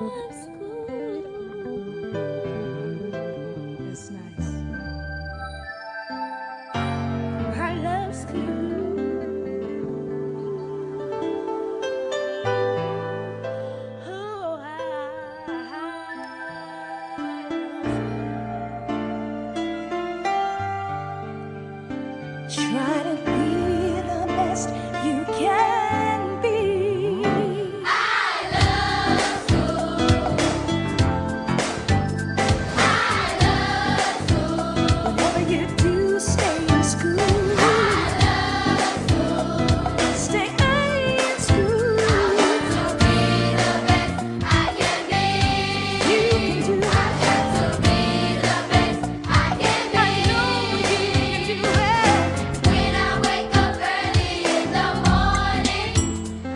That's nice. I love school. Oh, try to be the best you can be. I love school. I love school. Whatever you do, stay in school. I love school. Stay in school. I want to be the best I can be. You can do it. I want to be the best I can be. I know you can do it. When I wake up early in the morning,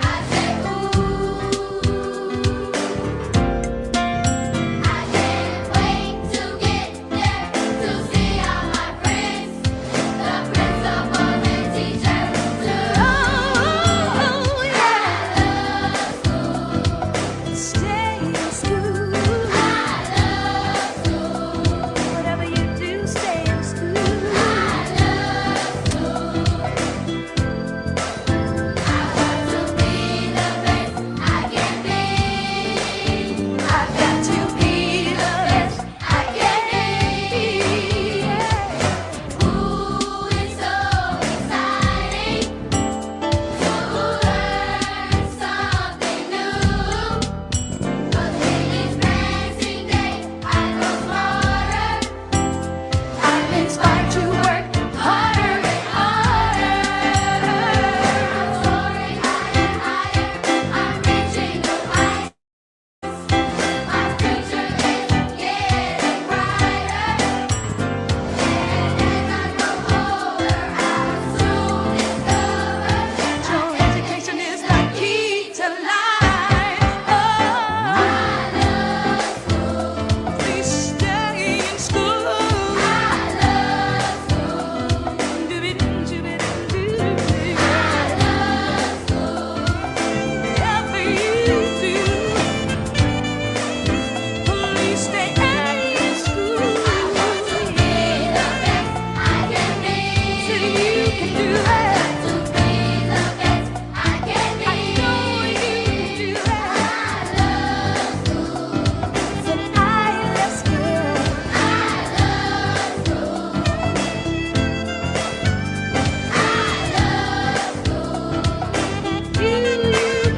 I say, ooh. I can't wait to get there to see all my friends, the principals and teachers too. Oh, yeah. I love school. Stay in school. I love school. Whatever you do, stay in school. I love school. I want to be the best I can be. I've got to be the best I can be. Ooh, it's so exciting to learn something new. 'Cause when it's passing day, I grow smarter. I'm inspired to work harder and harder. I'm soaring higher and higher. I'm reaching new heights. My future is getting brighter. And as I grow older, I'll soon discover your education is the key to life. Oh, I love school. Please stay in school. I love school. Do-be-do-be-do-be-do. I love school. Whatever you do, please stay in school. I want to be the best I can be. So you can do it. I want to be the best I can be. I know you can do it. I love school. Said I love school. I love school. I love school. You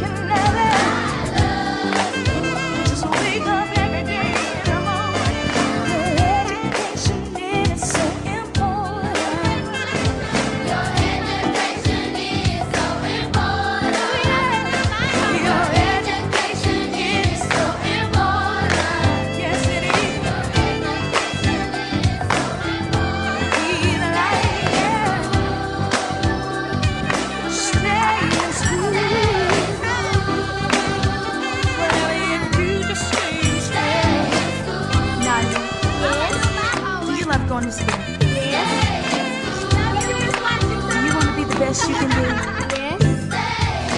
can love it. I love school. Just wake up every day in the morning. Your education is so important. Your education is so important. Your education is so important. Yes, it is. Your education is so important. Be the light, yeah. Stay in school. Whatever you do, just stay in school. Nadia, do you love going to school? Do you want to be the best you can be? Yes.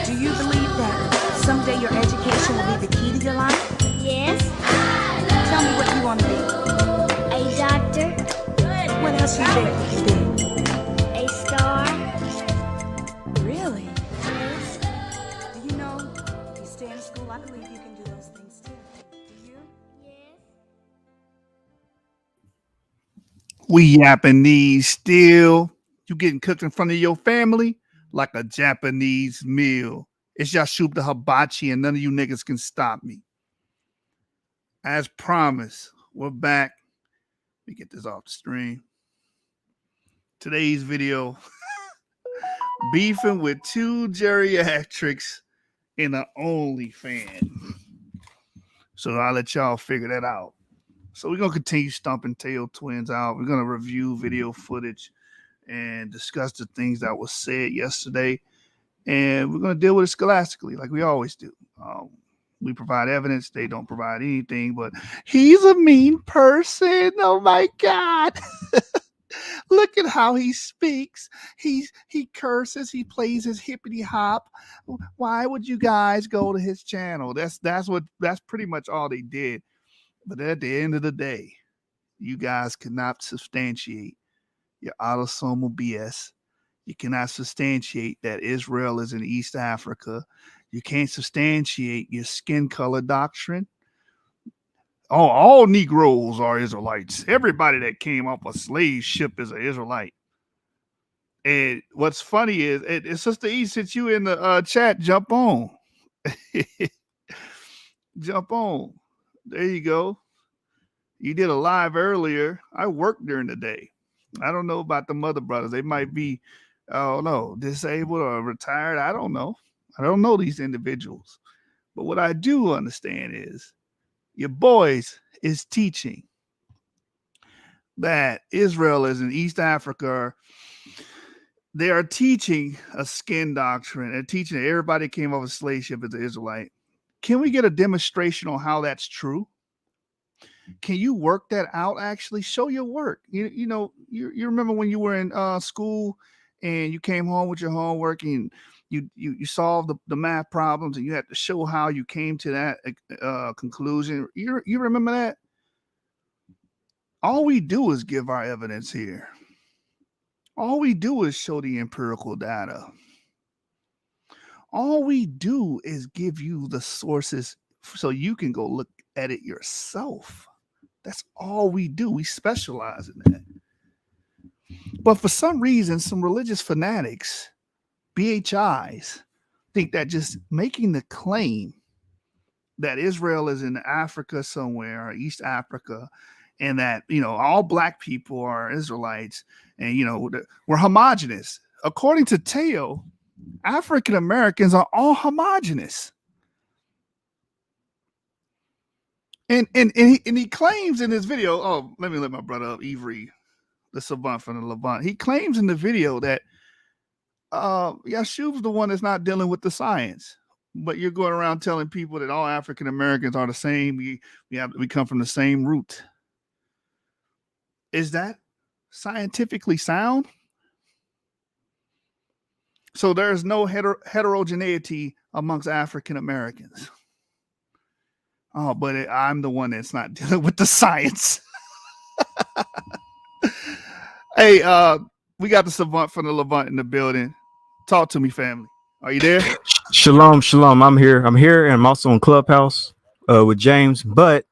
Do you believe that someday your education will be the key to your life? Yes. Tell me what you want to be. A doctor. What else you think you can be? A star. Really? Yes. Do you know, if you stay in school, I believe you can do those things too. Do you? Yes. We yapping these still. You getting cooked in front of your family like a Japanese meal. It's Yashub the Hibachi, and none of you niggas can stop me. As promised, we're back. Let me get this off the stream. Today's video, beefing with two geriatrics in an Onlyfan. So I'll let y'all figure that out. So we're going to continue stomping tail twins out. We're going to review video footage and discuss the things that was said yesterday. And we're going to deal with it scholastically like we always do. We provide evidence. They don't provide anything, but he's a mean person. Oh my God. Look at how he speaks. He curses. He plays his hippity hop. Why would you guys go to his channel? That's pretty much all they did. But at the end of the day, you guys cannot substantiate your autosomal BS. You cannot substantiate that Israel is in East Africa. You can't substantiate your skin color doctrine. Oh, all Negroes are Israelites. Everybody that came off a slave ship is an Israelite. And what's funny is, it's Sister E, since you in the chat, jump on. Jump on. There you go. You did a live earlier. I worked during the day. I don't know about the mother brothers. They might be, I don't know, disabled or retired. I don't know. I don't know these individuals. But what I do understand is your boys is teaching that Israel is in East Africa. They are teaching a skin doctrine. They're teaching that everybody came off a slave ship as an Israelite. Can we get a demonstration on how that's true? Can you work that out? Actually, show your work. You remember when you were in school and you came home with your homework and you solved the math problems and you had to show how you came to that conclusion. You remember that? All we do is give our evidence here. All we do is show the empirical data. All we do is give you the sources so you can go look at it yourself. That's all we do. We specialize in that. But for some reason, some religious fanatics, BHIs, think that just making the claim that Israel is in Africa somewhere, or East Africa, and that, all black people are Israelites, and, we're homogenous. According to Teotw, African Americans are all homogenous. And he claims in his video, let me let my brother up, Avery, the savant from the Levant. He claims in the video that Yashub's the one that's not dealing with the science. But you're going around telling people that all African Americans are the same. We come from the same root. Is that scientifically sound? So there's no heterogeneity amongst African Americans. Oh, but I'm the one that's not dealing with the science. Hey, we got the savant from the Levant in the building. Talk to me, family. Are you there? Shalom, shalom. I'm here, and I'm also on Clubhouse with James, but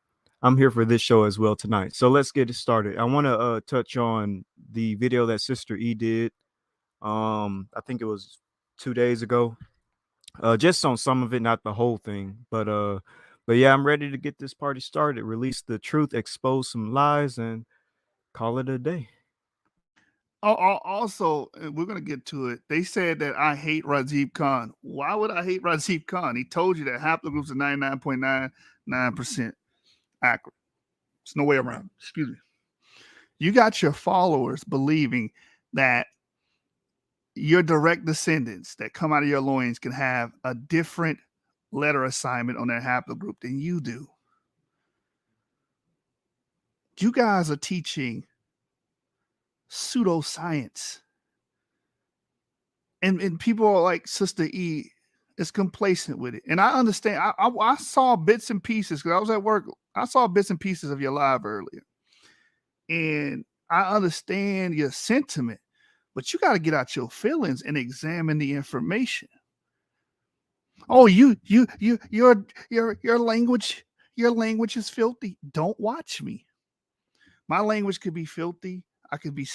I'm here for this show as well tonight. So let's get it started. I want to touch on the video that Sister E did. I think it was 2 days ago. Just on some of it, not the whole thing, but yeah, I'm ready to get this party started. Release the truth, expose some lies, and call it a day. Also, we're going to get to it. They said that I hate Razib Khan. Why would I hate Razib Khan? He told you that haplogroups are 99.99% accurate. There's no way around. Excuse me. You got your followers believing that your direct descendants that come out of your loins can have a different letter assignment on their haplogroup than you do. You guys are teaching pseudoscience. And people are like Sister E is complacent with it. And I understand. I saw bits and pieces because I was at work. I saw bits and pieces of your live earlier. And I understand your sentiment, but you got to get out your feelings and examine the information. Oh, your language is filthy. Don't watch me. My language could be filthy.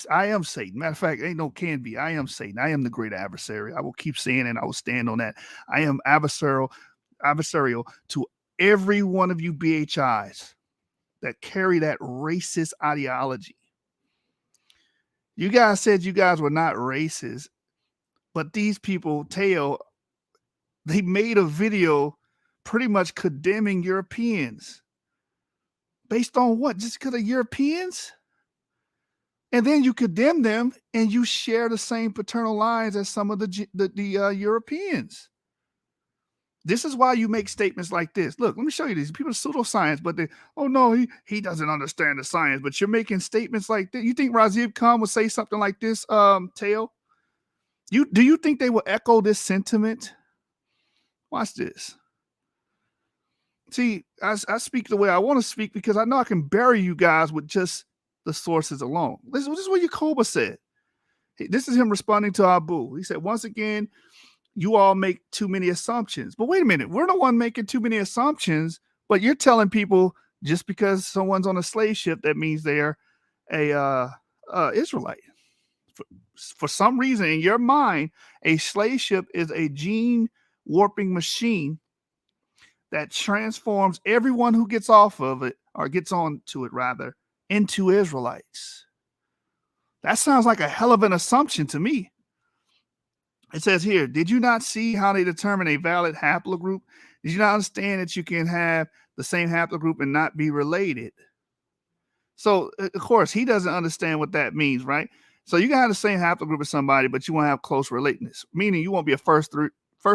I am Satan. Matter of fact, ain't no can be. I am Satan. I am the great adversary. I will keep saying it. I will stand on that. I am adversarial to every one of you BHIs that carry that racist ideology. You guys said you guys were not racist, but these people, Teotw, they made a video pretty much condemning Europeans. Based on what? Just because of Europeans? And then you condemn them and you share the same paternal lines as some of the Europeans. This is why you make statements like this. Look, let me show you these. People are pseudoscience, but they, oh no, he doesn't understand the science. But you're making statements like this. You think Rajiv Khan would say something like this, Teo? Do you think they will echo this sentiment? Watch this. See, I speak the way I want to speak because I know I can bury you guys with just the sources alone. This is what Yacoba said. This is him responding to Abu. He said, once again, you all make too many assumptions. But wait a minute, we're the one making too many assumptions, but you're telling people just because someone's on a slave ship, that means they're a Israelite. For some reason, in your mind, a slave ship is a gene warping machine that transforms everyone who gets off of it, or gets onto it rather, into Israelites. That sounds like a hell of an assumption to me. It says here, did you not see how they determine a valid haplogroup? Did you not understand that you can have the same haplogroup and not be related? So, of course, he doesn't understand what that means, right? So you can have the same haplogroup as somebody, but you won't have close relatedness, meaning you won't be a first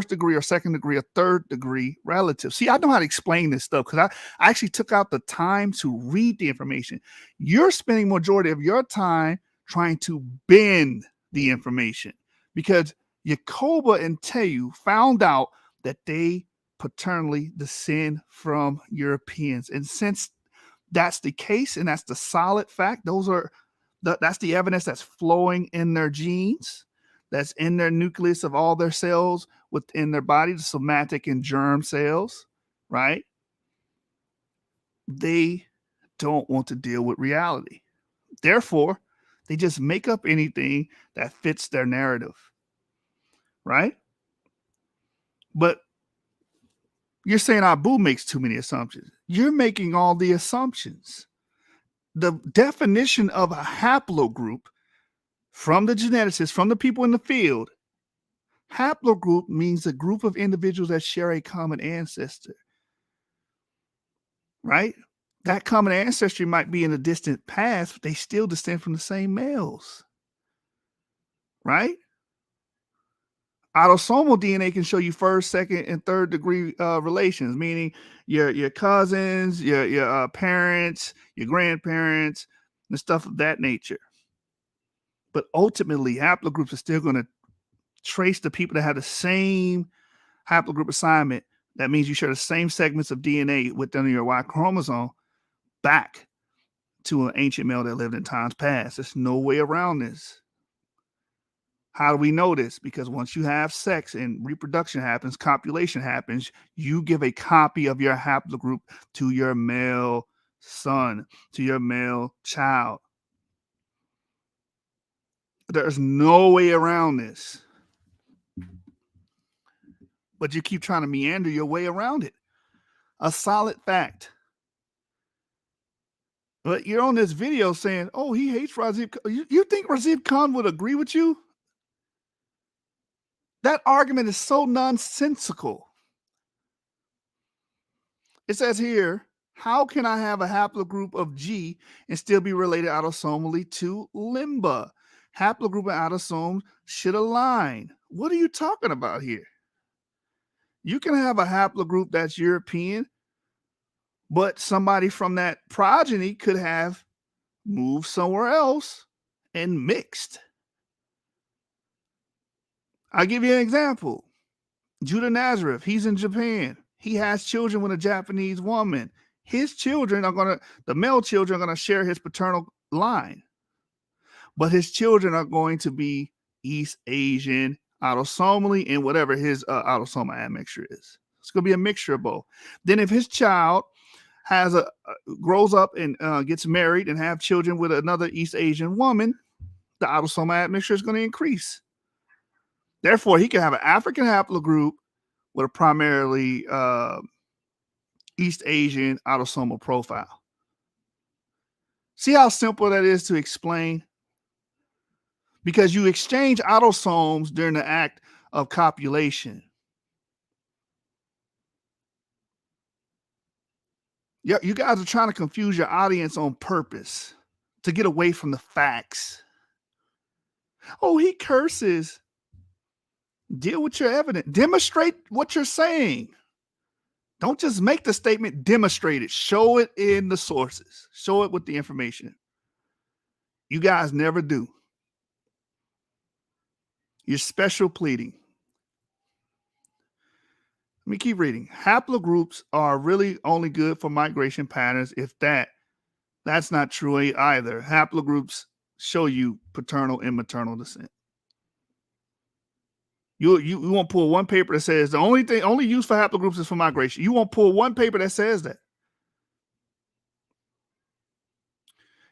degree or second degree or third degree relative. See, I know how to explain this stuff because I actually took out the time to read the information. You're spending majority of your time trying to bend the information because Yacoba and Teotw found out that they paternally descend from Europeans. And since that's the case and that's the solid fact, that's the evidence that's flowing in their genes, that's in their nucleus of all their cells within their body, the somatic and germ cells, right? They don't want to deal with reality. Therefore, they just make up anything that fits their narrative, right? But you're saying Abu makes too many assumptions. You're making all the assumptions. The definition of a haplogroup from the geneticists, from the people in the field, haplogroup means a group of individuals that share a common ancestor, right? That common ancestry might be in the distant past, but they still descend from the same males, right? Autosomal DNA can show you first, second, and third degree relations, meaning your cousins, your parents, your grandparents, and stuff of that nature. But ultimately, haplogroups are still going to trace the people that have the same haplogroup assignment. That means you share the same segments of DNA within your Y chromosome back to an ancient male that lived in times past. There's no way around this. How do we know this? Because once you have sex and reproduction happens, copulation happens, you give a copy of your haplogroup to your male son, to your male child. There's no way around this. But you keep trying to meander your way around it. A solid fact. But you're on this video saying, oh, he hates Rajiv Khan. You think Rajiv Khan would agree with you? That argument is so nonsensical. It says here, how can I have a haplogroup of G and still be related autosomally to Lemba? Haplogroup and autosomes should align. What are you talking about here? You can have a haplogroup that's European, but somebody from that progeny could have moved somewhere else and mixed. I'll give you an example. Judah Nazareth, he's in Japan. He has children with a Japanese woman. His children the male children are going to share his paternal line. But his children are going to be East Asian autosomally and whatever his autosomal admixture is. It's going to be a mixture of both. Then if his child grows up and gets married and have children with another East Asian woman, the autosomal admixture is going to increase. Therefore, he can have an African haplogroup with a primarily East Asian autosomal profile. See how simple that is to explain? Because you exchange autosomes during the act of copulation. Yeah, you guys are trying to confuse your audience on purpose to get away from the facts. Oh, he curses. Deal with your evidence. Demonstrate what you're saying. Don't just make the statement, demonstrate it. Show it in the sources. Show it with the information. You guys never do. You're special pleading. Let me keep reading. Haplogroups are really only good for migration patterns if that's not true either. Haplogroups show you paternal and maternal descent. You won't pull one paper that says the only use for haplogroups is for migration. You won't pull one paper that says that.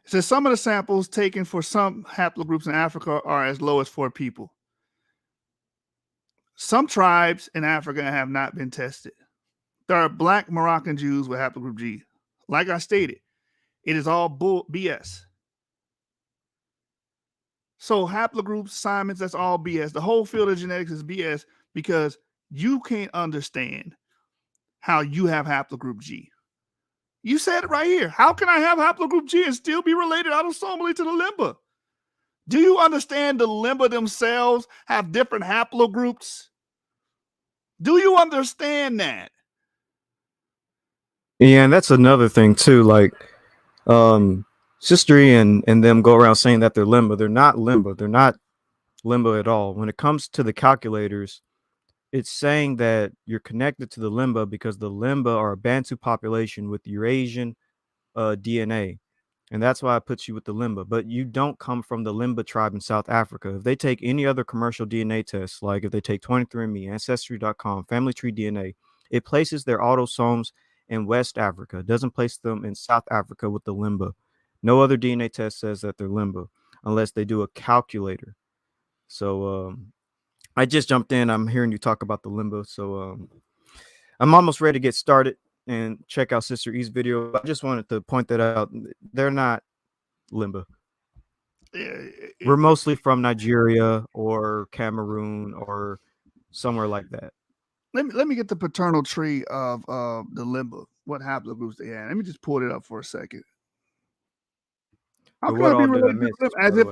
It says some of the samples taken for some haplogroups in Africa are as low as 4 people. Some tribes in Africa have not been tested. There are Black Moroccan Jews with haplogroup G. Like I stated, it is all BS. So haplogroups, Simons, that's all BS. The whole field of genetics is BS because you can't understand how you have haplogroup G. You said it right here. How can I have haplogroup G and still be related autosomally to the Lemba? Do you understand the Lemba themselves have different haplogroups? Do you understand that? Yeah, and that's another thing too. Like, Sister E and them go around saying that they're Lemba. They're not Lemba. They're not Lemba at all. When it comes to the calculators, it's saying that you're connected to the Lemba because the Lemba are a Bantu population with Eurasian DNA. And that's why I put you with the Lemba. But you don't come from the Lemba tribe in South Africa. If they take any other commercial DNA tests, like if they take 23andMe, Ancestry.com, Family Tree DNA, it places their autosomes in West Africa. It doesn't place them in South Africa with the Lemba. No other DNA test says that they're Lemba unless they do a calculator. So I just jumped in. I'm hearing you talk about the Lemba. So I'm almost ready to get started and check out Sister E's video. I just wanted to point that out. They're not Lemba. We're mostly from Nigeria or Cameroon or somewhere like that. Let me get the paternal tree of the Lemba. What haplogroups they had. Let me just pull it up for a second. How can I be related to them as if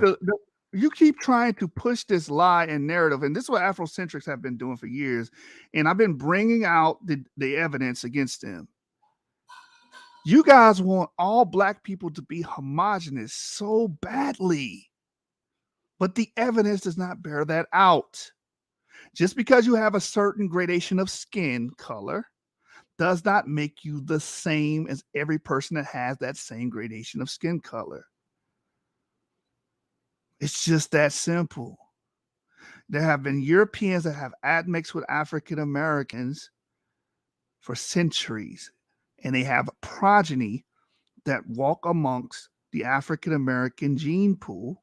you keep trying to push this lie and narrative, and this is what Afrocentrics have been doing for years, and I've been bringing out the evidence against them. You guys want all Black people to be homogenous so badly, but the evidence does not bear that out. Just because you have a certain gradation of skin color does not make you the same as every person that has that same gradation of skin color. It's just that simple. There have been Europeans that have admixed with African Americans for centuries, and they have a progeny that walk amongst the African American gene pool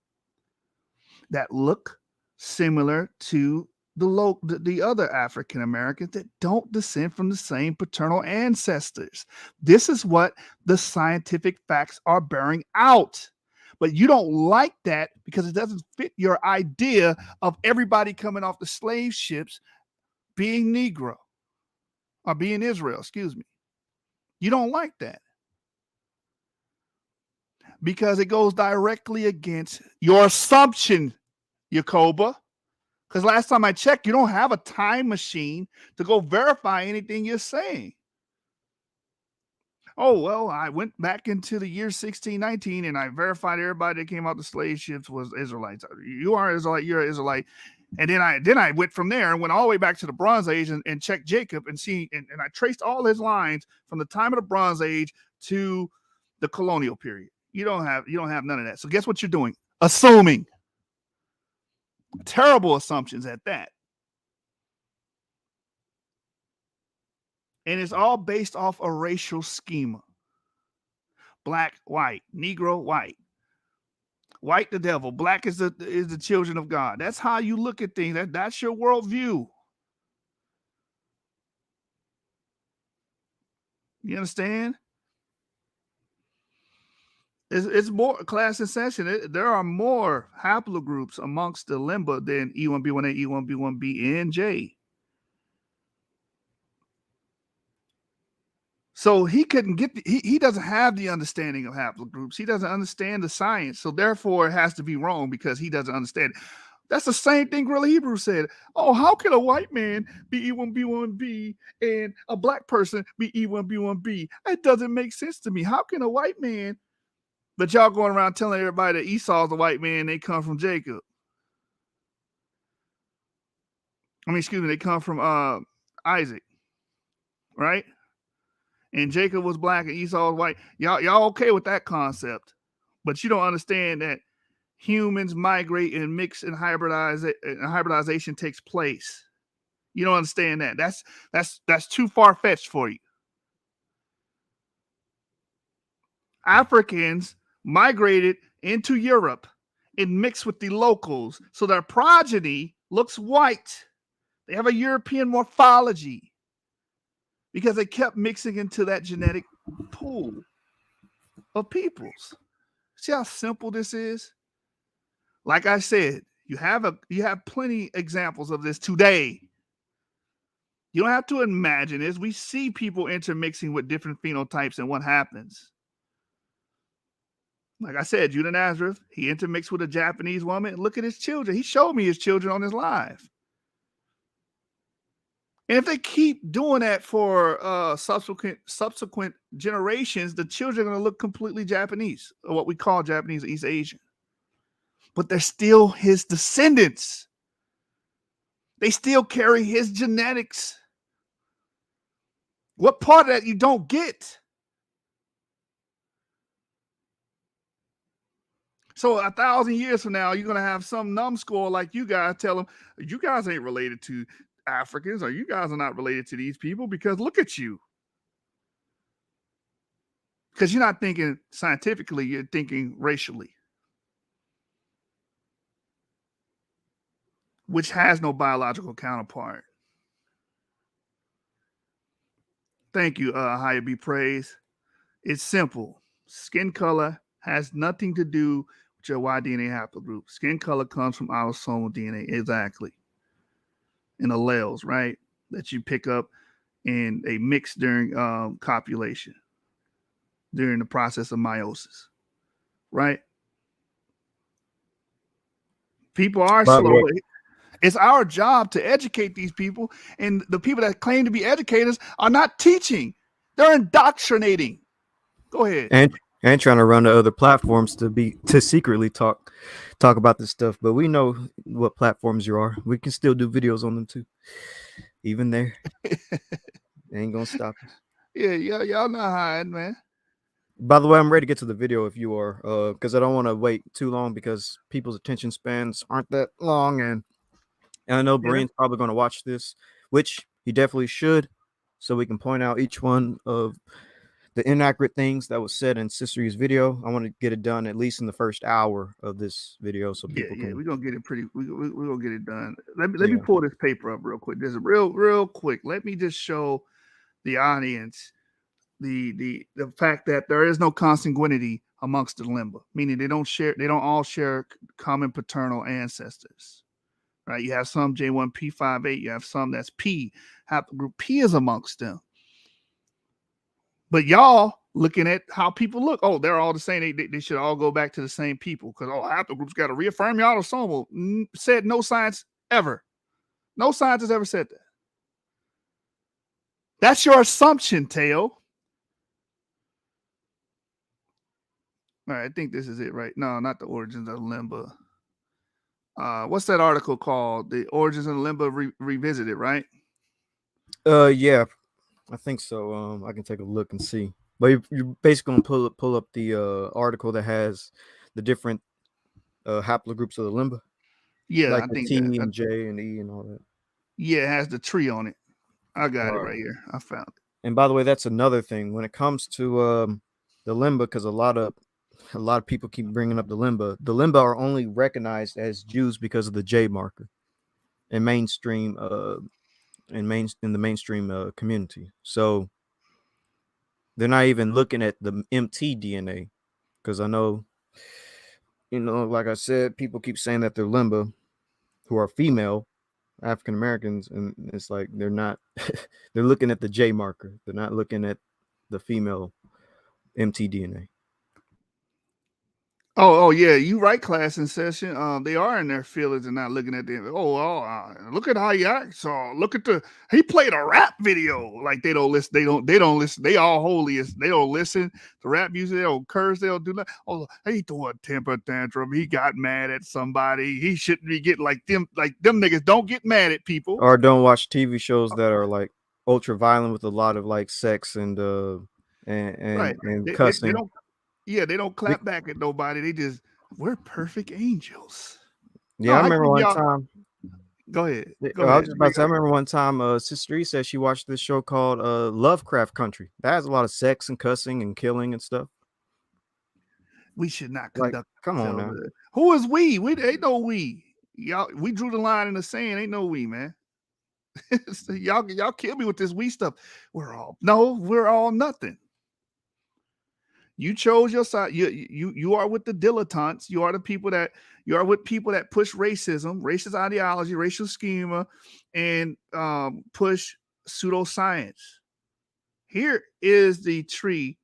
that look similar to the other African Americans that don't descend from the same paternal ancestors. This is what the scientific facts are bearing out. But you don't like that because it doesn't fit your idea of everybody coming off the slave ships being Negro or being Israel, excuse me. You don't like that because it goes directly against your assumption, Yacoba. Because last time I checked, you don't have a time machine to go verify anything you're saying. Oh, well, I went back into the year 1619 and I verified everybody that came out the slave ships was Israelites. You are Israelite, you're an Israelite. And then I went from there and went all the way back to the Bronze Age and checked Jacob and I traced all his lines from the time of the Bronze Age to the colonial period. You don't have none of that. So guess what you're doing? Assuming. Terrible assumptions at that. And it's all based off a racial schema. Black, white, Negro, white. White the devil, black is the children of God. That's how you look at things. That's your worldview. You understand? It's more class in session. There are more haplogroups amongst the Lemba than E1B1A, E1B1B, and J. So he couldn't get he doesn't have the understanding of haplogroups. He doesn't understand the science. So therefore it has to be wrong because he doesn't understand it. That's the same thing Gorilla Hebrew said. Oh, how can a white man be E1B1B and a black person be E1B1B? It doesn't make sense to me. How can a white man, but y'all going around telling everybody that Esau's a white man, they come from Jacob. I mean, excuse me, they come from Isaac, right? And Jacob was black and Esau was white. Y'all okay with that concept, but you don't understand that humans migrate and mix and hybridization takes place. You don't understand that. That's too far-fetched for you. Africans migrated into Europe and mixed with the locals, so their progeny looks white. They have a European morphology because they kept mixing into that genetic pool of peoples. See how simple this is? Like I said, you have plenty examples of this today. You don't have to imagine this. We see people intermixing with different phenotypes and what happens. Like I said, Judah Nazareth, he intermixed with a Japanese woman. Look at his children. He showed me his children on his live. And if they keep doing that for subsequent generations, the children are going to look completely Japanese, or what we call Japanese or East Asian. But they're still his descendants. They still carry his genetics. What part of that you don't get? So 1,000 years from now, you're going to have some numbskull like you guys tell them, you guys ain't related to Africans, or you guys are not related to these people because look at you. Because you're not thinking scientifically, you're thinking racially, which has no biological counterpart. Thank you, Higher Be Praised. It's simple. Skin color has nothing to do with your Y DNA haplogroup. Skin color comes from autosomal DNA, exactly. And alleles, right? That you pick up in a mix during copulation, during the process of meiosis, right? People are slow. It's our job to educate these people, and the people that claim to be educators are not teaching; they're indoctrinating. Go ahead. And trying to run to other platforms to secretly talk about this stuff. But we know what platforms you are. We can still do videos on them too. Even there, they ain't gonna stop us. Yeah, y'all not hiding, man. By the way, I'm ready to get to the video if you are, because I don't want to wait too long because people's attention spans aren't that long, and I know Brian's probably going to watch this, which he definitely should, so we can point out each one of the inaccurate things that was said in Sister E's video. I want to get it done at least in the first hour of this video, so people can. We're gonna get it we're gonna get it done. Let me pull this paper up real quick. Just real quick. Let me just show the audience the fact that there is no consanguinity amongst the Lemba, meaning they don't all share common paternal ancestors. Right? You have some J1P58, you have some that's P. Haplogroup P is amongst them. But y'all looking at how people look, oh, they're all the same. They should all go back to the same people because haplogroups got to reaffirm your autosomal. Said no science ever. No science has ever said that. That's your assumption, Teotw. All right, I think this is it, right? No, not the origins of the Lemba. What's that article called? The Origins of the Lemba Revisited, right? Yeah, I think so. I can take a look and see. But you're basically gonna pull up the article that has the different haplogroups of the Lemba. Yeah, like I the think T that, and J and E and all that. Yeah, it has the tree on it. I got it right here. I found it. And by the way, that's another thing when it comes to the Lemba, because a lot of people keep bringing up the Lemba. The Lemba are only recognized as Jews because of the J marker in mainstream in the mainstream community. So they're not even looking at the MT DNA, because I know, like I said, people keep saying that they're Lemba who are female African Americans, and it's like they're not. They're looking at the J marker. They're not looking at the female MT DNA. Oh, yeah, you right, class in session. They are in their feelings and not looking at them. Look at how he acts. Look at he played a rap video. Like they don't listen. They don't listen. They all holy. They don't listen to rap music. They don't curse. They don't do that. Oh, he threw a temper tantrum. He got mad at somebody. He shouldn't be getting like them. Like them niggas don't get mad at people. Or don't watch TV shows that are like ultra violent with a lot of like sex and Right. and They cussing. don't. Yeah, they don't Be- clap back at nobody. They just we're perfect angels. No, Yeah, I I remember think one y'all. time. Go ahead. Go I was ahead. just about to say, I remember one time, Sister E said she watched this show called Lovecraft Country. That has a lot of sex and cussing and killing and stuff. We should not Like, conduct come on ourselves. now. Who is we? We ain't no we. Y'all, we drew the line in the sand. Ain't no we, man. So y'all kill me with this we stuff. We're all nothing. You chose your side. You are with the dilettantes. You are the people that you are with people that push racism, racist ideology, racial schema, and push pseudoscience. Here is the tree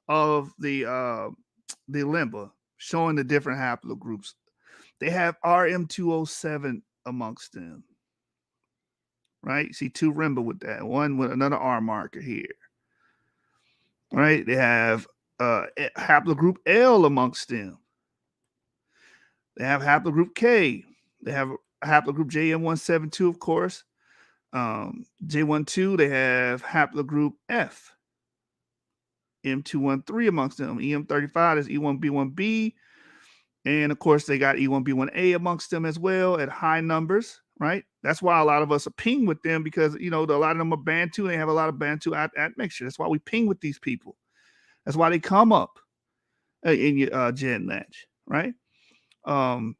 of the Lemba showing the different haplogroups. They have RM207 amongst them. Right? See two Rimba with that, one with another R marker here. Right? They have haplogroup L amongst them. They have haplogroup K. They have haplogroup JM172, of course. J12, they have haplogroup F. M213 amongst them. EM35 is E1B1B. And of course, they got E1B1A amongst them as well at high numbers, right? That's why a lot of us are ping with them because, a lot of them are Bantu. And they have a lot of Bantu admixture. That's why we ping with these people. That's why they come up in your gen latch, right? Some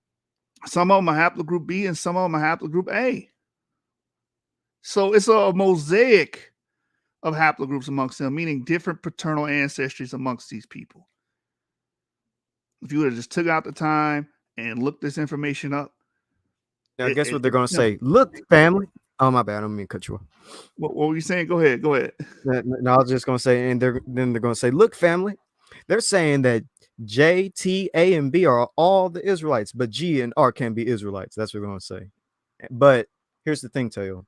of them are haplogroup B and some of them are haplogroup A. So it's a mosaic of haplogroups amongst them, meaning different paternal ancestries amongst these people. If you would have just took out the time and looked this information up, Now, guess what they're it's gonna simple. say? Look, family. Oh my bad, I don't mean to cut you off. What were you saying? Go ahead. No, I was just gonna say, and they're gonna say, look, family. They're saying that J, T, A, and B are all the Israelites, but G and R can be Israelites. That's what we're gonna say. But here's the thing, Teo,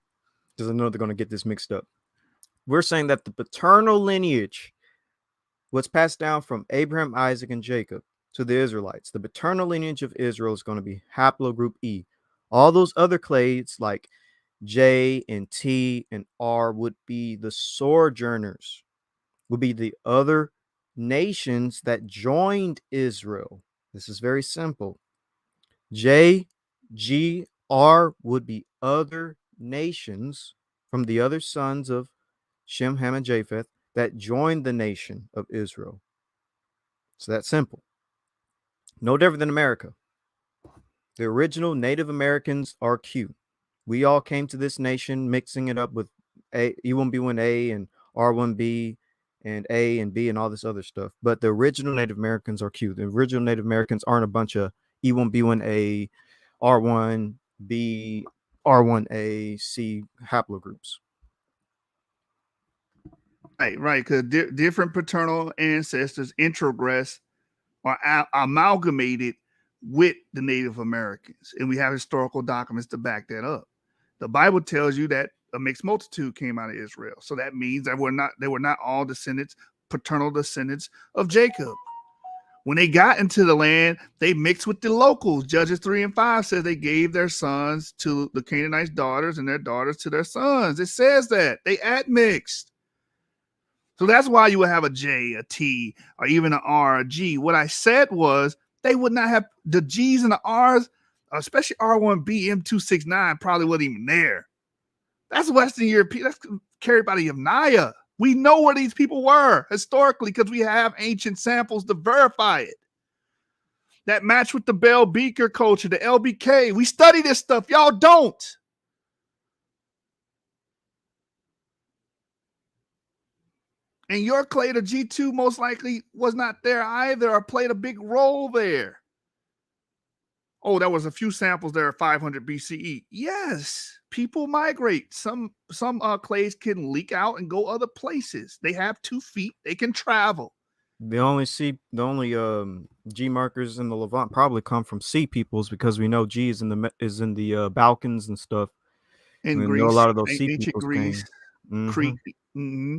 because I know they're gonna get this mixed up. We're saying that the paternal lineage was passed down from Abraham, Isaac, and Jacob to the Israelites. The paternal lineage of Israel is going to be haplogroup E. All those other clades like J and T and R would be the sojourners, would be the other nations that joined Israel. This is very simple. J, G, R would be other nations from the other sons of Shem, Ham, and Japheth that joined the nation of Israel. It's that simple. No different than America. The original Native Americans are Q. We all came to this nation mixing it up with E1B1A and R1B and A and B and all this other stuff. But the original Native Americans are Q. The original Native Americans aren't a bunch of E1B1A, R1B, R1A, C haplogroups. Right. Because different paternal ancestors introgress or amalgamated with the Native Americans, and we have historical documents to back that up. The Bible tells you that a mixed multitude came out of Israel, so that means that they were not all paternal descendants of Jacob. When they got into the land, they mixed with the locals. Judges 3 and 5 says they gave their sons to the Canaanites' daughters and their daughters to their sons. It says that they admixed. So that's why you would have a J, a T, or even an R, a G. What I said was they would not have the G's and the R's, especially R1B, M269, probably wasn't even there. That's Western European. That's carried by the Yamnaya. We know where these people were historically because we have ancient samples to verify it. That match with the Bell Beaker culture, the LBK. We study this stuff. Y'all don't. And your clade of G2 most likely was not there either or played a big role there. Oh, there was a few samples there at 500 BCE. Yes, people migrate. Some clades can leak out and go other places. They have 2 feet. They can travel. The only G markers in the Levant probably come from sea peoples because we know G is in the Balkans and stuff. In We know a Greece, lot of those sea ancient peoples Greece, came. Hmm. Crete. Hmm.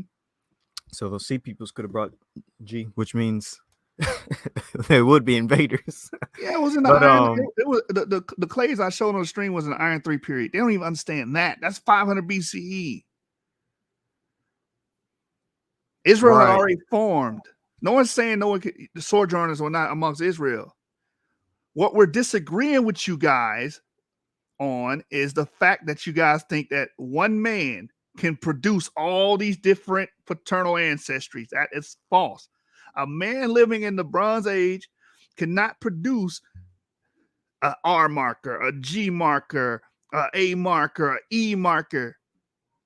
So those sea peoples could have brought G, which means they would be invaders. Yeah, it was in the But Iron. It was the clays I showed on the stream was in the Iron 3 period. They don't even understand that. That's 500 BCE. Israel had right, already formed. No one's saying the sojourners were not amongst Israel. What we're disagreeing with you guys on is the fact that you guys think that one man can produce all these different paternal ancestries. That is false. A man living in the Bronze Age cannot produce a R marker, a G marker, a marker, a E marker.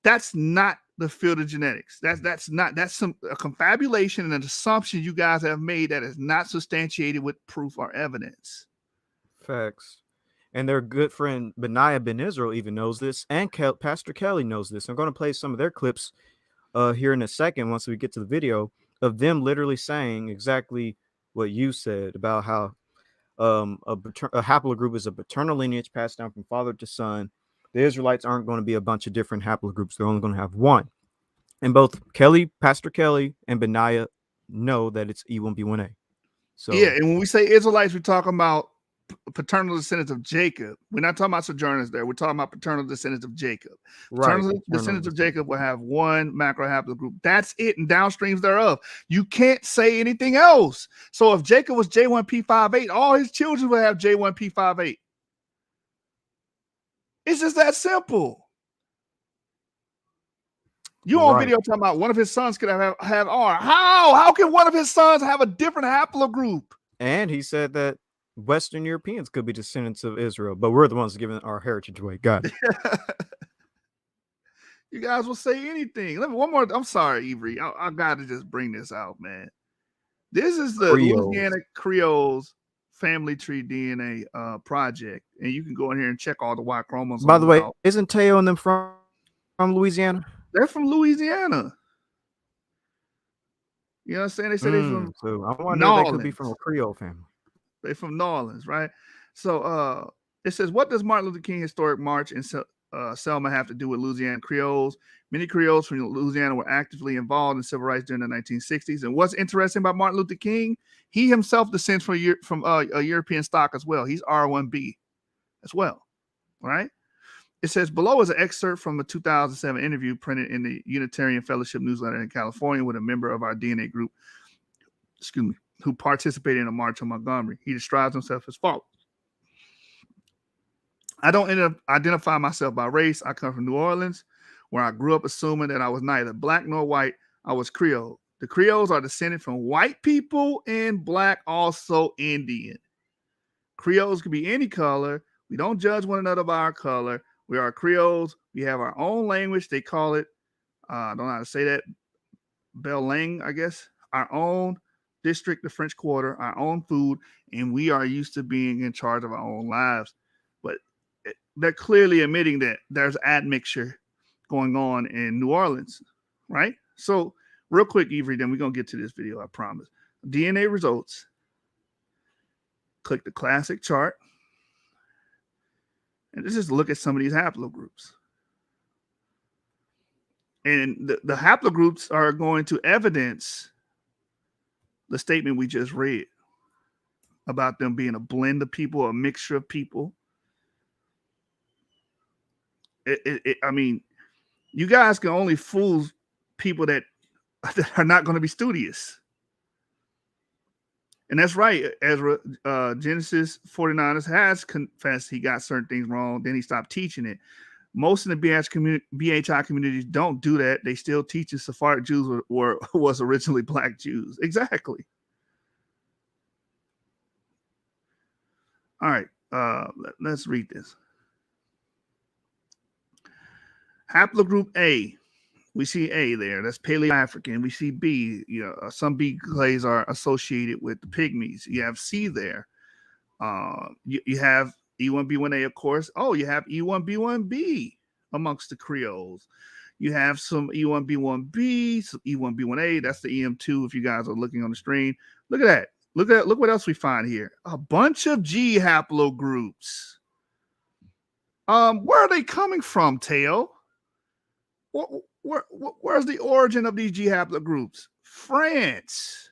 That's not the field of genetics. That's a confabulation and an assumption you guys have made that is not substantiated with proof or evidence. facts. And their good friend Benaiah Ben Israel even knows this, and Pastor Kelly knows this. I'm going to play some of their clips here in a second once we get to the video of them literally saying exactly what you said about how a haplogroup is a paternal lineage passed down from father to son. The Israelites aren't going to be a bunch of different haplogroups. They're only going to have one. And both Pastor Kelly, and Benaiah know that it's E1B1A. So Yeah, and when we say Israelites, we're talking about paternal descendants of Jacob. We're not talking about sojourners there. We're talking about paternal descendants of Jacob. right, Paternal descendants of Jacob will have one macro haplogroup. That's it, and downstreams thereof. You can't say anything else. So if Jacob was J1P58, all his children will have J1P58. It's just that simple. You on video talking about one of his sons could have R. How can one of his sons have a different haplogroup? And he said that Western Europeans could be descendants of Israel, but we're the ones giving our heritage away. Got it. You guys will say anything. Let me one more. I'm sorry, Avery. I got to just bring this out, man. This is the Louisiana Creoles family tree DNA project, and you can go in here and check all the Y chromosomes. By the way, isn't Teotw and them from Louisiana? They're from Louisiana. You know what I'm saying? They say they're from so I wonder if they could be from a Creole family. They're from New Orleans, right? So it says, what does Martin Luther King Historic March in Selma have to do with Louisiana Creoles? Many Creoles from Louisiana were actively involved in civil rights during the 1960s. And what's interesting about Martin Luther King, he himself descends from a European stock as well. He's R1B as well, right? It says, below is an excerpt from a 2007 interview printed in the Unitarian Fellowship newsletter in California with a member of our DNA group, who participated in a march on Montgomery. He describes himself as follows. I don't identify myself by race. I come from New Orleans, where I grew up assuming that I was neither black nor white. I was Creole. The Creoles are descended from white people and black, also Indian. Creoles can be any color. We don't judge one another by our color. We are Creoles. We have our own language. They call it, I don't know how to say that, Belang, I guess. Our own district, the French Quarter, our own food, and we are used to being in charge of our own lives. But they're clearly admitting that there's admixture going on in New Orleans, right? So real quick, Avery, then we're going to get to this video, I promise. DNA results. Click the classic chart. And let's just look at some of these haplogroups. And the haplogroups are going to evidence the statement we just read about them being a blend of people, a mixture of people. I mean, you guys can only fool people that are not going to be studious. And that's right. Ezra, Genesis 49ers has confessed he got certain things wrong. Then he stopped teaching it. Most of the BHI communities don't do that. They still teach that Sephardic Jews was originally black Jews. Exactly. All right. Let's read this. Haplogroup A. We see A there. That's Paleo-African. We see B. Some B clays are associated with the pygmies. You have C there. You have E1B1A, of course. Oh, you have E1B1B amongst the Creoles. You have some E1B1B, some E1B1A. That's the EM2 if you guys are looking on the screen. Look at that. Look what else we find here. A bunch of G haplogroups. Where are they coming from, Teo? Where's the origin of these G haplogroups? France.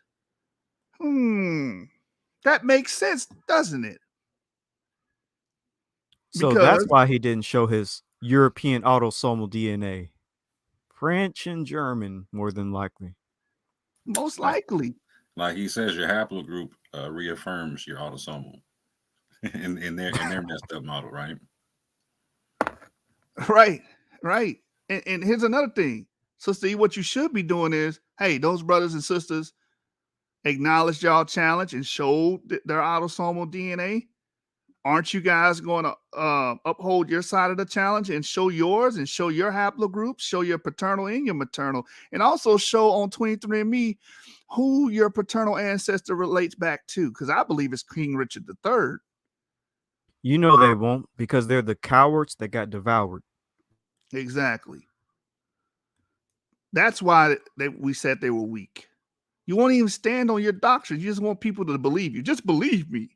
That makes sense, doesn't it? So that's why he didn't show his European autosomal DNA. French and German, more than likely. Most likely. Like he says, your haplogroup reaffirms your autosomal in their messed up model, right? Right. And here's another thing. So see, what you should be doing is, hey, those brothers and sisters acknowledged y'all challenge and showed their autosomal DNA. Aren't you guys going to uphold your side of the challenge and show yours and show your haplogroups, show your paternal and your maternal, and also show on 23andMe who your paternal ancestor relates back to? Because I believe it's King Richard III. You know they won't, because they're the cowards that got devoured. Exactly. That's why we said they were weak. You won't even stand on your doctrine. You just want people to believe you. Just believe me.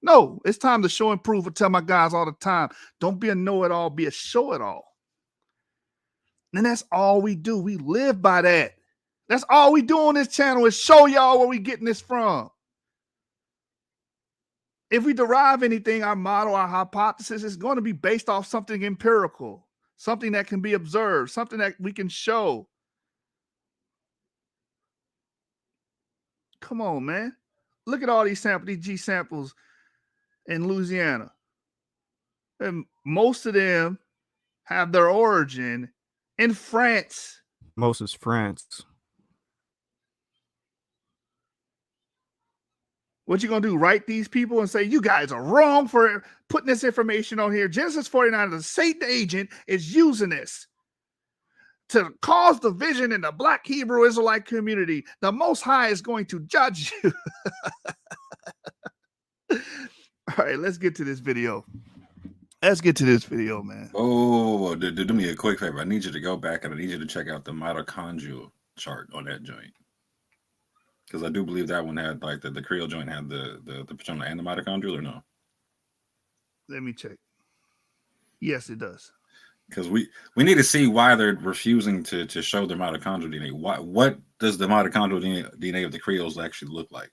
No, it's time to show and prove. I tell my guys all the time, don't be a know-it-all, be a show-it-all. And that's all we do. We live by that. That's all we do on this channel is show y'all where we getting this from. If we derive anything, our model, our hypothesis is going to be based off something empirical, something that can be observed, something that we can show. Come on, man. Look at all these samples, these G samples in Louisiana. And most of them have their origin in France. Most is France. What you gonna do? Write these people and say, you guys are wrong for putting this information on here. Genesis 49, the Satan agent is using this to cause division in the Black Hebrew Israelite community. The Most High is going to judge you. All right, let's get to this video. Man. Oh, do me a quick favor. I need you to go back and I need you to check out the mitochondrial chart on that joint. Because I do believe that one had, like, the Creole joint had the paternal and the mitochondrial, or no? Let me check. Yes, it does. Because we need to see why they're refusing to show their mitochondrial DNA. What does the mitochondrial DNA of the Creoles actually look like?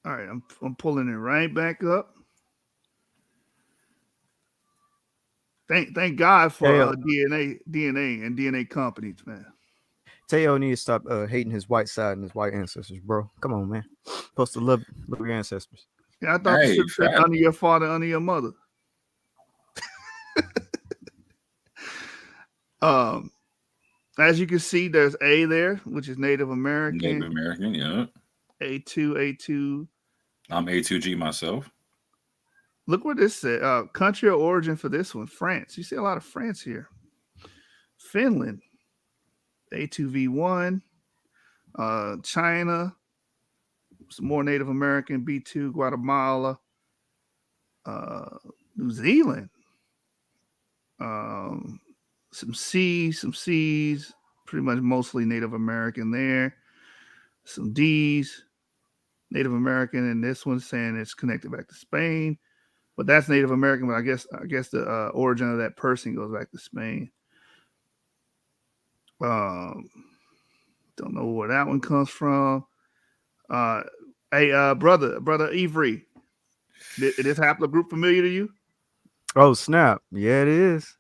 All right, I'm pulling it right back up. Thank God for DNA and DNA companies, man. Teo needs to stop hating his white side and his white ancestors, bro. Come on, man. Supposed to love your ancestors. Yeah, I thought you should say under your father, under your mother. As you can see, there's A there, which is Native American. Native American, yeah. A2. I'm A2G myself. Look what this said. Country of origin for this one, France. You see a lot of France here. Finland, A2V1. China, some more Native American, B2, Guatemala. New Zealand. Some C's, pretty much mostly Native American there. Some D's, Native American, and this one's saying it's connected back to Spain, but that's Native American. But I guess the origin of that person goes back to Spain. Don't know where that one comes from. Hey, brother Avery, is this haplogroup familiar to you? Oh snap! Yeah, it is.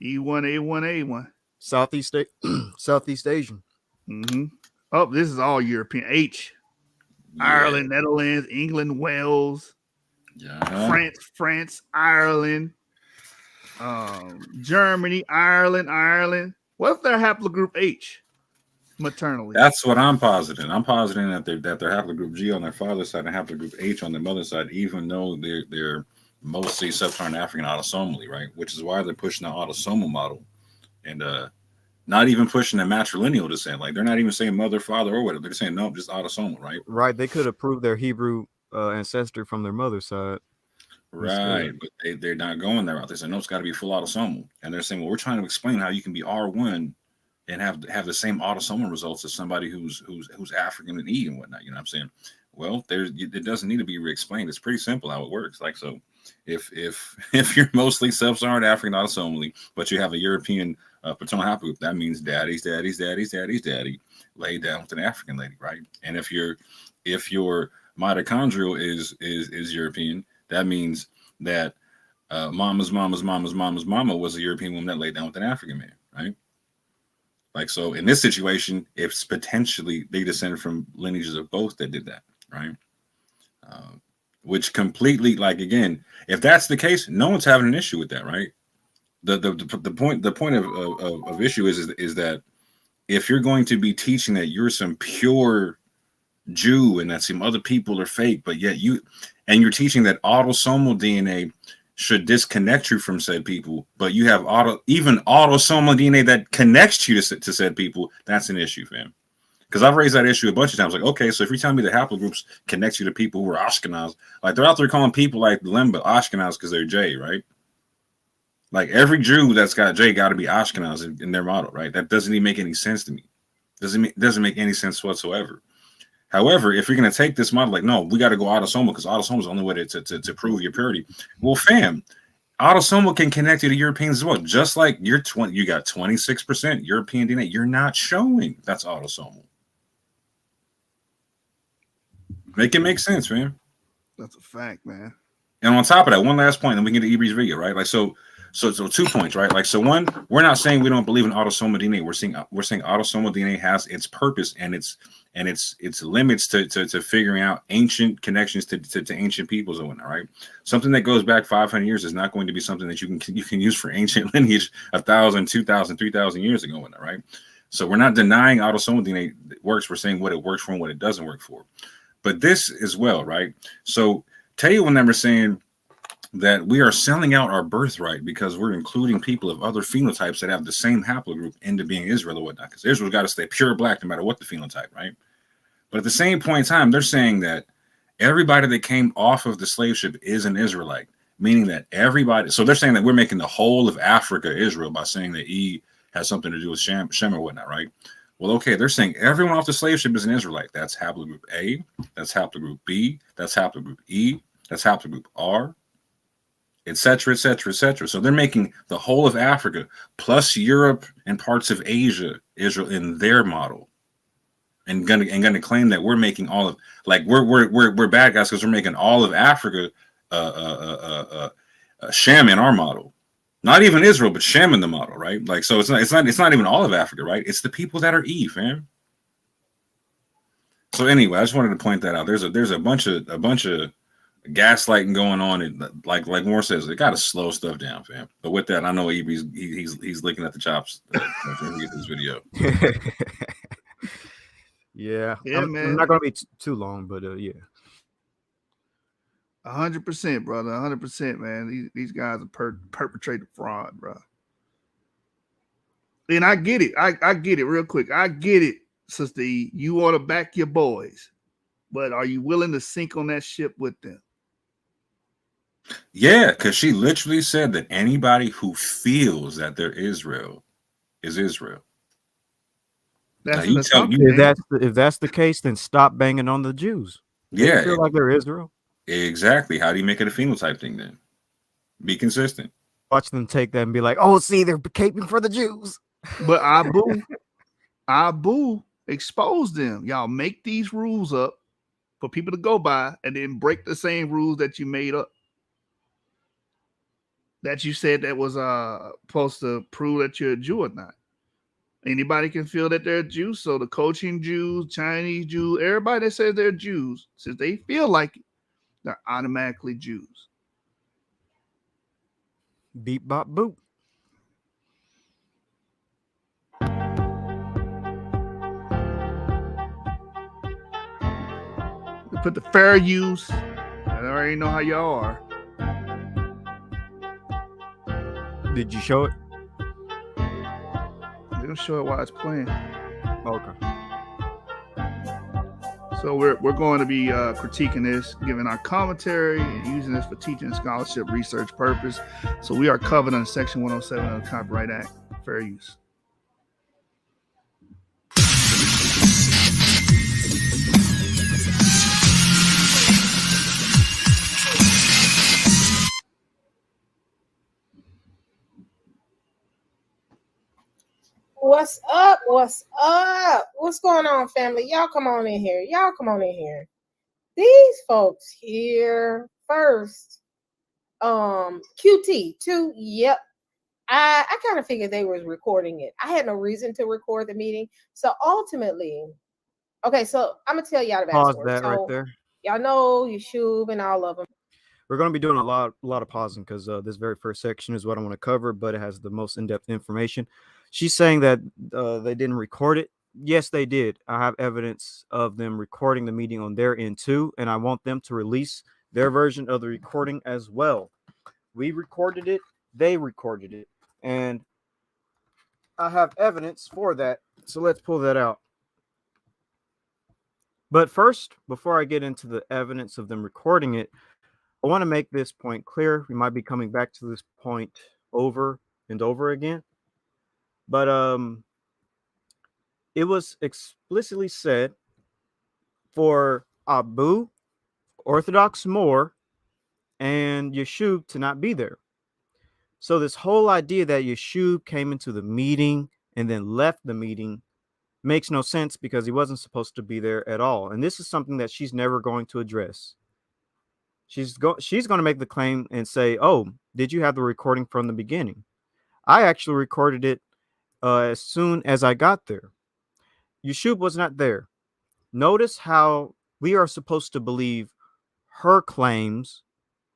E1A1A1. Southeast Asian. Mm-hmm. Oh, this is all European. H. Yeah. Ireland, Netherlands, England, Wales, France, Ireland, Germany, Ireland. What's their haplogroup H? Maternally. That's what I'm positing. I'm positing that they're haplogroup G on their father's side and haplogroup H on their mother's side, even though they're mostly sub-Saharan African autosomally, right? Which is why they're pushing the autosomal model and not even pushing the matrilineal descent. Like, they're not even saying mother, father, or whatever. They're saying, no, just autosomal, right? Right. They could have proved their Hebrew ancestry from their mother's side. Right. But they're not going that route. They say, no, it's got to be full autosomal. And they're saying, well, we're trying to explain how you can be R1 and have the same autosomal results as somebody who's African and E and whatnot. You know what I'm saying? Well, it doesn't need to be re-explained. It's pretty simple how it works. Like, so if you're mostly sub-Saharan African autosomally, but you have a European paternal haplogroup, that means daddy's daddy laid down with an African lady, right? And if your mitochondrial is European, that means that mama's mama was a European woman that laid down with an African man, right? Like, so in this situation, it's potentially they descend from lineages of both that did that, right? Which completely, like, again, if that's the case, no one's having an issue with that, right? The point of issue is that if you're going to be teaching that you're some pure Jew and that some other people are fake, but yet you're teaching that autosomal DNA should disconnect you from said people, but you have autosomal DNA that connects you to said people, that's an issue, fam. Because I've raised that issue a bunch of times. Like, okay, so if you're telling me the haplogroups connect you to people who are Ashkenaz, like they're out there calling people like Lemba Ashkenaz because they're J, right? Like every Jew that's got J got to be Ashkenaz in their model, right? That doesn't even make any sense to me. Doesn't make any sense whatsoever. However, if you're going to take this model, like, no, we got to go autosomal because autosomal is the only way to prove your purity. Well, fam, autosomal can connect you to Europeans as well. Just like you got 26% European DNA, you're not showing that's autosomal. Make it make sense, man. That's a fact, man. And on top of that, one last point, and we can get to Ebri's video, right? Like, so 2 points, right? Like, so one, we're not saying we don't believe in autosomal DNA. We're saying autosomal DNA has its purpose and its limits to figuring out ancient connections to ancient peoples and whatnot, right? Something that goes back 500 years is not going to be something that you can use for ancient lineage 1,000, 2,000, 3,000 years ago, and whatnot, right? So we're not denying autosomal DNA works. We're saying what it works for and what it doesn't work for. But this as well, right? So Teotw and them are saying that we are selling out our birthright because we're including people of other phenotypes that have the same haplogroup into being Israel or whatnot. Because Israel's got to stay pure black no matter what the phenotype, right? But at the same point in time, they're saying that everybody that came off of the slave ship is an Israelite, meaning that everybody. So they're saying that we're making the whole of Africa Israel by saying that E has something to do with Shem or whatnot, right? Well, okay, they're saying everyone off the slave ship is an Israelite. That's haplogroup A, that's haplogroup B, that's haplogroup E, that's haplogroup R, etc., etc., etc. So they're making the whole of Africa plus Europe and parts of Asia, Israel in their model, and gonna claim that we're making all of, like, we're bad guys because we're making all of Africa Shem in our model. Not even Israel, but Shem in the model, right? Like, so it's not even all of Africa, right? It's the people that are E, fam. So anyway, I just wanted to point that out. There's a bunch of gaslighting going on, and like Moore says, they got to slow stuff down, fam. But with that, I know he's licking at the chops to get this video. Yeah, man. I'm not gonna be too long, but yeah. 100%, brother. 100%, man. These guys are perpetrating fraud, bro. And I get it. I get it real quick. I get it, Sister E. You want to back your boys, but are you willing to sink on that ship with them? Yeah, because she literally said that anybody who feels that they're Israel is Israel. If that's the case, then stop banging on the Jews. They feel like they're Israel. Exactly. How do you make it a phenotype thing then? Be consistent. Watch them take that and be like, oh, see, they're caping for the Jews. But Abu exposed them. Y'all make these rules up for people to go by and then break the same rules that you made up. That you said that was supposed to prove that you're a Jew or not. Anybody can feel that they're Jews. So the coaching Jews, Chinese Jews, everybody that says they're Jews, since they feel like it, they're automatically Jews. Beep, bop, boop. Put the fair use. I already know how y'all are. Did you show it? They're gonna show it while it's playing. Okay. So we're going to be critiquing this, giving our commentary, and using this for teaching and scholarship research purpose. So we are covered under Section 107 of the Copyright Act, fair use. what's up? What's up? What's going on, family? Y'all come on in here. These folks here first. QT two. Yep. I kind of figured they was recording it. I had no reason to record the meeting. So ultimately, okay, so I'm gonna tell y'all the Pause backstory. that right So there. y'all know Yeshub and all of them. We're going to be doing a lot of pausing because this very first section is what I want to cover, but it has the most in-depth information. She's saying that they didn't record it. Yes, they did. I have evidence of them recording the meeting on their end too, and I want them to release their version of the recording as well. We recorded it, they recorded it, and I have evidence for that. So let's pull that out. But first, before I get into the evidence of them recording it, I want to make this point clear. We might be coming back to this point over and over again. But it was explicitly said for Abu, Orthodox Moor, and Yeshub to not be there. So this whole idea that Yeshub came into the meeting and then left the meeting makes no sense because he wasn't supposed to be there at all. And this is something that she's never going to address. She's going to make the claim and say, "Oh, did you have the recording from the beginning?" I actually recorded it as soon as I got there. Yeshub was not there. Notice how we are supposed to believe her claims,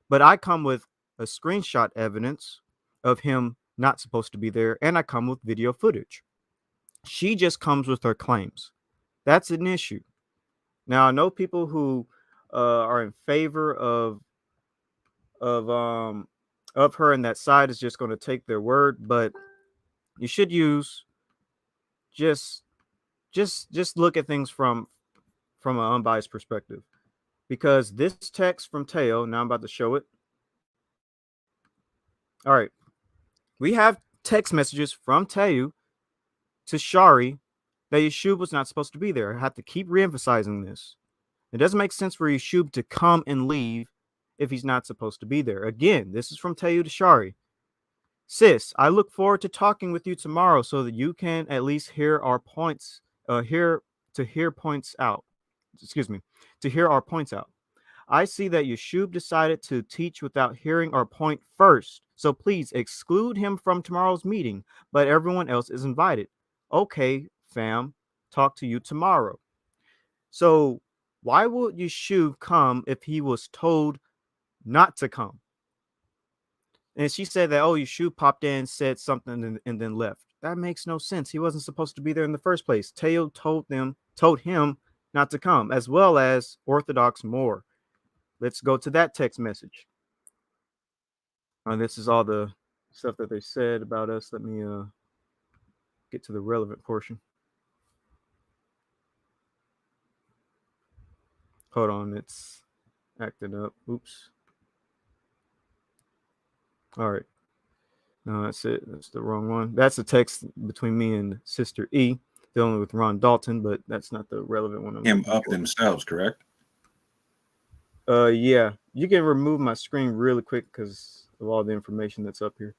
but I come with a screenshot evidence of him not supposed to be there, and I come with video footage. She just comes with her claims. That's an issue. Now, I know people who are in favor of her, and that side is just going to take their word, but you should use just look at things from an unbiased perspective, because this text from Teotw, now I'm about to show it. All right, we have text messages from Teotw to Shari that Yeshub was not supposed to be there. I have to keep reemphasizing this. It doesn't make sense for Yeshub to come and leave if he's not supposed to be there. Again, this is from Teotw to Shari. Sis, I look forward to talking with you tomorrow so that you can at least hear our points, to hear our points out. I see that Yeshub decided to teach without hearing our point first. So please exclude him from tomorrow's meeting, but everyone else is invited. Okay, fam, talk to you tomorrow. So why would Yeshub come if he was told not to come? And she said that, oh, Yeshub popped in, said something, and then left. That makes no sense. He wasn't supposed to be there in the first place. Teotw told him not to come, as well as Orthodox Moor. Let's go to that text message. This is all the stuff that they said about us. Let me get to the relevant portion. Hold on, it's acting up. Oops. All right. No, that's it. That's the wrong one. That's a text between me and Sister E, dealing with Ron Dalton, but that's not the relevant one. Him up themselves, correct? Yeah. You can remove my screen really quick because of all the information that's up here.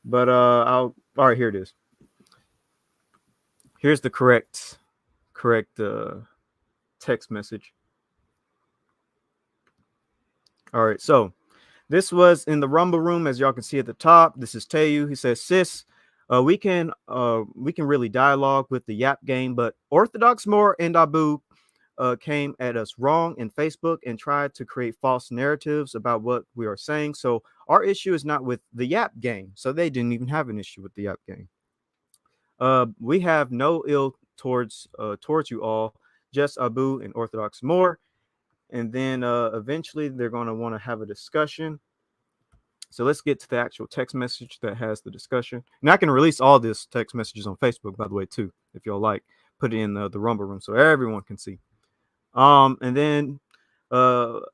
But all right, here it is. Here's the correct text message. All right, so this was in the Rumble room, as y'all can see at the top. This is Teotw. He says, "Sis, we can really dialogue with the Yap game, but Orthodox Moor and Abu came at us wrong in Facebook and tried to create false narratives about what we are saying. So our issue is not with the Yap gang. So they didn't even have an issue with the Yap gang. We have no ill towards you all, just Abu and Orthodox Moor." And then eventually they're going to want to have a discussion. So let's get to the actual text message that has the discussion. And I can release all this text messages on Facebook, by the way, too, if y'all like. Put it in the Rumble room so everyone can see. And then Teotw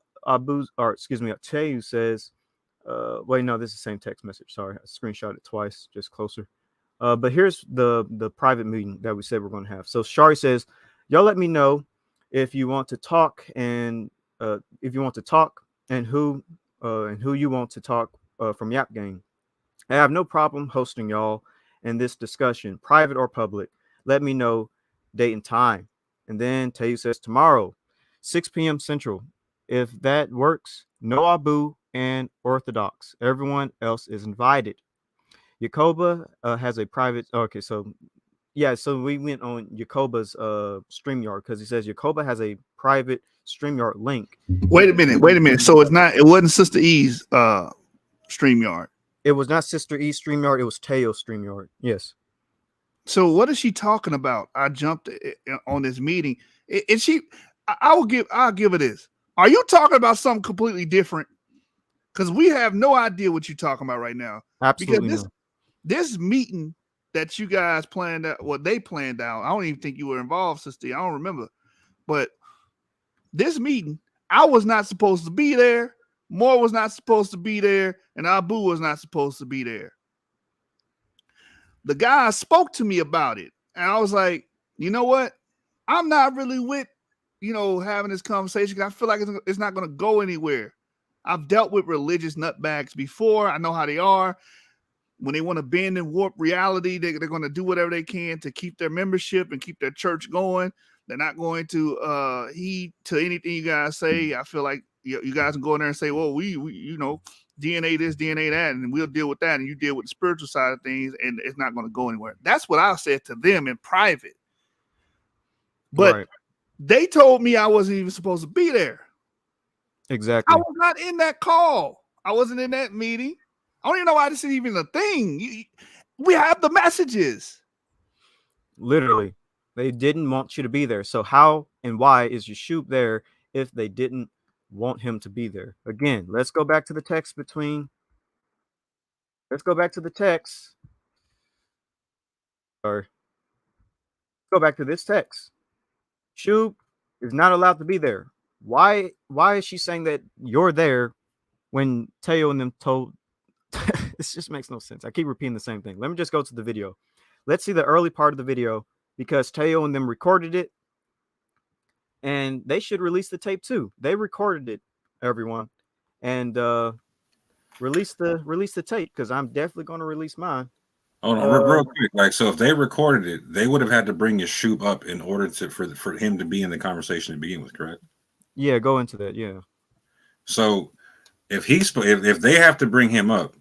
says, wait, no, this is the same text message. Sorry, I screenshot it twice, just closer. But here's the private meeting that we said we're going to have. So Shari says, "Y'all let me know if you want to talk and who you want to talk from Yap Gang. I have no problem hosting y'all in this discussion, private or public. Let me know date and time. And then Teotw says tomorrow, 6 p.m. Central. If that works, no Abu and Orthodox. Everyone else is invited. Yakoba has a private. Okay, so yeah, so we went on Yakoba's StreamYard because he says Yakoba has a private StreamYard link. Wait a minute. So it wasn't Sister E's StreamYard. It was not Sister E StreamYard, it was Teotw StreamYard. Yes. So what is she talking about? I jumped on this meeting. Is she? I'll give her this. Are you talking about something completely different? Because we have no idea what you're talking about right now. Absolutely. Because this meeting that you guys planned out, what they planned out, I don't even think you were involved, Sister. I don't remember. But this meeting, I was not supposed to be there. Moore was not supposed to be there, and Abu was not supposed to be there. The guy spoke to me about it, and I was like, you know what? I'm not really with, having this conversation. I feel like it's not going to go anywhere. I've dealt with religious nutbags before. I know how they are. When they want to bend and warp reality, they're going to do whatever they can to keep their membership and keep their church going. They're not going to heed to anything you guys say. I feel like you guys can go in there and say, well, we DNA this, DNA that, and we'll deal with that, and you deal with the spiritual side of things, and it's not going to go anywhere. That's what I said to them in private. But they told me I wasn't even supposed to be there. Exactly. I was not in that call. I wasn't in that meeting. I don't even know why this is even a thing. We have the messages. Literally, they didn't want you to be there. So how and why is Yeshub there if they didn't want him to be there? Again, let's go back to the text Let's go back to the text. Or go back to this text. Yeshub is not allowed to be there. Why is she saying that you're there when Teotw and them told? This just makes no sense. I keep repeating the same thing. Let me just go to the video. Let's see the early part of the video because Teotw and them recorded it, and they should release the tape too. They recorded it, everyone, and release the tape because I'm definitely going to release mine. Hold on, real quick. Like, so if they recorded it, they would have had to bring Yeshub up in order for him to be in the conversation to begin with, correct? Yeah, go into that. Yeah. So if they have to bring him up,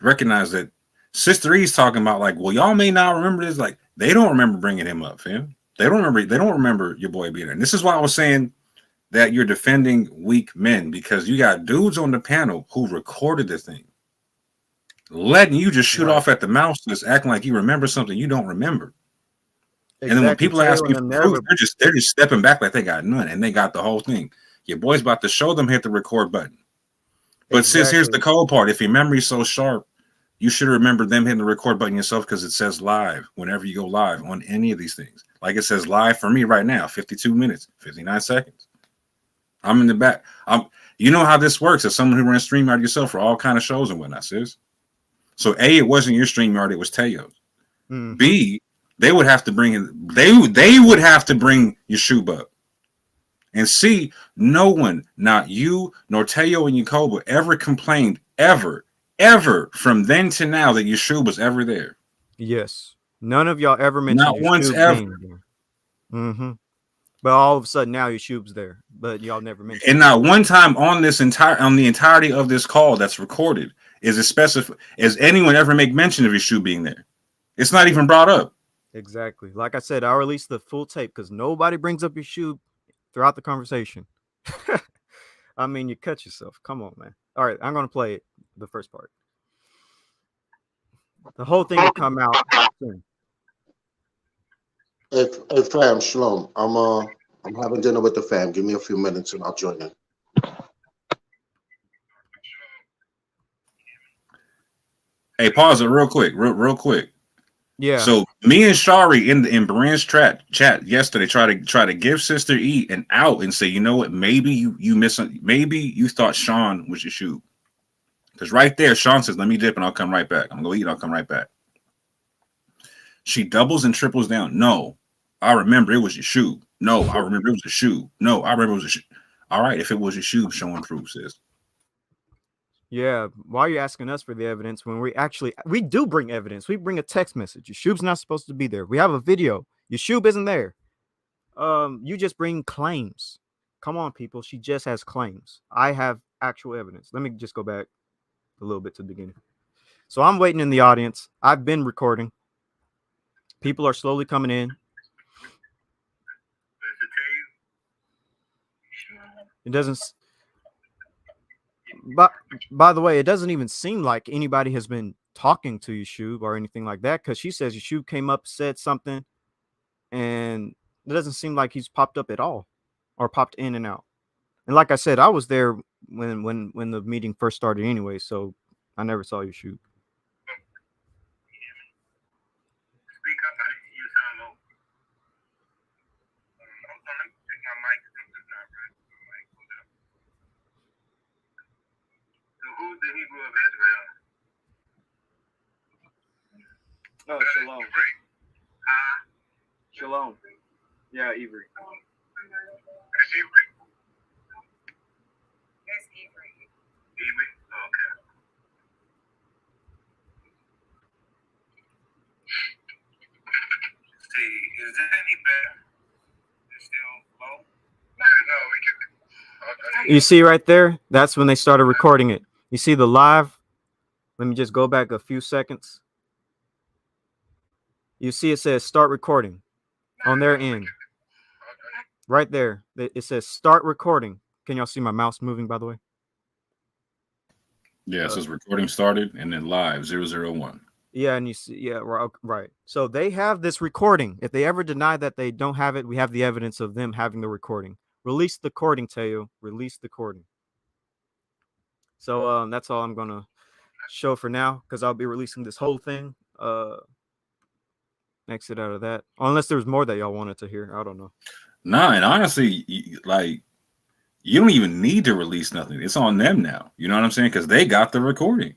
recognize that Sister E's talking about like, well, y'all may not remember this. Like, they don't remember bringing him up, fam. They don't remember your boy being there. And this is why I was saying that you're defending weak men, because you got dudes on the panel who recorded the thing, letting you just shoot off at the mouth, just acting like you remember something you don't remember. Exactly. And then when people ask you for proof, they're just stepping back like they got none, and they got the whole thing. Your boy's about to show them, hit the record button. But sis, here's the cold part. If your memory's so sharp, you should remember them hitting the record button yourself, because it says live whenever you go live on any of these things. Like it says live for me right now, 52 minutes, 59 seconds. I'm in the back. You know how this works as someone who runs StreamYard yourself for all kind of shows and whatnot, sis. So A, it wasn't your StreamYard, it was Teotw's. B, they would have to bring in, they would have to bring Yeshub up. And C, no one, not you nor Teotw and Yakoba, ever complained ever from then to now that Yeshub was ever there. Yes. None of y'all ever mentioned not once ever. But all of a sudden now Yeshub's there, but y'all never mentioned. And not one time on the entirety of this call that's recorded is it specified as anyone ever make mention of Yeshub being there. It's not even brought up. Exactly. Like I said, I'll release the full tape because nobody brings up Yeshub throughout the conversation. I mean, you cut yourself. Come on, man. All right, I'm gonna play it, the first part. The whole thing will come out soon. Hey fam, shalom. I'm having dinner with the fam. Give me a few minutes and I'll join in. Hey, pause it real quick. Real quick. Yeah. So me and Shari in Brian's chat yesterday try to give Sister E an out and say, you know what, maybe you thought Sean was Yeshub. Because right there, Sean says, let me dip and I'll come right back. I'm gonna eat, I'll come right back. She doubles and triples down. No, I remember it was Yeshub. No, I remember it was Yeshub. No, I remember it was Yeshub. All right, if it was Yeshub, showing proof, sis. Yeah, why are you asking us for the evidence when we do bring evidence? We bring a text message. Yeshub's not supposed to be there. We have a video. Yeshub isn't there. You just bring claims. Come on, people. She just has claims. I have actual evidence. Let me just go back a little bit to the beginning. So I'm waiting in the audience. I've been recording. People are slowly coming in. It doesn't. But by the way, it doesn't even seem like anybody has been talking to Yeshub or anything like that, because she says Yeshub came up, said something, and it doesn't seem like he's popped up at all or popped in and out. And like I said, I was there when the meeting first started anyway, so I never saw Yeshub. Speak up, you sound low. Let me check my mic. Something's not right. My mic goes up. So who's the Hebrew of Israel? Oh, Shalom. Shalom. Yeah, Ivory. That's Hebrew. That's Hebrew. Hebrew? Okay. See, is that any better? It's still low? No, we can. Okay. You see right there? That's when they started recording it. You see the live? Let me just go back a few seconds. You see it says start recording on their end. Right there. It says start recording. Can y'all see my mouse moving, by the way? Yeah, it says recording started and then live 001. Yeah, and you see, yeah, right. So they have this recording. If they ever deny that they don't have it, we have the evidence of them having the recording. Release the recording, Teotw. Release the recording. So that's all I'm gonna show for now, because I'll be releasing this whole thing. Exit out of that. Unless there's more that y'all wanted to hear. I don't know. Nah, and honestly, like, you don't even need to release nothing. It's on them now. You know what I'm saying? Because they got the recording.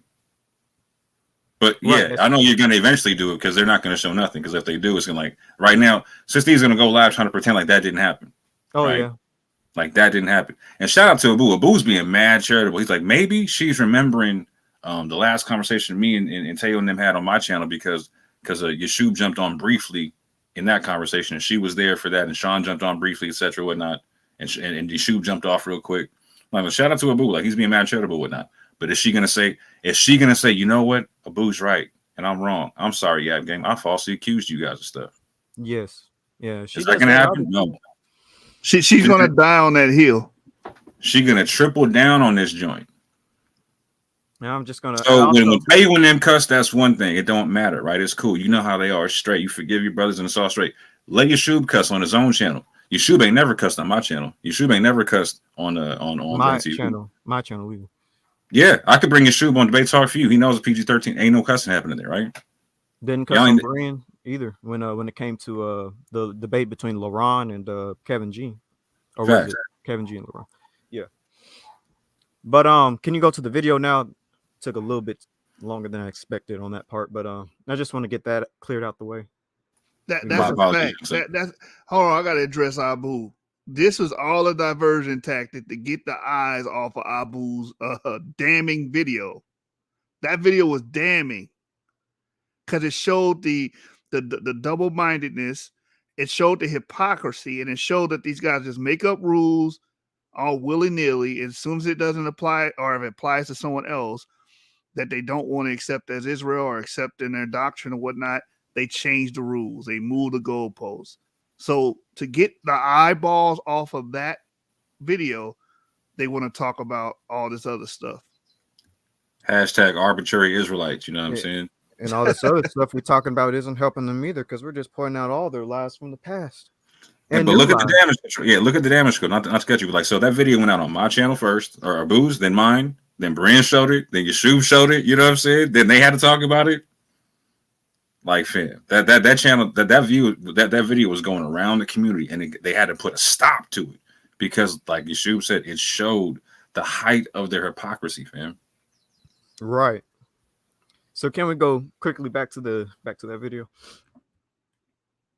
But yeah, Right, I know you're gonna eventually do it because they're not gonna show nothing. Because if they do, it's gonna, like, right now, Sister's gonna go live trying to pretend like that didn't happen. Oh right? yeah. Like that didn't happen. And shout out to Abu. Abu's being mad charitable. He's like, maybe she's remembering the last conversation me and Teotw and them had on my channel because Yeshub jumped on briefly in that conversation, and she was there for that, and Sean jumped on briefly, etc., whatnot, and Yeshub jumped off real quick. Like, well, shout out to Abu, like he's being mad charitable, whatnot. But is she gonna say, you know what, Abu's right and I'm wrong? I'm sorry, yeah, gang, I falsely accused you guys of stuff. Yes. Yeah. Is that gonna happen? No. She's gonna die on that hill. She's gonna triple down on this joint. Now I'm just gonna. So when Taylor and them cuss, that's one thing. It don't matter, right? It's cool. You know how they are, straight. You forgive your brothers and it's all straight. Let Yeshub cuss on his own channel. Yeshub ain't never cussed on my channel. Yeshub ain't never cussed on my TV. channel. My channel. Yeah, I could bring Yeshub on Debate Talk for you. He knows PG-13. Ain't no cussing happening there, right? Didn't cuss on Brian either when it came to the debate between LaRon and Kevin G. Or was it Kevin G and LaRon? Yeah. But can you go to the video now? Took a little bit longer than I expected on that part, but I just want to get that cleared out the way. That's a fact. That's hold on, I gotta address Abu. This was all a diversion tactic to get the eyes off of Abu's damning video. That video was damning because it showed the double-mindedness, it showed the hypocrisy, and it showed that these guys just make up rules all willy-nilly. As soon as it doesn't apply, or if it applies to someone else that they don't want to accept as Israel or accept in their doctrine or whatnot, they change the rules. They move the goalposts. So to get the eyeballs off of that video, they want to talk about all this other stuff. Hashtag arbitrary Israelites, you know what I'm saying? And all this other stuff we're talking about isn't helping them either, because we're just pointing out all their lies from the past. Yeah, but look at the damage. Yeah, look at the damage. Not to cut you, but like, so that video went out on my channel first, or Abu's, then mine, then Brian showed it, then Yeshub showed it. You know what I'm saying? Then they had to talk about it. Like, fam, that channel, that video was going around the community, and they had to put a stop to it because, like Yeshub said, it showed the height of their hypocrisy, fam. Right. So can we go quickly back to that video?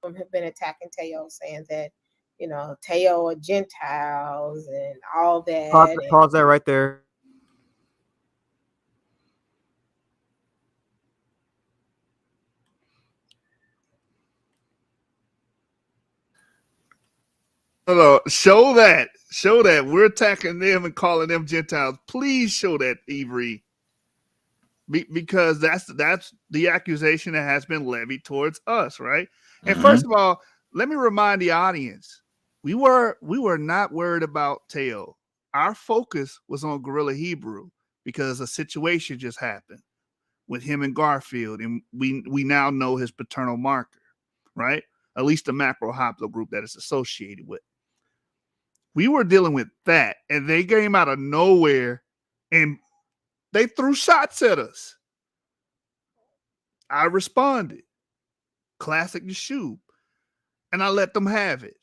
Have been attacking Teotw, saying that, you know, Teotw are Gentiles and all that. Pause that right there. No, show that we're attacking them and calling them Gentiles. Please show that, Avery, because that's the accusation that has been levied towards us, right? And first of all, let me remind the audience, we were not worried about Teotw. Our focus was on Gorilla Hebrew because a situation just happened with him and Garfield, and we now know his paternal marker, right? At least the macro haplogroup that it's associated with. We were dealing with that, and they came out of nowhere and they threw shots at us. I responded. Classic Yeshub. And I let them have it.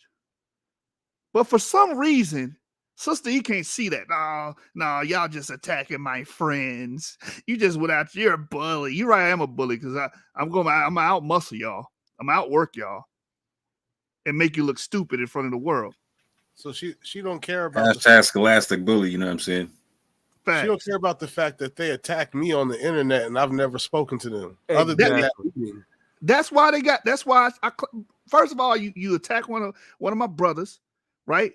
But for some reason, Sister E can't see that. No, y'all just attacking my friends. You just went out. You're a bully. You're right. I am a bully because I'm out muscle y'all. I'm out work y'all, and make you look stupid in front of the world. So she don't care about hashtag scholastic bully. You know what I'm saying? Facts. She don't care about the fact that they attacked me on the internet and I've never spoken to them. Exactly. Other than that meeting. That's why they got. That's why I first of all, you attack one of my brothers, right?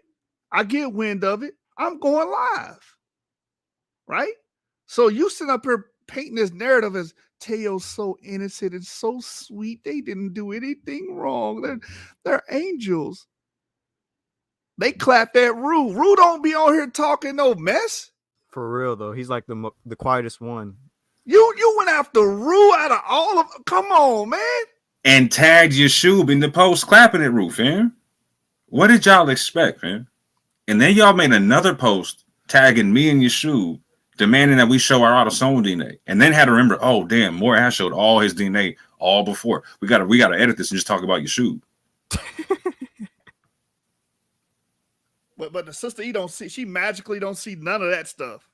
I get wind of it. I'm going live, right? So you sit up here painting this narrative as Teo's so innocent and so sweet. They didn't do anything wrong. They're angels. They clapped at Rue. Rue don't be on here talking no mess. For real though, he's like the quietest one. You went after Rue out of all of. Come on, man. And tagged Yeshub in the post clapping at Rue, fam. What did y'all expect, fam? And then y'all made another post tagging me and Yeshub, demanding that we show our autosomal DNA. And then had to remember, oh damn, Moore has showed all his DNA all before. We gotta edit this and just talk about Yeshub. But the Sister E don't see. She magically don't see none of that stuff.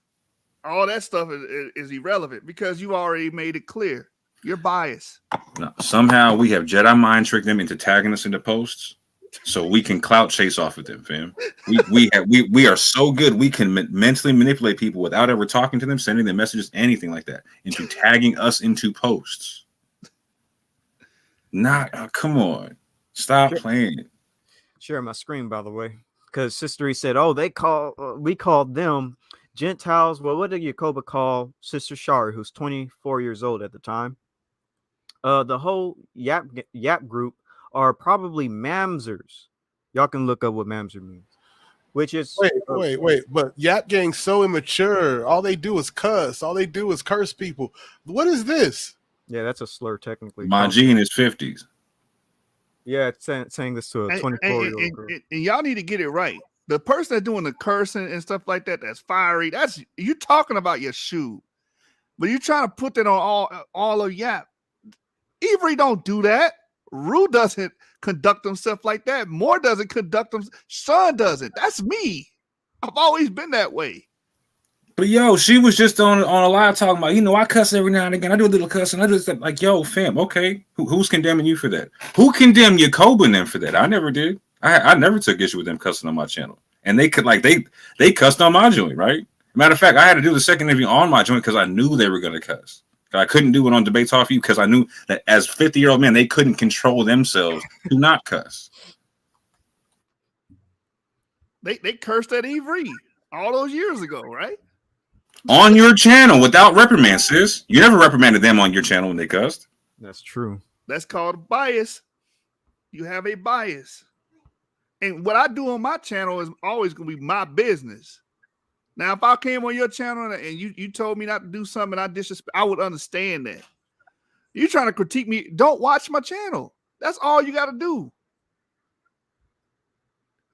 All that stuff is irrelevant because you already made it clear. You're biased. No, somehow we have Jedi mind tricked them into tagging us in the posts, so we can clout chase off of them, fam. We are so good we can mentally manipulate people without ever talking to them, sending them messages, anything like that, into tagging us into posts. Come on, stop playing. Share my screen, by the way, because Sister E said, "Oh, we called them Gentiles." Well, what did Yacoba call Sister Shari, who's 24 years old at the time? The whole Yap group are probably Mamzers. Y'all can look up what Mamzer means. Which is wait. But Yap Gang's so immature. All they do is cuss. All they do is curse people. What is this? Yeah, that's a slur technically. My G in his 50s. Yeah, it's saying this to a 24-year-old girl. And y'all need to get it right. The person that's doing the cursing and stuff like that, that's fiery. That's you talking about your shoe, but you trying to put that on all of Yap. Avery don't do that. Rue doesn't conduct himself like that. Moore doesn't conduct him. Sean doesn't. That's me. I've always been that way. But yo, she was just on a live talking about, I cuss every now and again. I do a little cussing. I do stuff like, yo, fam, okay. Who's condemning you for that? Who condemned Yacoba and them for that? I never did. I never took issue with them cussing on my channel. And they could they cussed on my joint, right? Matter of fact, I had to do the second interview on my joint because I knew they were gonna cuss. I couldn't do it on Debate Talk for You because I knew that as 50-year-old men, they couldn't control themselves to not cuss. They cursed at Avery all those years ago, right? On your channel without reprimand, sis. You never reprimanded them on your channel when they cussed. That's true. That's called bias. You have a bias. And what I do on my channel is always going to be my business. Now, if I came on your channel and you told me not to do something and I disrespect, I would understand that. You're trying to critique me. Don't watch my channel. That's all you got to do.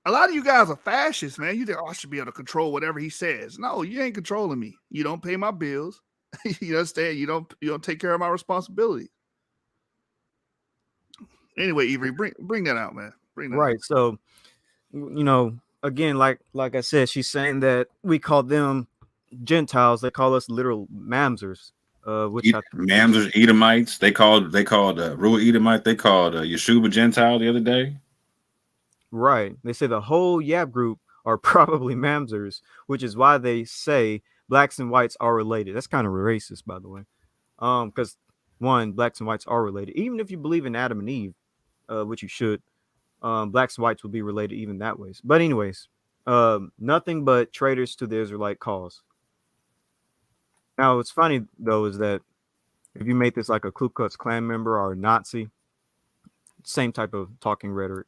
A lot of you guys are fascists, man. You think, I should be able to control whatever he says. No, you ain't controlling me. You don't pay my bills. You understand? You don't take care of my responsibilities. Anyway, Avery, bring that out, man. Bring that out. So, again, like I said, she's saying that we call them Gentiles. They call us literal Mamzers. Mamzers, Edomites. They called Rua Edomite. They called Yeshua Gentile the other day. Right. They say the whole Yap group are probably Mamzers, which is why they say blacks and whites are related. That's kind of racist, by the way. Because blacks and whites are related. Even if you believe in Adam and Eve, which you should, Blacks and whites will be related even that ways. But anyways, nothing but traitors to the Israelite cause. Now, what's funny though is that if you make this like a Ku Klux Klan member or a Nazi, same type of talking rhetoric.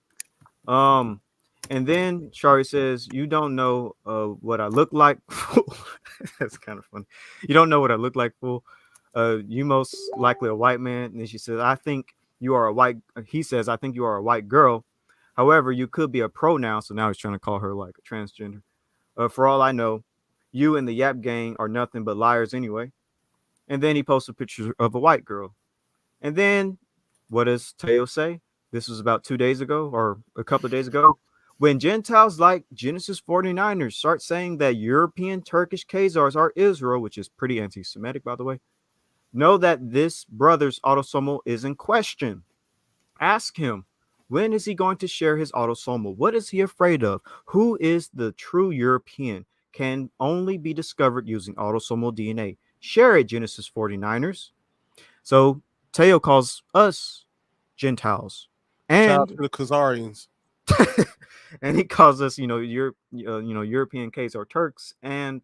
And then Shari says, "You don't know what I look like." That's kind of funny. You don't know what I look like, fool. You most likely a white man. And then she says, "I think you are a white." He says, "I think you are a white girl. However, you could be a pronoun." So now he's trying to call her like a transgender. For all I know, you and the Yap gang are nothing but liars anyway. And then he posts a picture of a white girl. And then what does Teo say? This was about 2 days ago or a couple of days ago. When Gentiles like Genesis 49ers start saying that European Turkish Khazars are Israel, which is pretty anti-Semitic, by the way, know that this brother's autosomal is in question. Ask him, when is he going to share his autosomal? What is he afraid of? Who is the true European? Can only be discovered using autosomal DNA. Share it, Genesis 49ers. So Teo calls us Gentiles, Shout out and to the Khazarians. and he calls us, European K's or Turks, and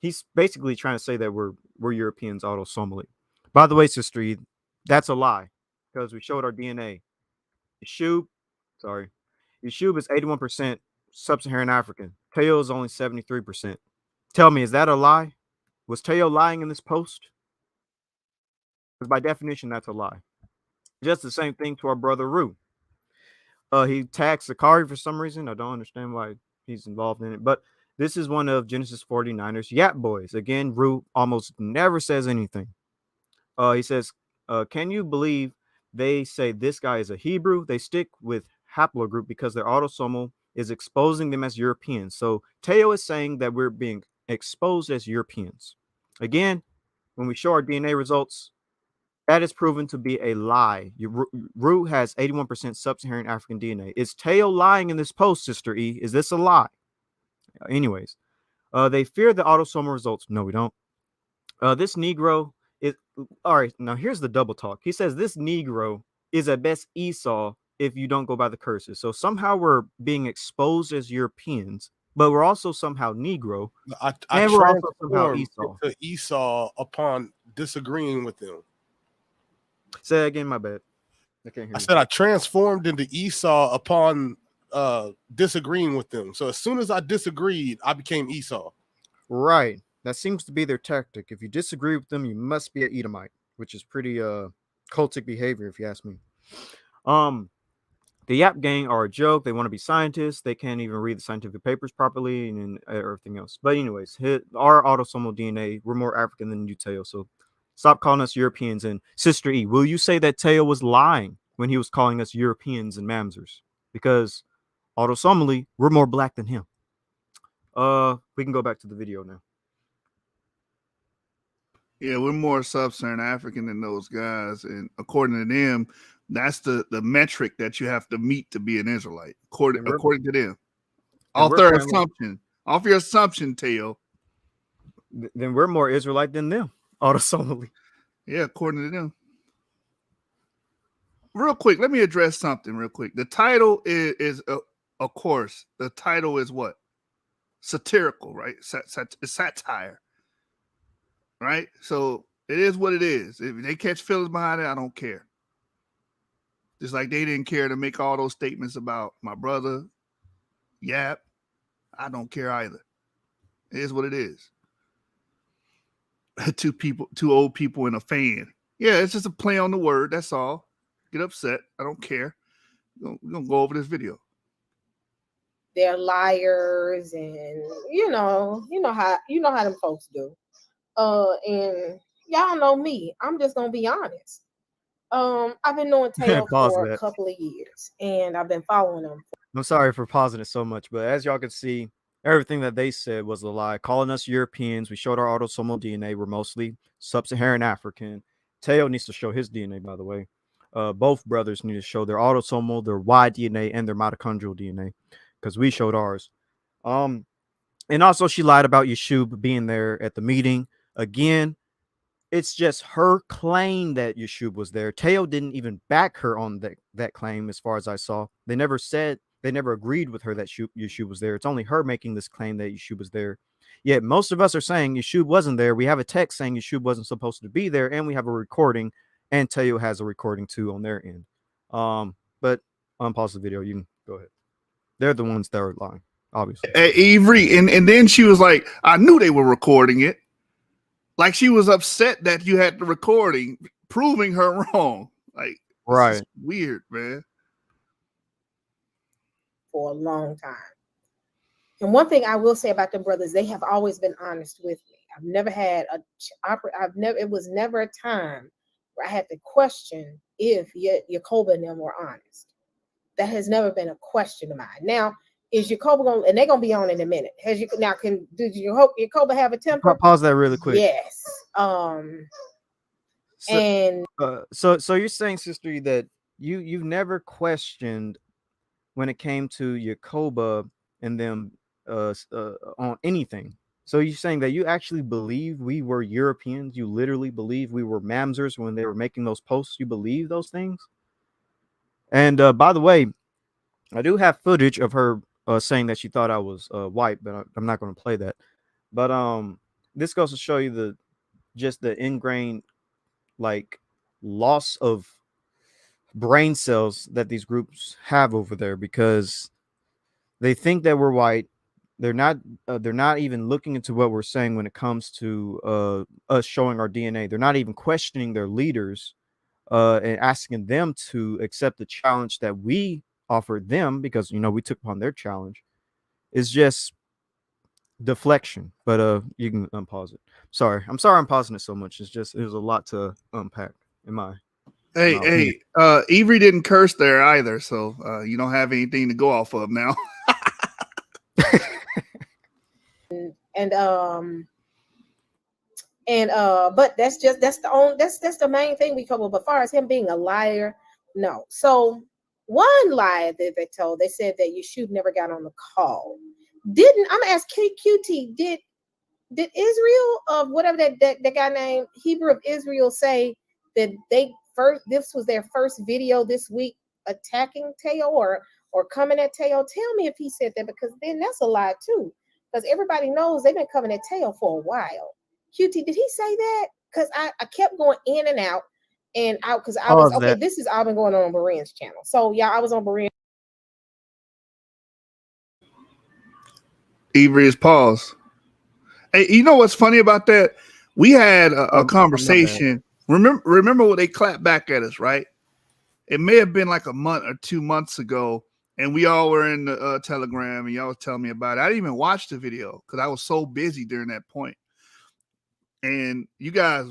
he's basically trying to say that we're Europeans autosomally. By the way, Sister E, that's a lie because we showed our DNA. Yeshub, sorry, Yeshub is 81% sub-Saharan African. Teo is only 73%. Tell me, is that a lie? Was Teo lying in this post? Because by definition, that's a lie. Just the same thing to our brother Rue. He tagged Sakari for some reason. I don't understand why he's involved in it. But this is one of Genesis 49ers Yap Boys. Again, Rue almost never says anything. He says, can you believe they say this guy is a Hebrew? They stick with haplogroup because their autosomal is exposing them as Europeans. So Teo is saying that we're being exposed as Europeans. Again, when we show our DNA results, that is proven to be a lie. Rue has 81% sub-Saharan African DNA. Is Teo lying in this post, Sister E? Is this a lie? Anyways, they fear the autosomal results. No, we don't. This Negro is all right. Now here's the double talk. He says this Negro is at best Esau if you don't go by the curses. So somehow we're being exposed as Europeans, but we're also somehow Negro, I and we're also somehow transformed Esau. into Esau upon disagreeing with them. Say that again, my bad. I can't hear I you. said I transformed into Esau upon disagreeing with them. So as soon as I disagreed, I became Esau. Right. That seems to be their tactic. If you disagree with them, you must be an Edomite, which is pretty cultic behavior, if you ask me. The Yap gang are a joke. They want to be scientists. They can't even read the scientific papers properly and everything else. But anyways, our autosomal DNA, we're more African than you, Teo. So stop calling us Europeans. And Sister E, will you say that Teo was lying when he was calling us Europeans and Mamzers? Because autosomally, we're more black than him. We can go back to the video now. Yeah, we're more sub-Saharan African than those guys, and according to them, that's the metric that you have to meet to be an Israelite. According to them, off their assumption, off your assumption, Teo. Then we're more Israelite than them, autosomally. Yeah, according to them. Real quick, let me address something real quick. The title is of course, the title is what? Satirical, right? It's satire. Right? So it is what it is. If they catch feelings behind it, I don't care. Just like they didn't care to make all those statements about my brother, Yap. I don't care either. It is what it is. Two old people and a fan. Yeah, it's just a play on the word. That's all. Get upset. I don't care. We're gonna go over this video. They're liars, and you know how them folks do. And y'all know me. I'm just gonna be honest. I've been knowing Teotw for a couple of years, and I've been following him. I'm sorry for pausing it so much, but as y'all can see, everything that they said was a lie. Calling us Europeans, we showed our autosomal DNA. We're mostly sub-Saharan African. Teo needs to show his DNA, by the way. Both brothers need to show their autosomal, their Y DNA, and their mitochondrial DNA, because we showed ours. And also she lied about Yeshub being there at the meeting. Again, it's just her claim that Yeshub was there. Teotw didn't even back her on that claim, as far as I saw. They never agreed with her that Yeshub was there. It's only her making this claim that Yeshub was there. Yet most of us are saying Yeshub wasn't there. We have a text saying Yeshub wasn't supposed to be there, and we have a recording, and Teotw has a recording too on their end. But unpause the video. You can go ahead. They're the ones that are lying, obviously. Avery, and then she was like, I knew they were recording it. Like she was upset that you had the recording, proving her wrong. Like, right. Weird, man. For a long time. And one thing I will say about the brothers, they have always been honest with me. I've never had it was never a time where I had to question if Jacoba and them were honest. That has never been a question of mine. Now, is Jacoba going, and they're going to be on in a minute. Did Jacoba have a temper? Pause that really quick. Yes. So you're saying, Sister, that you've never questioned when it came to Jacoba and them on anything. So you're saying that you actually believe we were Europeans? You literally believe we were Mamzers when they were making those posts? You believe those things? And by the way, I do have footage of her saying that she thought I was white, but I'm not going to play that. But this goes to show you the ingrained like loss of brain cells that these groups have over there, because they think that we're white. They're not even looking into what we're saying when it comes to us showing our DNA. They're not even questioning their leaders and asking them to accept the challenge that we offered them, because we took upon their challenge. It's just deflection. But you can unpause it. I'm sorry I'm pausing it so much. There's a lot to unpack in my Hey, Avery didn't curse there either, so you don't have anything to go off of now. But that's the main thing we cover. But as far as him being a liar, no. So one lie that they said that Yeshub never got on the call. I'm gonna ask QT, did Israel of whatever that guy named Hebrew of Israel say that this was their first video this week attacking Teotw or coming at Teotw? Tell me if he said that, because then that's a lie too. Because everybody knows they've been coming at Teotw for a while. QT, did he say that? Because I kept going in and out, and out because I was okay. This is all been going on Beren's channel. So yeah, I was on Beren. Avery is paused. Hey, you know what's funny about that? We had a conversation. Remember when they clapped back at us, right? It may have been like a month or 2 months ago, and we all were in the Telegram, and y'all was telling me about it. I didn't even watch the video because I was so busy during that point. And you guys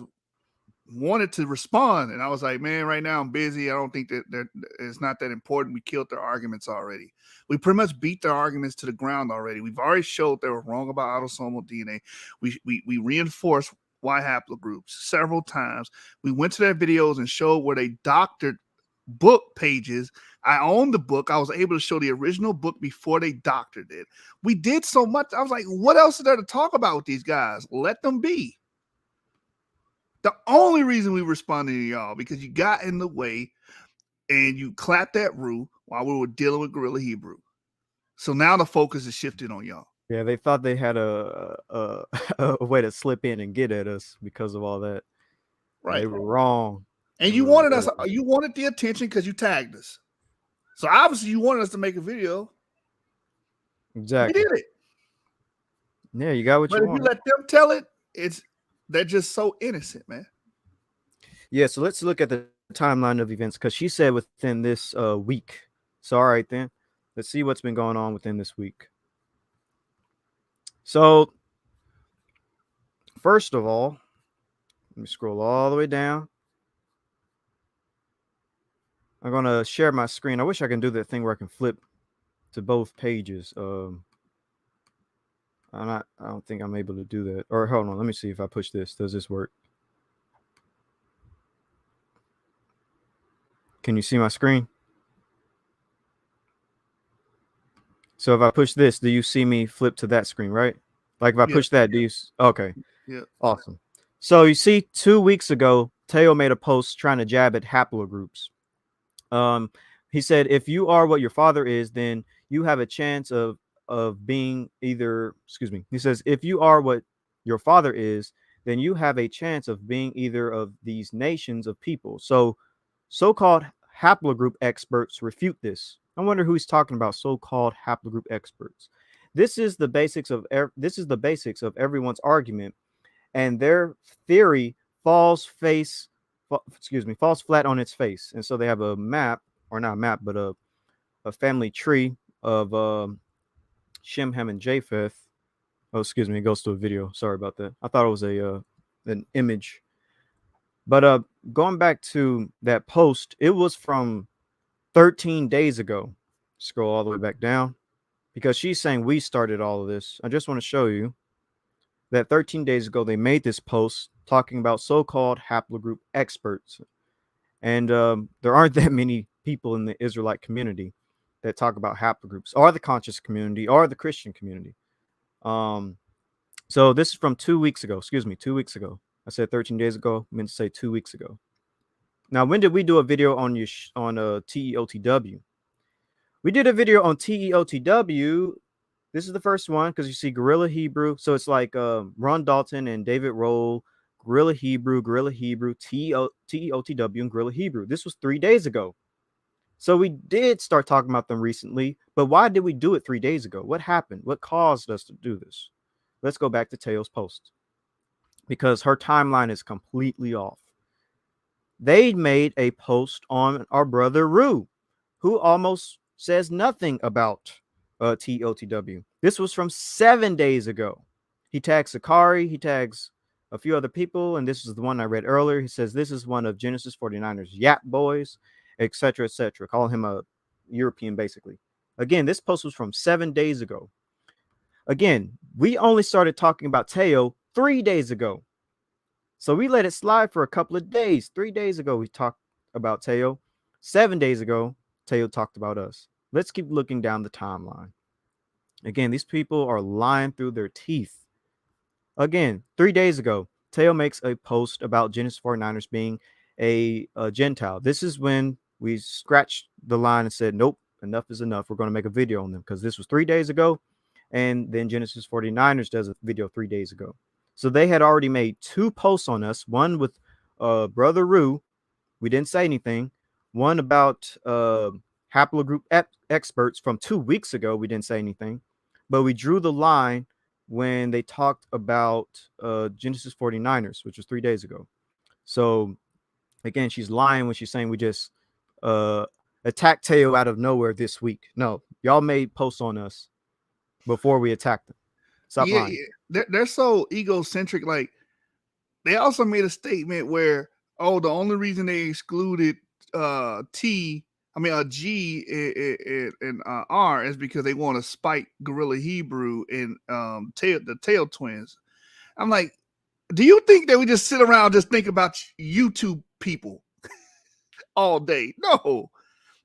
wanted to respond, and I was like, man, right now I'm busy. I don't think that it's not that important. We killed their arguments already. We pretty much beat their arguments to the ground already. We've already showed they were wrong about autosomal DNA. We reinforced Y haplogroups several times. We went to their videos and showed where they doctored book pages. I own the book. I was able to show the original book before they doctored it. We did so much. I was like, what else is there to talk about with these guys? Let them be. The only reason we responded to y'all because you got in the way and you clapped that rule while we were dealing with Guerrilla Hebrew. So now the focus is shifted on y'all. Yeah, they thought they had a way to slip in and get at us because of all that. Right. They were wrong. And you wanted us, you wanted the attention because you tagged us. So obviously you wanted us to make a video. Exactly. We did it. Yeah, you got what you wanted. But if you let them tell it, they're just so innocent, man. Yeah, so let's look at the timeline of events, because she said within this week. So all right then, let's see what's been going on within this week. So first of all, let me scroll all the way down. I'm gonna share my screen. I wish I can do that thing where I can flip to both pages. I don't think I'm able to do that. Or hold on, let me see if I push this. Does this work? Can you see my screen? So if I push this, do you see me flip to that screen, right? Like if I push that, do you? Okay. Yeah. Awesome. So you see, 2 weeks ago, Teotw made a post trying to jab at haplogroups. He said, if you are what your father is, then you have a chance of being either. Excuse me. He says, if you are what your father is, then you have a chance of being either of these nations of people. So, so-called haplogroup experts refute this. I wonder who he's talking about. So-called haplogroup experts. This is the basics of everyone's argument, and their theory falls flat on its face. And so they have a map, or not a map, but a family tree of Shem, Ham, and Japheth. Oh, excuse me, it goes to a video. Sorry about that. I thought it was an image. But going back to that post, it was from 13 days ago. Scroll all the way back down, because she's saying we started all of this. I just want to show you that 13 days ago they made this post talking about so-called haplogroup experts. And there aren't that many people in the Israelite community that talk about haplogroups, or the conscious community, or the Christian community. So this is from 2 weeks ago. Excuse me, 2 weeks ago. I said 13 days ago. I meant to say 2 weeks ago. Now, when did we do a video on Teotw? We did a video on Teotw. This is the first one, because you see Gorilla Hebrew. So it's like Ron Dalton and David Roll, Gorilla Hebrew, Teotw, and Gorilla Hebrew. This was 3 days ago. So we did start talking about them recently, but why did we do it 3 days ago? What happened? What caused us to do this? Let's go back to Teotw's post, because her timeline is completely off. They made a post on our brother Rue, who almost says nothing about Teotw. This was from 7 days ago. He tags Sakari, he tags a few other people, and this is the one I read earlier. He says this is one of Genesis 49ers Yap boys, etc., etc. Call him a European, basically. Again, this post was from 7 days ago. Again, we only started talking about Teotw 3 days ago. So we let it slide for a couple of days. 3 days ago, we talked about Teotw. 7 days ago, Teotw talked about us. Let's keep looking down the timeline. Again, these people are lying through their teeth. Again, 3 days ago, Teotw makes a post about Genesis 49ers being a Gentile. This is when we scratched the line and said, nope, enough is enough. We're going to make a video on them, because this was 3 days ago. And then Genesis 49ers does a video 3 days ago. So they had already made 2 posts on us. One with Brother Rue. We didn't say anything. One about haplogroup experts from 2 weeks ago. We didn't say anything. But we drew the line when they talked about Genesis 49ers, which was 3 days ago. So, again, she's lying when she's saying we just attacked Teotw out of nowhere this week. No, y'all made posts on us before we attacked them. Stop lying. They're so egocentric. Like, they also made a statement where, the only reason they excluded G and R is because they want to spite Gorilla Hebrew and the Teotw twins. I'm like, do you think that we just sit around and just think about YouTube people all day? No.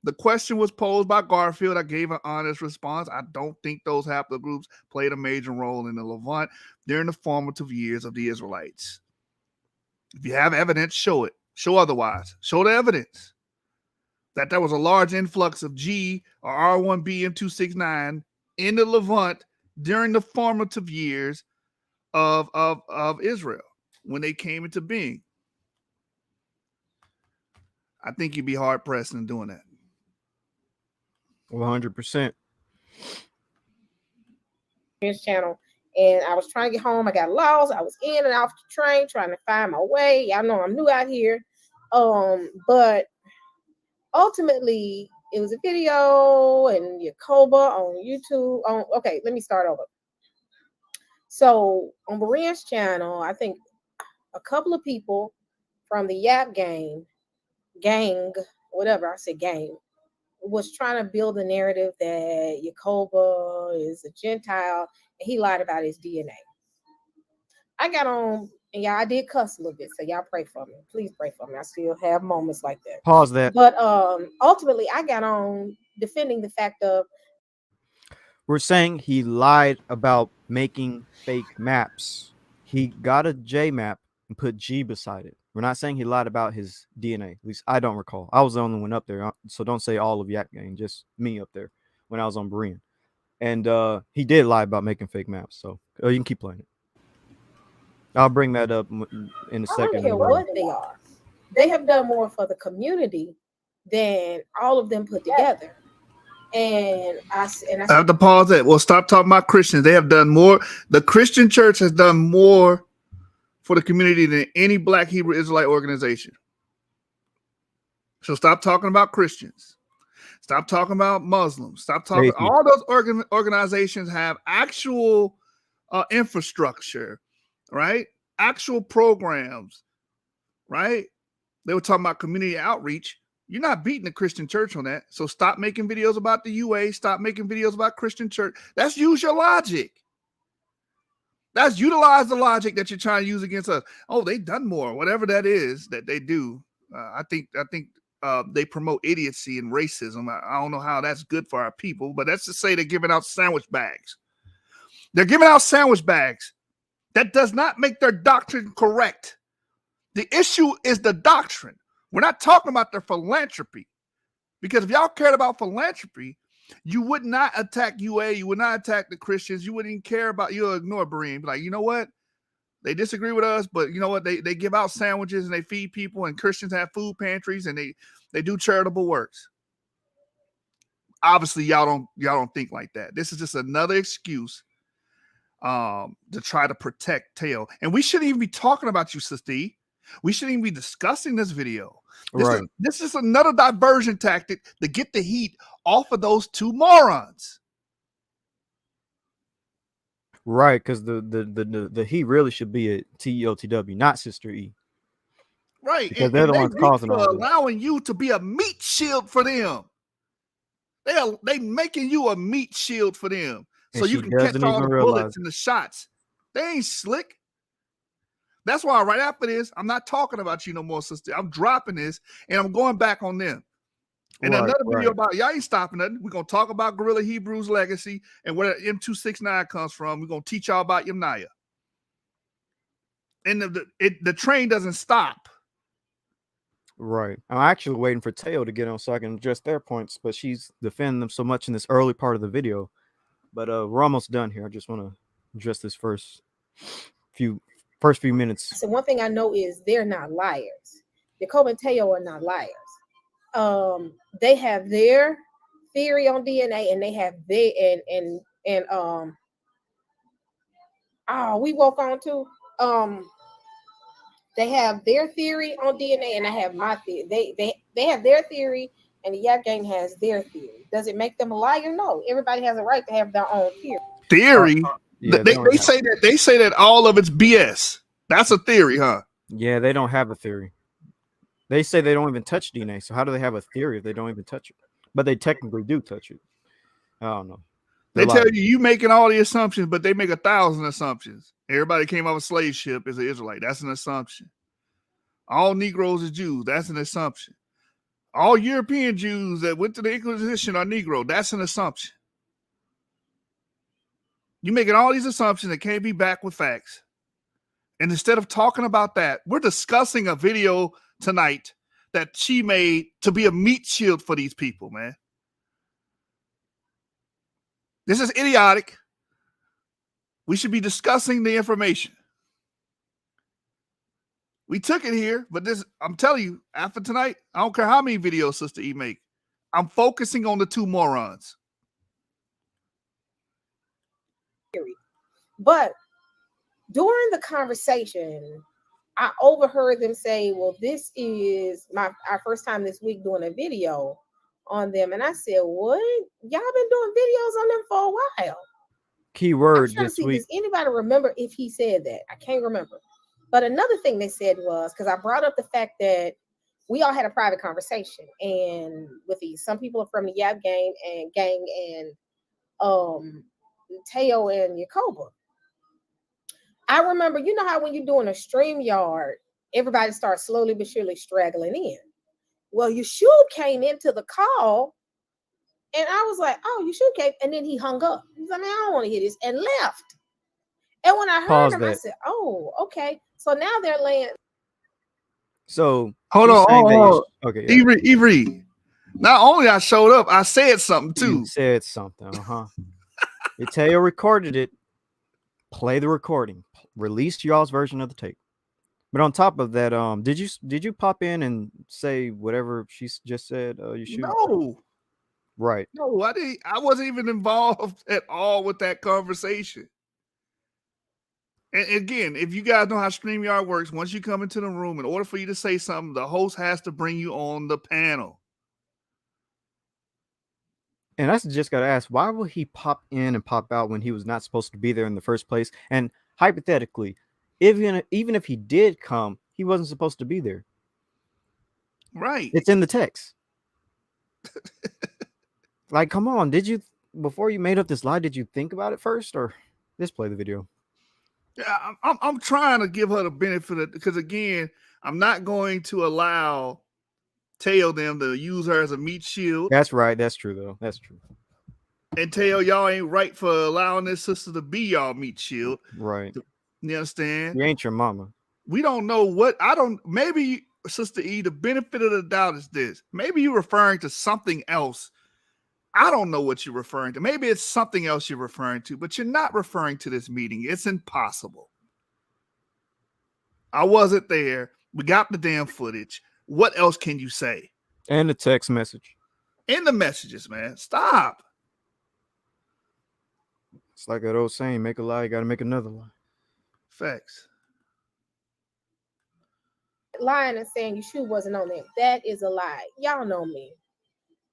The question was posed by Garfield. I gave an honest response. I don't think those haplogroups played a major role in the Levant during the formative years of the Israelites. If you have evidence, show it. Show otherwise. Show the evidence that there was a large influx of G or R1BM269 in the Levant during the formative years of Israel when they came into being. I think you'd be hard pressed in doing that. 100%. His channel, and I was trying to get home. I got lost. I was in and off the train trying to find my way. Y'all know I'm new out here. But ultimately it was a video and Yakoba on YouTube. Okay, let me start over. So on Berean's channel, I think a couple of people from the Yap gang, whatever I said, gang, was trying to build a narrative that Yakoba is a Gentile, and he lied about his DNA. I got on, and I did cuss a little bit, so y'all pray for me. Please pray for me. I still have moments like that. Pause that. But ultimately, I got on defending the fact of, we're saying he lied about making fake maps. He got a J map and put G beside it. We're not saying he lied about his DNA. At least I don't recall. I was the only one up there, so don't say all of Yak Gang, just me up there when I was on Berean. And he did lie about making fake maps. So you can keep playing it. I'll bring that up in a I don't second. care what they are. They have done more for the community than all of them put together. And I have to pause that. Well, stop talking about Christians. They have done more. The Christian church has done more for the community than any Black Hebrew Israelite organization. So stop talking about Christians. Stop talking about Muslims. Stop talking. All those organizations have actual infrastructure, right? Actual programs, right? They were talking about community outreach. You're not beating the Christian church on that. So stop making videos about the UA. Stop making videos about Christian church. That's use your logic. That's utilize the logic that you're trying to use against us. Oh, they've done more, whatever that is that they do. I think they promote idiocy and racism. I don't know how that's good for our people, but that's to say they're giving out sandwich bags. They're giving out sandwich bags. That does not make their doctrine correct. The issue is the doctrine. We're not talking about their philanthropy. Because if y'all cared about philanthropy, you would not attack UA. You would not attack the Christians. You wouldn't even care about, you'll ignore Berean. Like, you know what? They disagree with us, but you know what? They give out sandwiches and they feed people, and Christians have food pantries and they do charitable works. Obviously, y'all don't think like that. This is just another excuse to try to protect Teotw. And we shouldn't even be talking about you, Sister E. We shouldn't even be discussing this video. This is another diversion tactic to get the heat off of those two morons. Right, because the heat really should be at TEOTW, not Sister E. Right, because they're the ones causing all this. Allowing you to be a meat shield for them. They making you a meat shield for them, so you can catch all the bullets and the shots. They ain't slick. That's why right after this, I'm not talking about you no more, sister. I'm dropping this and I'm going back on them. And another video about y'all ain't stopping nothing. We're gonna talk about Guerrilla Hebrew's legacy and where M269 comes from. We're gonna teach y'all about Yemniah. And the train doesn't stop. Right. I'm actually waiting for Teotw to get on so I can address their points, but she's defending them so much in this early part of the video. But we're almost done here. I just want to address this first few minutes. So one thing I know is they're not liars. Jacob and Teotw are not liars. They have their theory on DNA, and they have we woke on to they have their theory on DNA, and I have my theory. They have their theory, and the Yak Gang has their theory. Does it make them a liar? No. Everybody has a right to have their own theory. Yeah, they say that all of it's BS. That's a theory, huh? Yeah, they don't have a theory. They say they don't even touch DNA. So how do they have a theory if they don't even touch it? But they technically do touch it. I don't know. They tell you making all the assumptions, but they make 1,000 assumptions. Everybody came off a slave ship as an Israelite. That's an assumption. All Negroes are Jews. That's an assumption. All European Jews that went to the Inquisition are Negro. That's an assumption. You're making all these assumptions that can't be backed with facts. And instead of talking about that, we're discussing a video tonight that she made to be a meat shield for these people, man. This is idiotic. We should be discussing the information. We took it here, but I'm telling you, after tonight, I don't care how many videos Sister E make. I'm focusing on the two morons. But during the conversation, I overheard them say, well, this is our first time this week doing a video on them. And I said, what? Y'all been doing videos on them for a while. Keyword this week. Does anybody remember if he said that? I can't remember. But another thing they said was, because I brought up the fact that we all had a private conversation, and with some people from the Yap gang and Teotw and Yacoba. I remember, you know how when you're doing a StreamYard, everybody starts slowly but surely straggling in. Well, Yeshua came into the call, and I was like, oh, Yeshua came, and then he hung up. He was like, I don't want to hear this, and left. And when I heard Pause them, I that. said, "Oh, okay." So now they're laying. So Hold she's on, saying that hold on. okay, yeah. Ivry. Not only I showed up, I said something You too. said something, Teotw recorded it. Play the recording. Release y'all's version of the tape. But on top of that, did you pop in and say whatever just said? You should. No, Right. no, I didn't. I wasn't even involved at all with that conversation. And again, if you guys know how StreamYard works, once you come into the room, in order for you to say something, the host has to bring you on the panel. And I just got to ask, why will he pop in and pop out when he was not supposed to be there in the first place? And hypothetically, even if he did come, he wasn't supposed to be there. Right. It's in the text. Like, come on. Before you made up this lie, did you think about it first, or just play the video? Yeah, I'm trying to give her the benefit of, because again, I'm not going to allow them to use her as a meat shield. That's right. That's true, though. That's true. And y'all ain't right for allowing this sister to be y'all meat shield. Right. You understand? You ain't your mama. We don't know maybe Sister E, the benefit of the doubt is this. Maybe you're referring to something else. I don't know what you're referring to. Maybe it's something else you're referring to, but you're not referring to this meeting. It's impossible. I wasn't there. We got the damn footage. What else can you say? And the text message. In the messages, man. Stop. It's like that old saying, make a lie, you got to make another lie. Facts. Lying and saying your shoe wasn't on there. That is a lie. Y'all know me.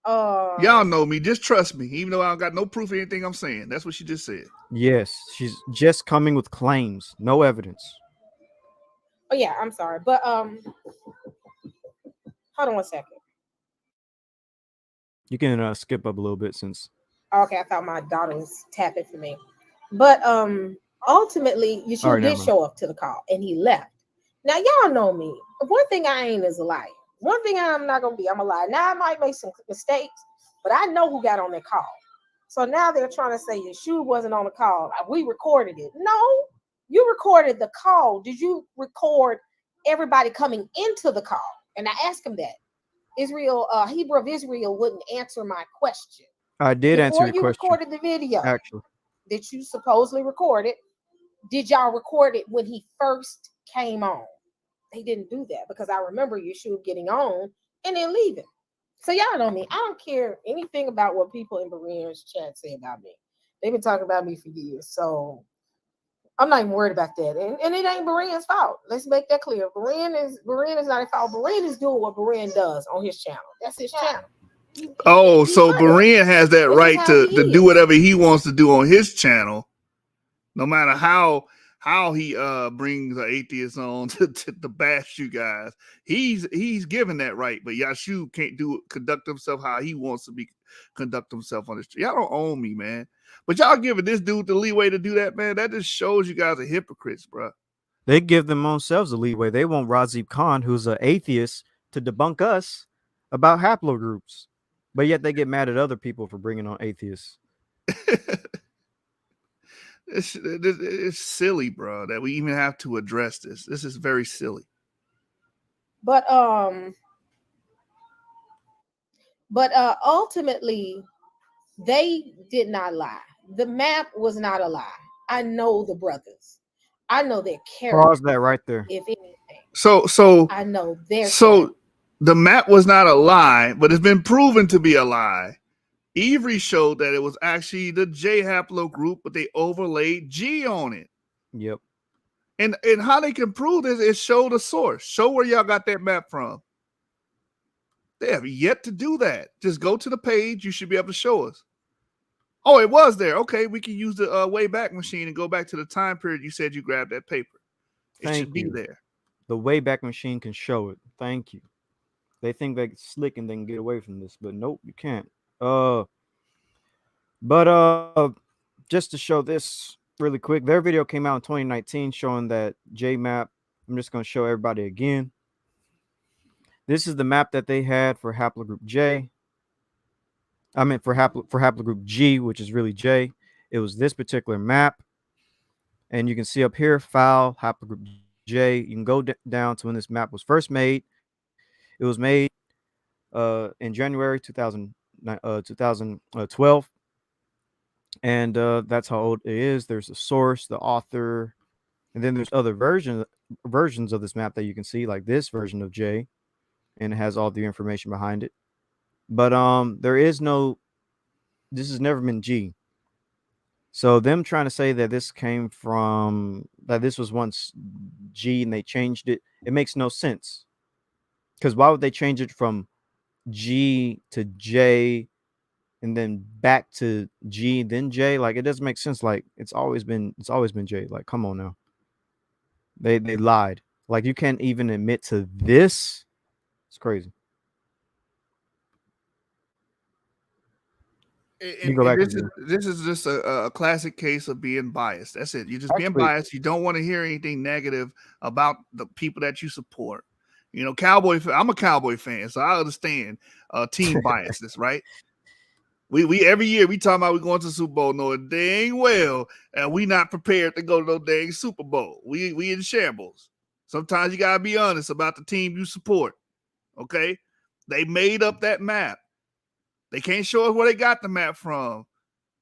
Y'all know me. Just trust me. Even though I don't got no proof of anything I'm saying. That's what she just said. Yes. She's just coming with claims. No evidence. Oh yeah, I'm sorry. But hold on one second. You can skip up a little bit since. Okay, I thought my daughter was tapping for me. But ultimately, Yeshua did show up to the call and he left. Now y'all know me. One thing I ain't is a liar. One thing I'm not gonna be, I'm a liar. Now I might make some mistakes, but I know who got on that call. So now they're trying to say Yeshua wasn't on the call. We recorded it. No, you recorded the call. Did you record everybody coming into the call? And I asked him that. Hebrew of Israel wouldn't answer my question. I did answer your question. Before you recorded the video, actually, that you supposedly recorded, did y'all record it when he first came on? They didn't do that because I remember Yeshua getting on and then leaving. So y'all know me. I don't care anything about what people in Berean's chat say about me. They've been talking about me for years. So I'm not even worried about that. And it ain't Berean's fault. Let's make that clear. Berean is not his fault. Berean is doing what Berean does on his channel. That's his channel. So Berean has that right to do whatever he wants to do on his channel, no matter how he brings an atheist on to bash you guys. He's given that right, but Yashu can't conduct himself how he wants to conduct himself on this. Y'all don't own me, man. But y'all giving this dude the leeway to do that, man. That just shows you guys are hypocrites, bro. They give them themselves a leeway. They want Razib Khan, who's an atheist, to debunk us about haplogroups, but yet they get mad at other people for bringing on atheists. It's silly, bro, that we even have to address this. This is very silly. But ultimately, they did not lie. The map was not a lie. I know the brothers. I know their character. Pause that right there. If anything. So I know their. So the map was not a lie, but it's been proven to be a lie. Avery showed that it was actually the J haplogroup, but they overlaid G on it. Yep. And how they can prove this is show the source. Show where y'all got that map from. They have yet to do that. Just go to the page. You should be able to show us. Oh, it was there. Okay, we can use the Wayback Machine and go back to the time period you said you grabbed that paper. It should be there. The Wayback Machine can show it. Thank you. They think they're slick and they can get away from this, but nope, you can't. But just to show this really quick, their video came out in 2019 showing that J map. I'm just going to show everybody again. This is the map that they had for haplogroup J. I mean for haplogroup G, which is really J. It was this particular map. And you can see up here, file, haplogroup J. You can go down to when this map was first made. It was made in January 2012. And that's how old it is. There's a source, the author, and then there's other versions of this map that you can see, like this version of J, and it has all the information behind it. But there is no, this has never been G. So them trying to say that this came from, that this was once G and they changed it, it makes no sense. Because why would they change it from G to J and then back to G then J? Like, it doesn't make sense. Like, it's always been J. Like, come on now. They lied. Like, you can't even admit to this. It's crazy. You go back This to is just a classic case of being biased. That's it. You're just being Actually- biased. You don't want to hear anything negative about the people that you support. You know, I'm a Cowboy fan, so I understand team biasness, right? We every year we talking about we going to the Super Bowl, knowing dang well, and we not prepared to go to no dang Super Bowl. We in shambles. Sometimes you gotta be honest about the team you support. Okay, they made up that map. They can't show us where they got the map from,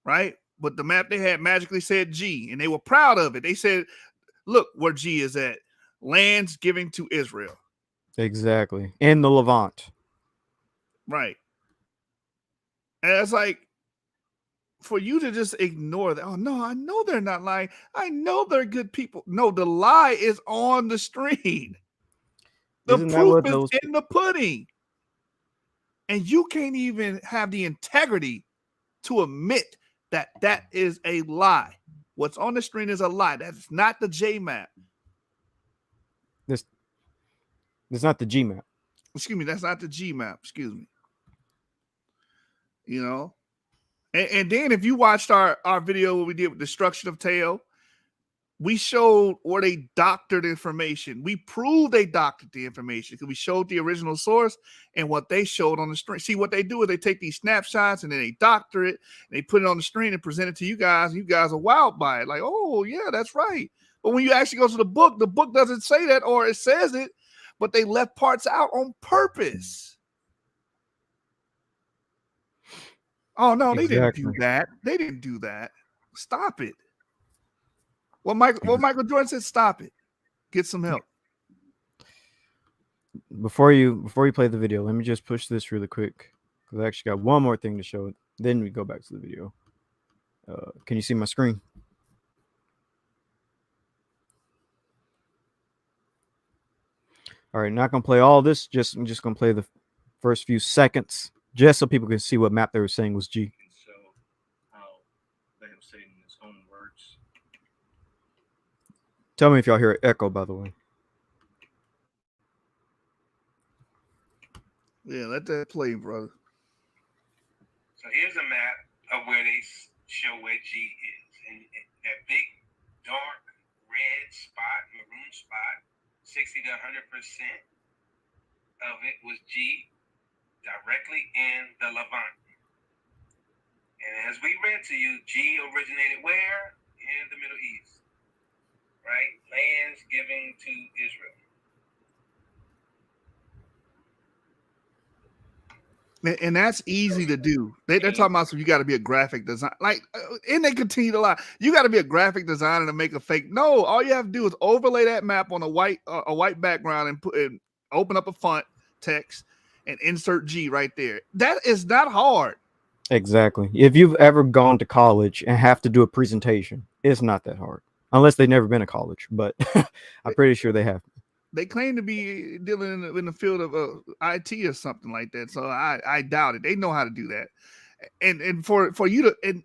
right? But the map they had magically said G, and they were proud of it. They said, "Look where G is at: lands giving to Israel." Exactly. In the Levant. Right. And it's like, for you to just ignore that. Oh no, I know they're not lying. I know they're good people. No, the lie is on the screen. The Isn't that proof what is those in the pudding. And you can't even have the integrity to admit that that is a lie. What's on the screen is a lie. That's not the J map. this it's not the G map. Excuse me, that's not the G map. Excuse me. You know? And then if you watched our video what we did with destruction of Teotw, we showed where they doctored information. We proved they doctored the information because we showed the original source and what they showed on the screen. See, what they do is they take these snapshots and then they doctor it, and they put it on the screen and present it to you guys. And you guys are wowed by it. Like, oh, yeah, that's right. But when you actually go to the book doesn't say that, or it says it, but they left parts out on purpose. Oh, no, they didn't do that. They didn't do that. Stop it. Well, Michael Jordan said, stop it. Get some help. Before you play the video, let me just push this really quick because I actually got one more thing to show. Then we go back to the video. Can you see my screen? All right, not gonna play all this. I'm just gonna play the first few seconds, just so people can see what map they were saying was G. So how they have said in his own words. Tell me if y'all hear an echo, by the way. Yeah, let that play, brother. So here's a map of where they show where G is. And that big, dark, red spot, maroon spot, 60 to 100% of it was G directly in the Levant. And as we read to you, G originated where? In the Middle East, right? Lands giving to Israel. And that's easy to do. They're talking about, so you got to be a graphic design. Like, and they continue to lie. You got to be a graphic designer to make a fake. No, all you have to do is overlay that map on a white background and open up a font text and insert G right there. That is not hard. Exactly. If you've ever gone to college and have to do a presentation, it's not that hard, unless they've never been to college. But I'm pretty sure they have. They claim to be dealing in the field of IT or something like that. So I doubt it. They know how to do that. And for you to, and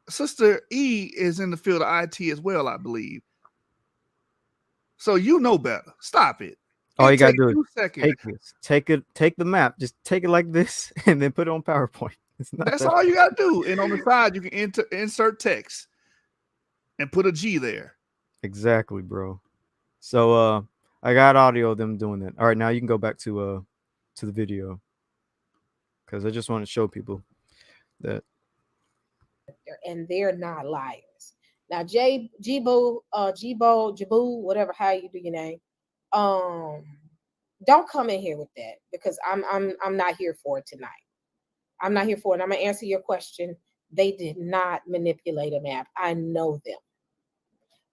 Sister E is in the field of IT as well, I believe. So you know better. Stop it. All you gotta do is seconds. take the map, just take it like this, and then put it on PowerPoint. That's all you gotta do. And on the side, you can insert text and put a G there. Exactly, bro. So I got audio of them doing that. All right, now you can go back to the video because I just want to show people that. And they're not liars. Now, Jibo, whatever, how you do your name, don't come in here with that because I'm not here for it tonight. I'm not here for it. I'm gonna answer your question. They did not manipulate a map. I know them.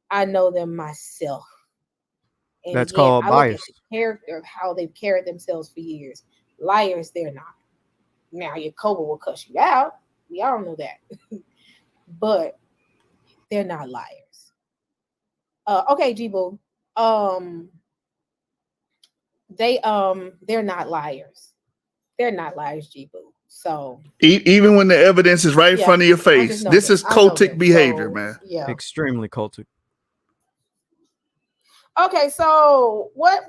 I know them myself. And That's again, called I look at bias. the character of how they've carried themselves for years. Liars, they're not. Now, your Cobra will cuss you out. We all know that. But they're not liars. Okay, Jibo. They're not liars. They're not liars, Jibo. So Even when the evidence is right in yeah, front of your I face, just know this them. is I know cultic them. behavior, So, man. yeah. Extremely cultic. Okay, so what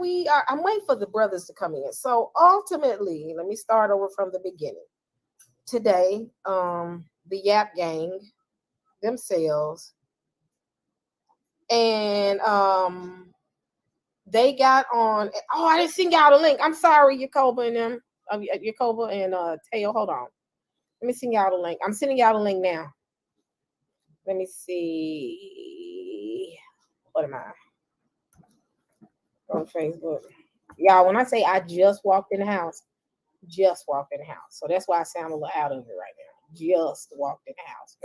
I'm waiting for the brothers to come in. So ultimately, let me start over from the beginning. Today, the Yap Gang themselves, and they got on. Oh, I didn't send y'all the link. I'm sorry, Yakoba and them, Yakoba and Teotw. Hold on, let me send y'all the link. I'm sending y'all the link now. Let me see. What am I? On Facebook. Y'all, when I say I just walked in the house, So that's why I sound a little out of it right now. Just walked in the house.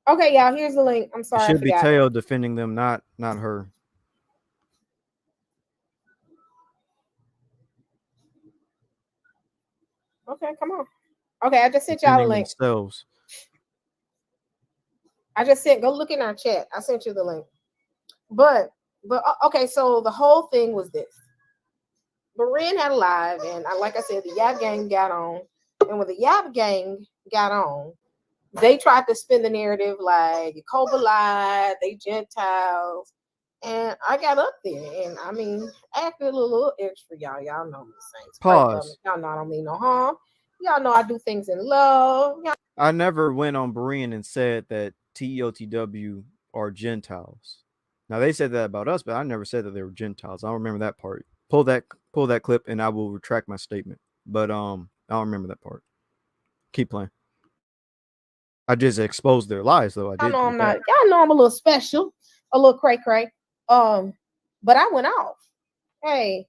Okay, y'all, here's the link. I'm It sorry, I should be forgot. Teo defending them, not her. Okay, come on. Okay, I just sent y'all the Defending link. themselves. Go look in our chat. I sent you the link. But okay, so the whole thing was this. Marin had a live, and like I said, the Yap Gang got on. And when the Yap Gang got on, they tried to spin the narrative like Cobra lied, they Gentiles. And I got up there and I mean, acted a little extra, y'all. Y'all know me, Saints. Pause. Y'all know I don't mean no harm. Y'all know I do things in love. I never went on Berean and said that Teotw are Gentiles. Now they said that about us, but I never said that they were Gentiles. I don't remember that part. Pull that clip and I will retract my statement. But I don't remember that part. Keep playing. I just exposed their lies though. Y'all know I'm not. Y'all know I'm a little special, a little cray. But I went off. Hey,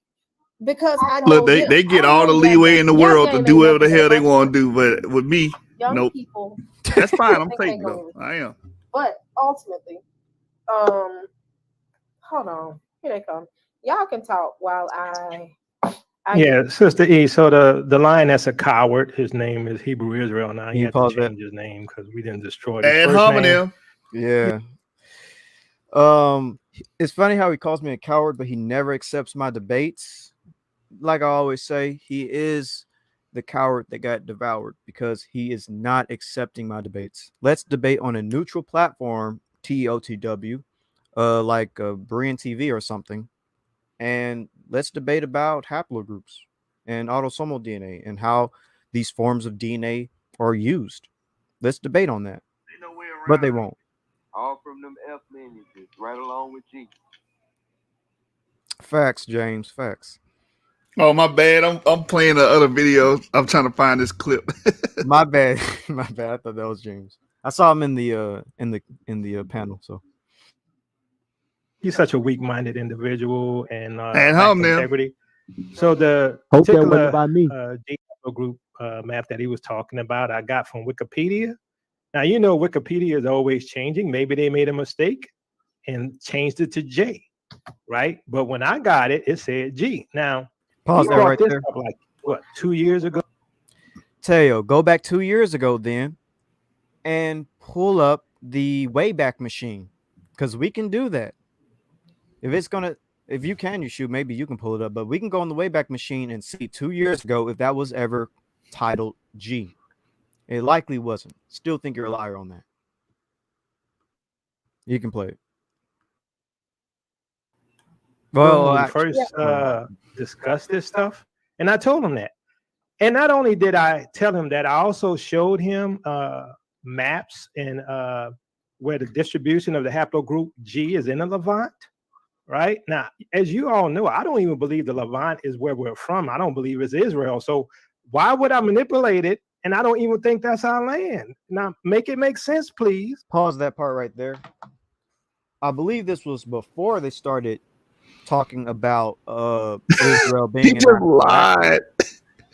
because I know Look, they get all the leeway in the world to do whatever the hell they want to do, but with me, young nope. people. That's fine. I'm think fake they though. gonna- I am. But ultimately, hold on. Here they come. Y'all can talk while I Yeah, Sister E. So the lion that's a coward, his name is Hebrew Israel now. Can He you had to pause that? change his name because we didn't destroy his Ad first name. hominem. Yeah. It's funny how he calls me a coward, but he never accepts my debates. Like I always say, he is the coward that got devoured because he is not accepting my debates. Let's debate on a neutral platform, TOTW, like Berean TV or something, and let's debate about haplogroups and autosomal DNA and how these forms of DNA are used. Let's debate on that. But they won't. All from them F lineages, right along with G. Facts, James. Facts. Oh, my bad. I'm playing the other video. I'm trying to find this clip. My bad. My bad. I thought that was James. I saw him in the panel. So He's such a weak-minded individual and Ad lack hominem. integrity. So the Hope that wasn't particular about me. group map that he was talking about, I got from Wikipedia. Now, you know, Wikipedia is always changing. Maybe they made a mistake and changed it to J, right? But when I got it, it said G. Now, pause he that brought right this there. up like, what, 2 years ago? Teo, go back 2 years ago then and pull up the Wayback Machine because we can do that. If you can, you shoot, maybe you can pull it up, but we can go on the Wayback Machine and see 2 years ago if that was ever titled G. It likely wasn't. Still think you're a liar on that. You can play it. Well, When we first discussed this stuff, and I told him that. And not only did I tell him that, I also showed him maps and where the distribution of the haplogroup G is in the Levant. Right now, as you all know, I don't even believe the Levant is where we're from. I don't believe it's Israel. So why would I manipulate it And I don't even think that's our land. Now, make it make sense, please. Pause that part right there. I believe this was before they started talking about Israel He being an just actual land. lied.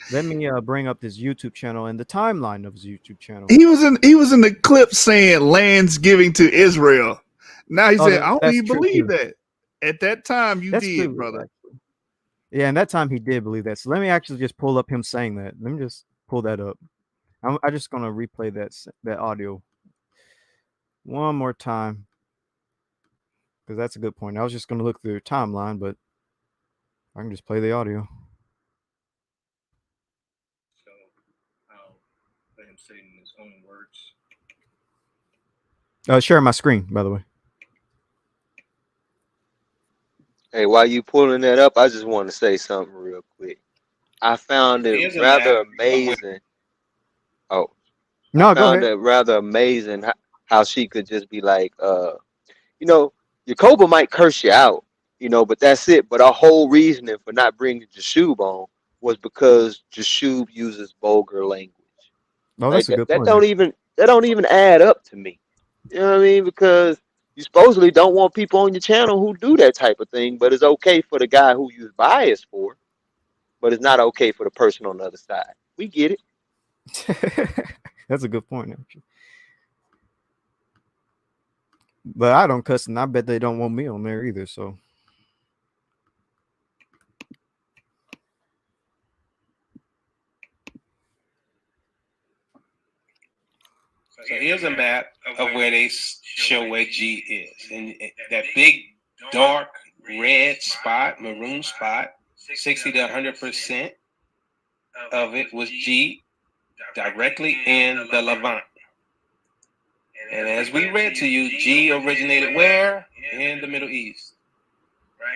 Let me bring up his YouTube channel and the timeline of his YouTube channel. He was in the clip saying lands giving to Israel. Now he said, I don't that's even true believe too. that. At that time, you That's did, true, brother. actually. Yeah, and that time he did believe that. So let me actually just pull up him saying that. Let me just pull that up. I'm just gonna replay that audio one more time because that's a good point. I was just gonna look through the timeline, but I can just play the audio. So I'll let him say it in his own words. Share my screen, by the way. Hey, while you pulling that up, I just want to say something real quick. I found it Here's a rather map of where amazing. Oh, I No, go found ahead. it rather amazing how she could just be like, you know, Jacoba might curse you out, you know, but that's it. But our whole reasoning for not bringing Jashub on was because Jashub uses vulgar language. Oh, Like that's a good that point, actually. don't even add up to me. You know what I mean? Because you supposedly don't want people on your channel who do that type of thing, but it's okay for the guy who you're biased for, but it's not okay for the person on the other side. We get it. That's a good point, actually. But I don't cuss, and I bet they don't want me on there either. So So here's a map of where they show where G is. And that big, dark, red spot, maroon spot, 60 to 100% of it was G directly in the Levant. And as we read to you, G originated where? In the Middle East.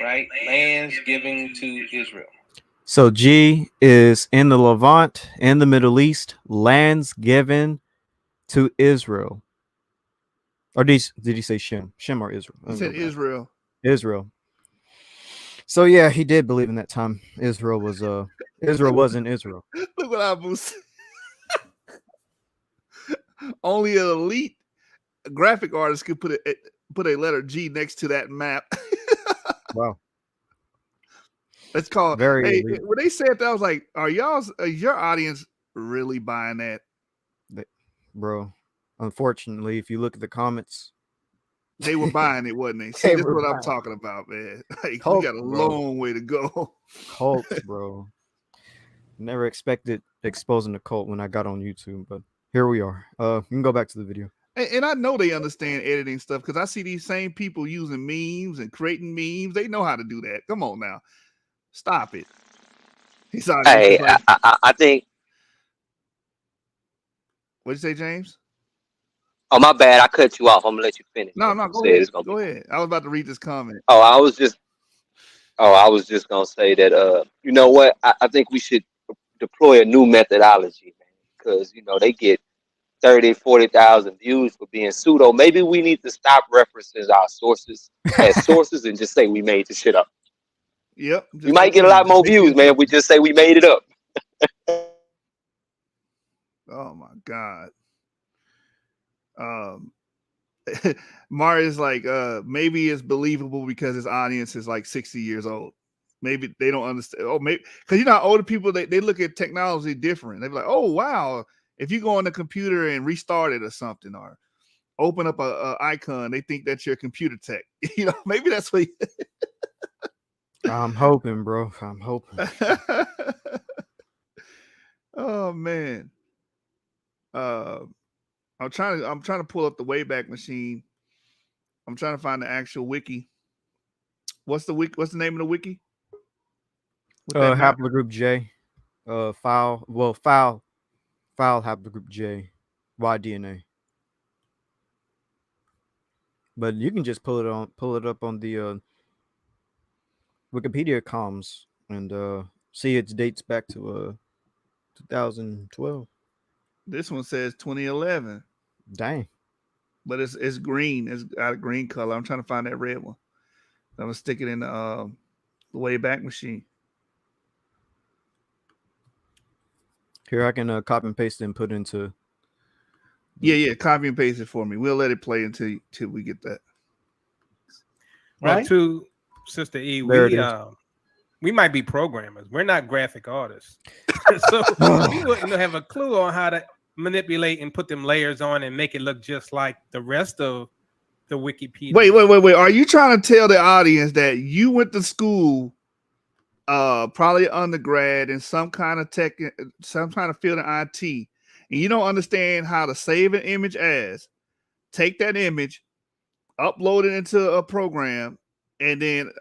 Right? Lands given to Israel. So G is in the Levant, in the Middle East, lands given to Israel. Or did he say Shem? Shem or Israel? He said Israel. Israel. So yeah, he did believe in that time. Israel wasn't Israel. Look what Abu said. Only an elite graphic artist could put a letter G next to that map. Wow. It's called. Very Hey, elite. when they said that, I was like, is your audience really buying that? Bro, unfortunately, if you look at the comments, They were buying it, wasn't they? See, They that's were what I'm buying talking about, man. Like, we Cults, got a bro. long way to go. Cults, bro. Never expected exposing a cult when I got on YouTube, but here we are. You can go back to the video. And I know they understand editing stuff because I see these same people using memes and creating memes. They know how to do that. Come on now. Stop it. He's like, I think. What'd you say, James? Oh, my bad. I cut you off. I'm gonna let you finish. No, You go said ahead. it's gonna Go be. ahead. I was about to read this comment. Oh, I was just gonna say that. You know what? I think we should deploy a new methodology, man, because you know they get 30, 40,000 views for being pseudo. Maybe we need to stop referencing our sources as sources and just say we made the shit up. Yep. We might get a lot more views, man, if we just say we made it up. Oh my God. Mario's like, maybe it's believable because his audience is like 60 years old. Maybe they don't understand. Oh, maybe because you know older people they look at technology different. They're like, oh wow, if you go on the computer and restart it or something, or open up a icon, they think that's your computer tech. You know, maybe that's what. I'm hoping, bro. I'm hoping. Oh man. I'm trying to pull up the Wayback Machine. I'm trying to find the actual wiki. What's the wiki? What's the name of the wiki? Haplogroup J. File haplogroup J. Y-DNA. But you can just pull it up on the Wikipedia comms and see its dates back to 2012. This one says 2011. Dang. But it's green. It's got a green color. I'm trying to find that red one. I'm gonna stick it in the Wayback Machine. Here, I can copy and paste it and put into. Yeah. Copy and paste it for me. We'll let it play until we get that. Well, Right? to Sister E, There it is. we might be programmers. We're not graphic artists, so we wouldn't have a clue on how to manipulate and put them layers on and make it look just like the rest of the Wikipedia. Wait. Are you trying to tell the audience that you went to school, probably undergrad in some kind of tech, some kind of field in IT, and you don't understand how to save an image as, take that image, upload it into a program, and then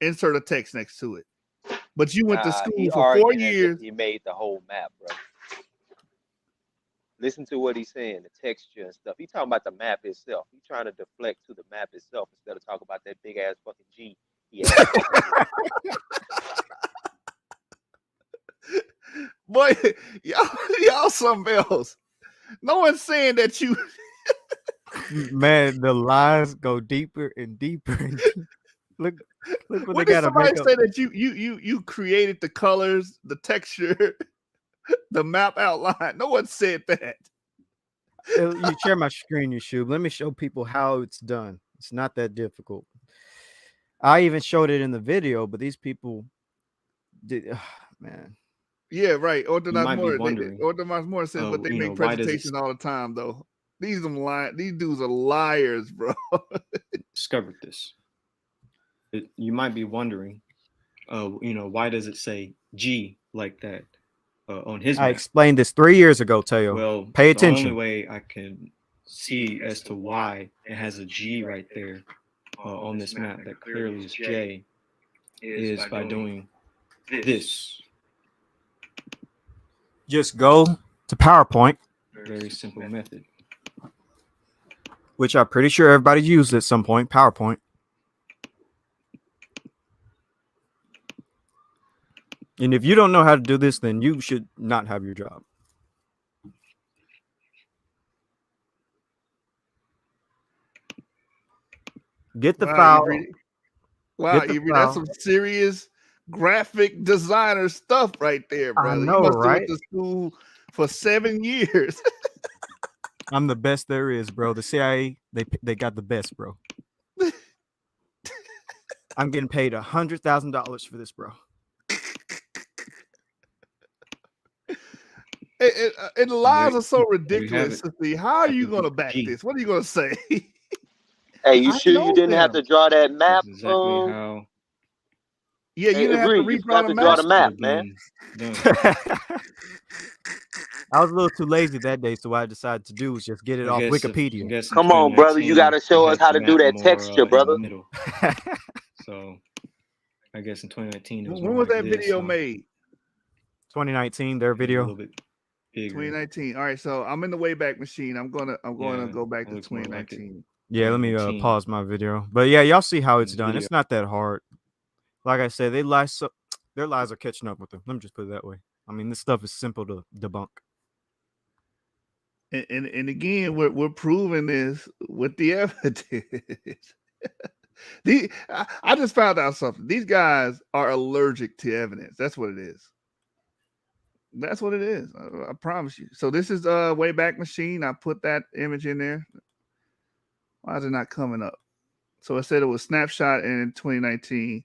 insert a text next to it? But you went to school he for 4 arguing as if years. he made the whole map, bro. Listen to what he's saying, the texture and stuff. He's talking about the map itself. He's trying to deflect to the map itself instead of talking about that big ass fucking G he has. Boy, y'all something else. No one's saying that you. Man, the lies go deeper and deeper. And deeper. Look what When they did got to somebody make up. say that you created the colors, the texture, the map outline? No one said that. You share my screen, YouTube. Let me show people how it's done. It's not that difficult. I even showed it in the video, but these people did. Man. Yeah, right. might be Orthodox wondering, more says, but they you know, make why does it presentations all the time, though. These dudes are liars, bro. discovered this? You might be wondering, why does it say G like that on his I map? explained this 3 years ago, Teo. Well, Pay the only attention. way I can see as to why it has a G right there on this map that clearly is J is by doing this. Just go to PowerPoint, Very simple method. which I'm pretty sure everybody used at some point. PowerPoint. And if you don't know how to do this, then you should not have your job. Get the file. Wow, Get the Avery, that's file. some serious graphic designer stuff right there, brother. know, you must have right? went to school for 7 years. I'm the best there is, bro. The CIA, they got the best, bro. I'm getting paid $100,000 for this, bro. And the lies are so There you have ridiculous. it. Sissy. How are you going to back G. this? What are you going to say? Hey, you I sure know you didn't have them. to draw that map? That's exactly how Yeah, you didn't have to agree. You redraw forgot the to draw the map. map, man. I was a little too lazy that day, so what I decided to do was just get it off Wikipedia. Come on, brother. You got to show us how to do that texture, brother. So I guess in 2019 it was When more was like that this, video huh? made? 2019, their A video. little bit bigger. 2019. All right, so I'm in the Wayback Machine. I'm going to Yeah, go back it to looks more like it. 2019. Yeah, let me 2019. pause my video. But yeah, y'all see how it's The done. video. It's not that hard. Like I said, they lie so their lies are catching up with them. Let me just put it that way. I mean, this stuff is simple to debunk. And again, we're proving this with the evidence. I just found out something. These guys are allergic to evidence. That's what it is. That's what it is. I promise you. So this is Wayback Machine. I put that image in there. Why is it not coming up? So it said it was snapshot in 2019.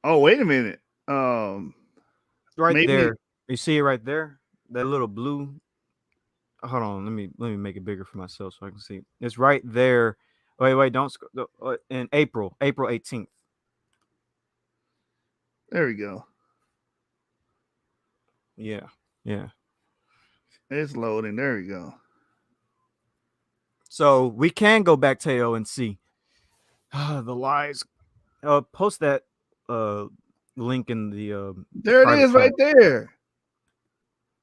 Oh, wait a minute. Right maybe there. You see it right there? That little blue. Hold on. Let me make it bigger for myself so I can see. It's right there. Wait, don't in April 18th. There we go. Yeah. It's loading. There we go. So we can go back, Teo, and see the lies. Post that link in the There it private is right chat. there.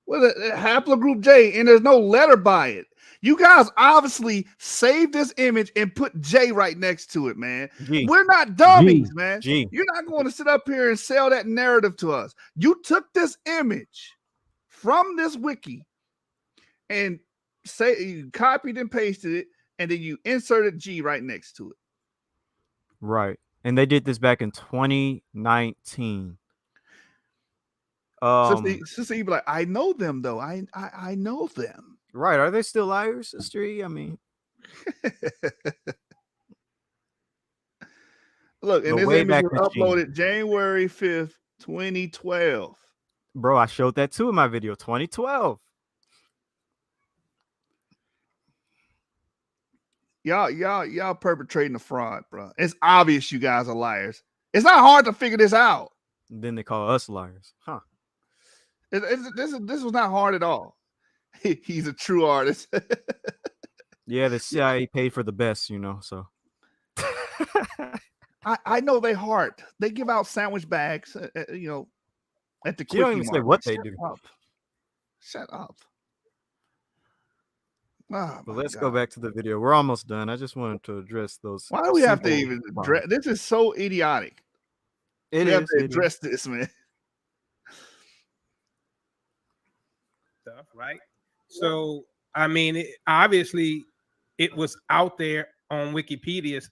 With a haplogroup J, and there's no letter by it. You guys obviously saved this image and put J right next to it, man. G. We're not dummies, man. G. You're not going to sit up here and sell that narrative to us. You took this image from this wiki and say you copied and pasted it, and then you inserted G right next to it. Right. And they did this back in 2019. Sister E be like, I know them though. I know them. Right? Are they still liars, Sister E? I mean, Look, and the this image Wayback was Machine, uploaded January 5th, 2012. bro. I showed that too in my video, 2012. Y'all perpetrating the fraud, bro. It's obvious you guys are liars. It's not hard to figure this out. Then they call us liars, huh? This was not hard at all. He's a true artist. Yeah, the CIA paid for the best, you know. So I know they heart. They give out sandwich bags, you know, at the you don't quickie even say mart. what they do. Shut up. Oh, But my let's God. go back to the video. We're almost done. I just wanted to address those. Why do we have to simple even problems. address? This is so idiotic. It we have is, to it is. address this, man. Stuff, right? So, I mean, obviously, it was out there on Wikipedia.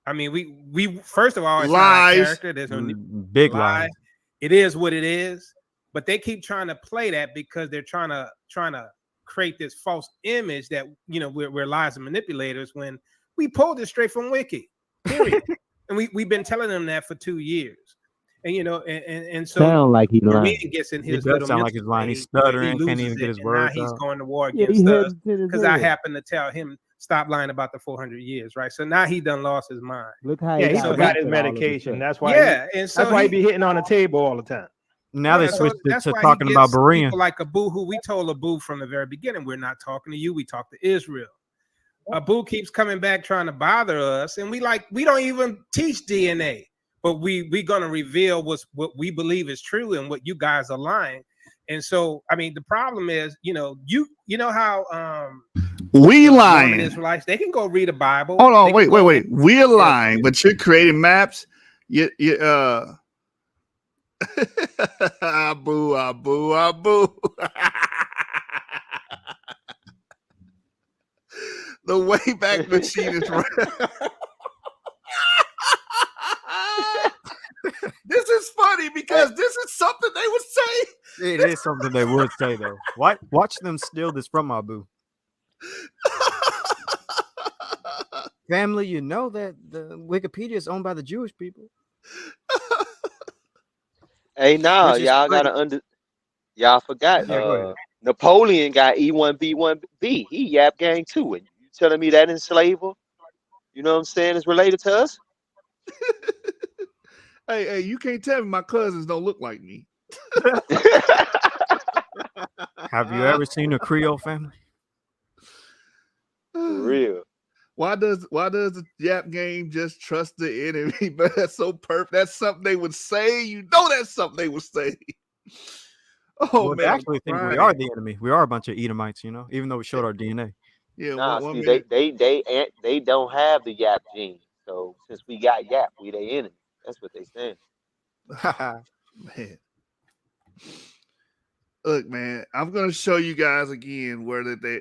I mean, we first of all, it's not our Lies. character. There's no Big lie. lies. It is what it is. But they keep trying to play that because they're trying to create this false image that, you know, we're lies and manipulators when we pulled it straight from Wiki. Period. And we've been telling them that for 2 years. And you know, and so Sound like he Marine lying. gets in He his does little sound like mental he's lying. He's state where stuttering, can't loses even get his and words now he's out. going to war Yeah, against he us hesitant as because I hell. happened to tell him stop lying about the 400 years, right? So now he done lost his mind. Look how Yeah, he he got got his his medication. That's why. yeah, and so that's why he he be hitting on the table all the time. Now they so switched it that's to why talking he about gets Berean. people like Abu, who we told Abu from the very beginning, we're not talking to you. We talk to Israel. Abu keeps coming back trying to bother us, and we don't even teach DNA, but we gonna reveal what we believe is true and what you guys are lying. And so, I mean, the problem is, you know how We Mormon lying. Israelites, they can go read a Bible. Hold on, They wait. can go We're lying, but you're creating maps. You Abu. The Wayback Machine is right. This is funny because this is something they would say. It is something they would say though. Watch them steal this from Abu. Family, you know that the Wikipedia is owned by the Jewish people. Hey, nah, Which is y'all crazy. gotta y'all forgot. Yeah, go ahead. Napoleon got E1B1B. He Yap Gang too. And you telling me that enslaver? You know what I'm saying? Is related to us? Hey, you can't tell me my cousins don't look like me. Have you ever seen a Creole family? For real. Why does the Yap game just trust the enemy? But that's so perfect. That's something they would say. You know, that's something they would say. Oh Well, man, they actually think we are the enemy. We are a bunch of Edomites, you know, even though we showed our DNA. Yeah, Nah, one see, minute. they don't have the Yap gene. So since we got Yap, we they enemy. That's what they saying. Man. Look, man, I'm gonna show you guys again where they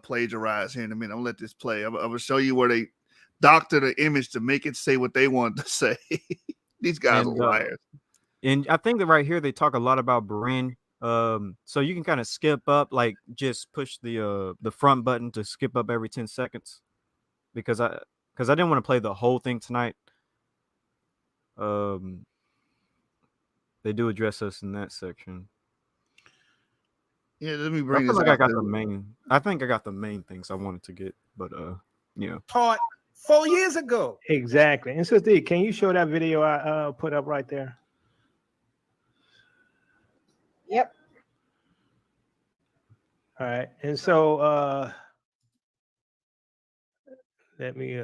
plagiarize here in a minute. I'm gonna let this play. I'm gonna show you where they doctor the image to make it say what they want to say. These guys And, are liars. And I think that right here they talk a lot about Berean. So you can kind of skip up, like just push the front button to skip up every 10 seconds, because I didn't want to play the whole thing tonight. They do address us in that section. Yeah, let me I bring feel this like I out got there. the main. I think I got the main things I wanted to get, but you know. taught 4 years ago. Exactly. And Sister E, can you show that video I put up right there? Yep. All right. And so let me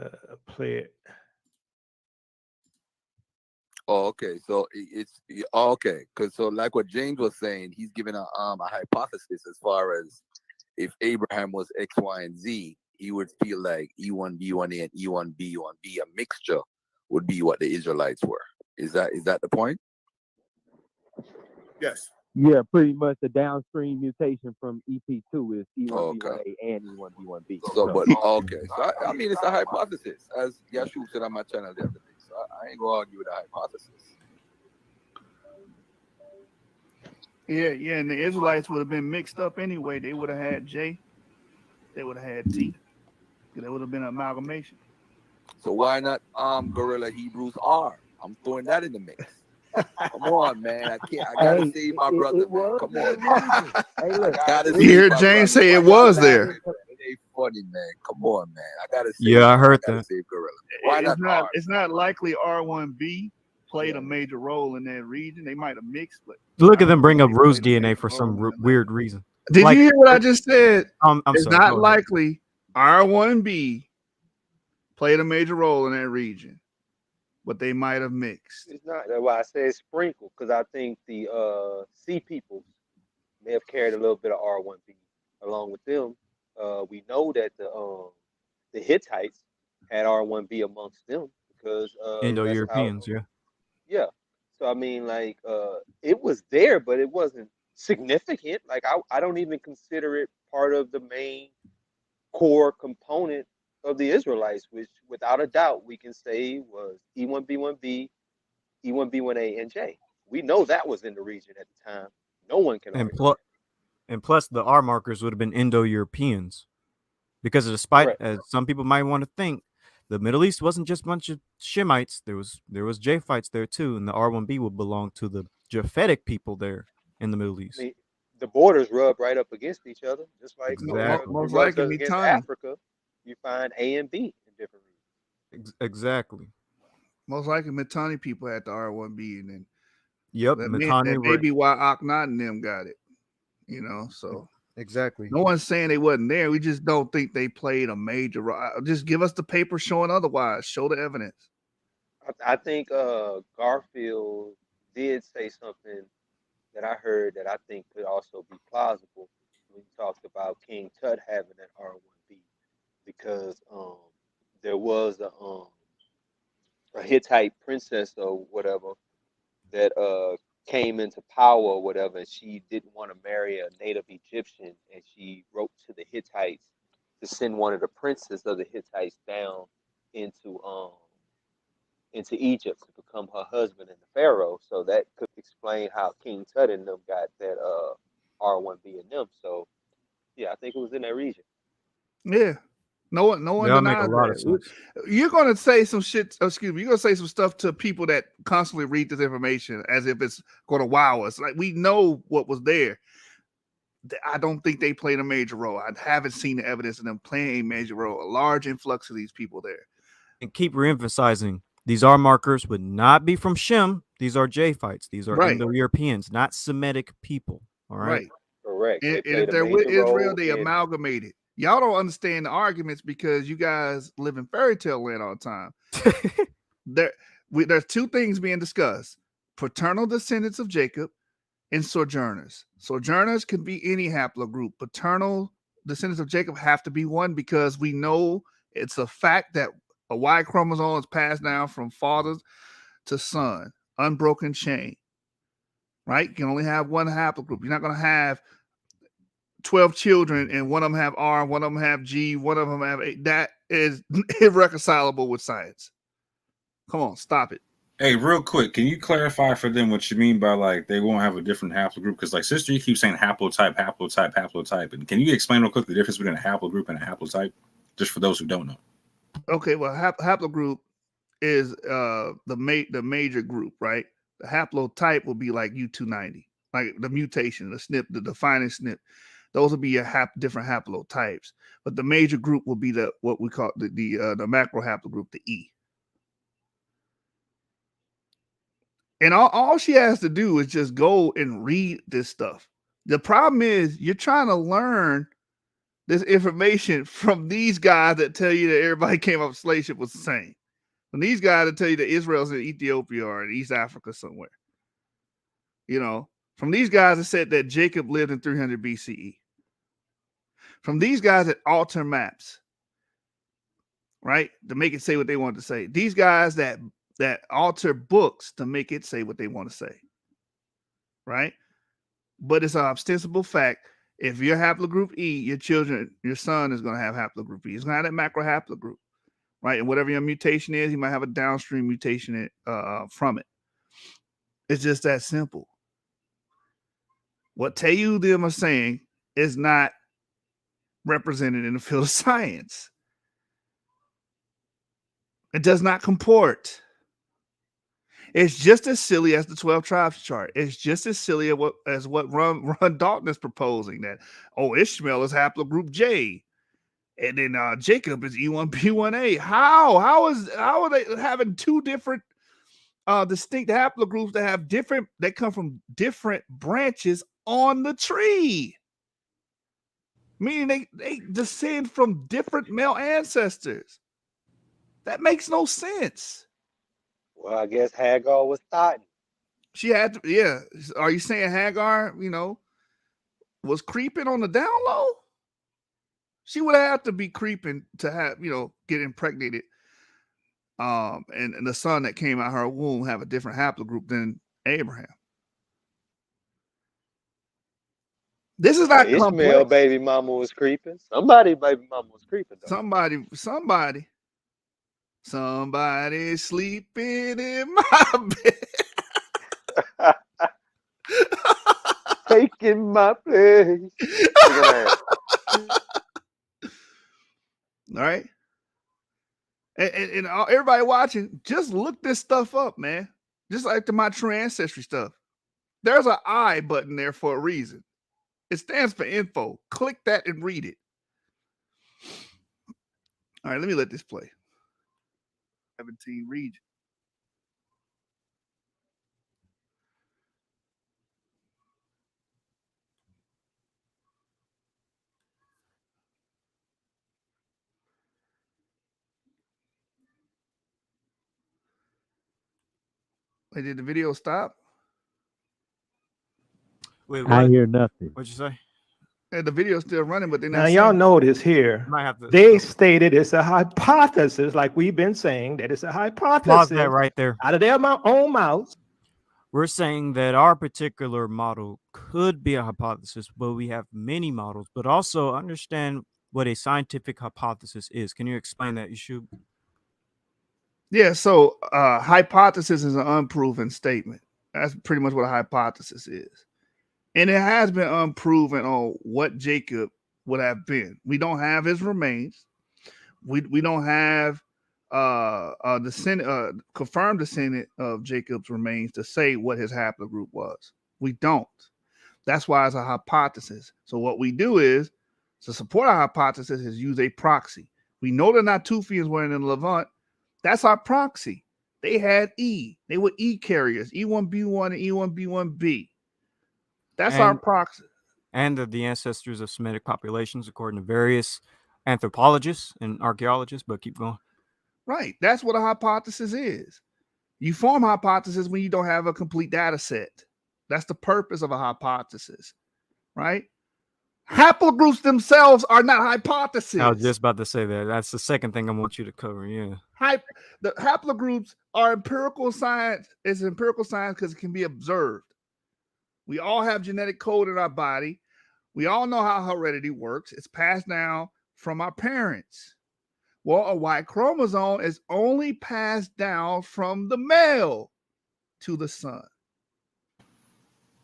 play it. Oh, okay. So okay. Because so like what James was saying, he's giving a hypothesis as far as if Abraham was X, Y, and Z, he would feel like E1B1A and E1B1B, a mixture, would be what the Israelites were. Is that the point? Yes. Yeah, pretty much the downstream mutation from EP2 is E1B1A Okay. and E1B1B. So, but okay. So I mean, it's a hypothesis, as Yashu said on my channel the other day. So I ain't gonna argue with the hypothesis. Yeah, and the Israelites would have been mixed up anyway. They would have had J, they would have had T. There would have been an amalgamation. So why not Gorilla Hebrews R? I'm throwing that in the mix. Come on, man. I gotta Hey, save my brother, it man. was Come in on, the man. region. Hey, I look, gotta You save heard my James brother. say it Why y'all was there. laughing, man? It ain't funny, man. Come on, man. I gotta save Yeah, I him. heard I gotta that. save Gorilla. Why not R? It's not likely R1B played a major role in that region. They might have mixed, but Look I at them don't bring think up they Rue's played a DNA major for role some in the weird reason. Did Like, you hear what I just said? I'm It's sorry. not Go ahead. likely R1B played a major role in that region, but they might have mixed. It's not. That's why I say sprinkle, because I think the sea peoples may have carried a little bit of R1B along with them. We know that the Hittites had R1B amongst them because that's how. Indo-Europeans, yeah. Yeah. So I mean, like, it was there, but it wasn't significant. Like, I don't even consider it part of the main core component of the Israelites, which without a doubt we can say was E1B1B, E1B1A, and J. We know that was in the region at the time. No one can And argue plus, that. and plus, the R markers would have been Indo-Europeans, because despite, Correct. as some people might want to think, the Middle East wasn't just a bunch of Shemites. There was Japhites there too, and the R1B would belong to the Japhetic people there in the Middle I East. mean, the borders rub right up against each other, just like where Exactly. it Most rubs likely up against Mitanni. Africa. You find A and B in different regions. Exactly. Most likely Mitanni people had the R1B, and then Yep. that Mitanni may were be why Akhenaten and them got it. So exactly. no one's saying they wasn't there. We just don't think they played a major role. Just give us the paper showing otherwise. Show the evidence. I think Garfield did say something that I heard that I think could also be plausible when he talked about King Tut having that R1B, because there was a Hittite princess or whatever that came into power or whatever, and she didn't want to marry a native Egyptian, and she wrote to the Hittites to send one of the princes of the Hittites down into um into Egypt to become her husband and the Pharaoh. So that could explain how King Tut and them got that R1B in them. So yeah, I think it was in that region. Yeah. No one That'll make a denies lot of that. sense. You're gonna say some shit. Excuse me. You're gonna say some stuff to people that constantly read this information as if it's gonna wow us. Like, we know what was there. I don't think they played a major role. I haven't seen the evidence of them playing a major role. A large influx of these people there. And keep reemphasizing, these R markers would not be from Shem. These are Japhites. These are Right. Indo-Europeans, not Semitic people. All right. Right. Correct. And They if played a they're with major Israel, role they in. amalgamated. Y'all don't understand the arguments because you guys live in fairy tale land all the time. There's two things being discussed: paternal descendants of Jacob and sojourners. Sojourners can be any haplogroup. Paternal descendants of Jacob have to be one, because we know it's a fact that a Y chromosome is passed down from father to son, unbroken chain. Right? You can only have one haplogroup. You're not going to have 12 children and one of them have R, one of them have G, one of them have A. That is irreconcilable with science. Come on, stop it. Hey, real quick, can you clarify for them what you mean by, like, they won't have a different haplogroup? Because, like, sister, you keep saying haplotype, haplotype, haplotype. And can you explain real quick the difference between a haplogroup and a haplotype, just for those who don't know? Okay, well, haplogroup is the major group, right? The haplotype will be like U290, like the mutation, the SNP, the defining SNP. Those will be your different haplotypes. But the major group will be what we call the macro haplogroup, the E. And all she has to do is just go and read this stuff. The problem is you're trying to learn this information from these guys that tell you that everybody came up with slave ship was the same. When these guys that tell you that Israel's in Ethiopia or in East Africa somewhere. From these guys that said that Jacob lived in 300 BCE. From these guys that alter maps, right, to make it say what they want to say. These guys that alter books to make it say what they want to say, right? But it's an ostensible fact. If you're haplogroup E, your son is going to have haplogroup E. He's going to have that macro haplogroup, right? And whatever your mutation is, you might have a downstream mutation from it. It's just that simple. What Teotw them are saying is not represented in the field of science. It does not comport. It's just as silly as the 12 tribes chart. It's just as silly as what Ron Dalton is proposing, that, Ishmael is haplogroup J, and then Jacob is E1B1A. How are they having two different distinct haplogroups that come from different branches on the tree? Meaning they descend from different male ancestors. That makes no sense. Well, I guess Hagar was thought. She had to, yeah. Are you saying Hagar, was creeping on the down low? She would have to be creeping to have, get impregnated. And the son that came out of her womb have a different haplogroup than Abraham. This is not Ishmael complex. baby mama was creeping. Somebody baby mama was creeping though. Somebody sleeping in my bed. Taking my place. All right. And everybody watching, just look this stuff up, man. Just like my true ancestry stuff. There's an I button there for a reason. It stands for info. Click that and read it. All right, let me let this play. 17 region. Wait, did the video stop? Wait, I what? hear nothing. What'd you say? And the video's still running, but they're not Now, y'all saying. notice here, Might have to they stated it's a hypothesis, like we've been saying, that it's a pause hypothesis that right there. out of their own mouths. We're saying that our particular model could be a hypothesis, but we have many models, but also understand what a scientific hypothesis is. Can you explain that, Yeshub? Yeah, so hypothesis is an unproven statement. That's pretty much what a hypothesis is. And it has been unproven on what Jacob would have been. We don't have his remains. We don't have confirmed descendant of Jacob's remains to say what his haplogroup was. We don't. That's why it's a hypothesis. So what we do is, to support our hypothesis, is use a proxy. We know the Natufians were in the Levant. That's our proxy. They had E. They were E carriers, E1B1 and E1B1B. That's our proxy. And they're the ancestors of Semitic populations, according to various anthropologists and archaeologists, but keep going. Right. That's what a hypothesis is. You form hypothesis when you don't have a complete data set. That's the purpose of a hypothesis, right? Haplogroups themselves are not hypotheses. I was just about to say that. That's the second thing I want you to cover. Yeah. The haplogroups are empirical science. It's empirical science because it can be observed. We all have genetic code in our body. We all know how heredity works. It's passed down from our parents. Well, a Y chromosome is only passed down from the male to the son.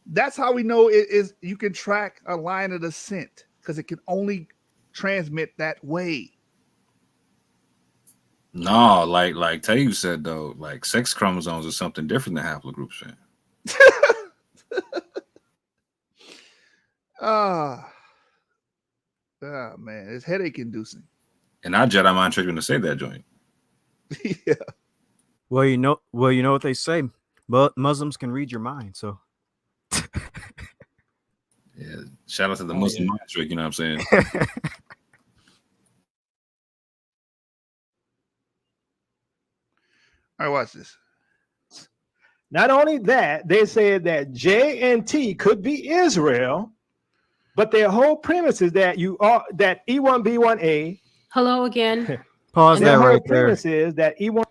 That's how we know it is. You can track a line of descent because it can only transmit that way. No, like Teotw said though, like sex chromosomes is something different than haplogroups. Man, it's headache inducing. And I Jedi mind tricked him to say that joint. Yeah. Well, you know what they say. But Muslims can read your mind, so. Yeah. Shout out to the Muslim mind trick. You know what I'm saying? All right, watch this. Not only that, they said that J and T could be Israel, but their whole premise is that that E1B1A. Hello again. Pause that right there. Premise is that E1.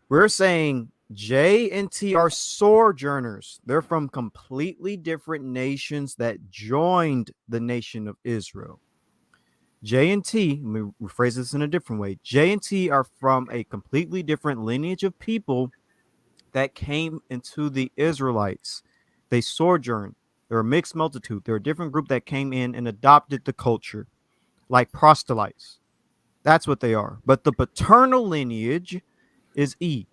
We're saying J and T are sojourners. They're from completely different nations that joined the nation of Israel. J and T, let me rephrase this in a different way. J and T are from a completely different lineage of people that came into the Israelites. They sojourned. They're a mixed multitude. They're a different group that came in and adopted the culture, like proselytes. That's what they are. But the paternal lineage is E.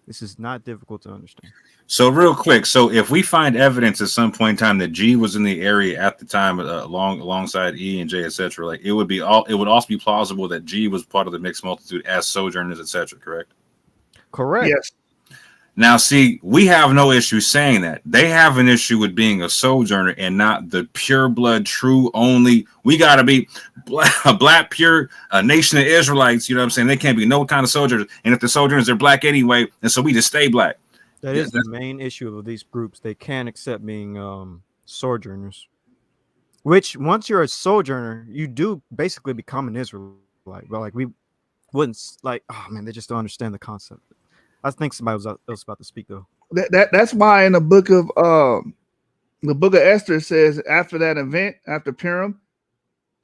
This is not difficult to understand. So real quick, so if we find evidence at some point in time that G was in the area at the time, alongside E and J, etc., like it would also be plausible that G was part of the mixed multitude as sojourners, etc. Correct? Correct. Yes. Now, see, we have no issue saying that. They have an issue with being a sojourner and not the pure blood, true only. We got to be a black, pure nation of Israelites. You know what I'm saying? They can't be no kind of sojourners. And if the sojourners are black anyway, and so we just stay black. That is the main issue of these groups. They can't accept being sojourners. Which, once you're a sojourner, you do basically become an Israelite. But like we wouldn't like. Oh man, they just don't understand the concept. I think somebody else about to speak though. That's why in the book of Esther says after that event, after Purim,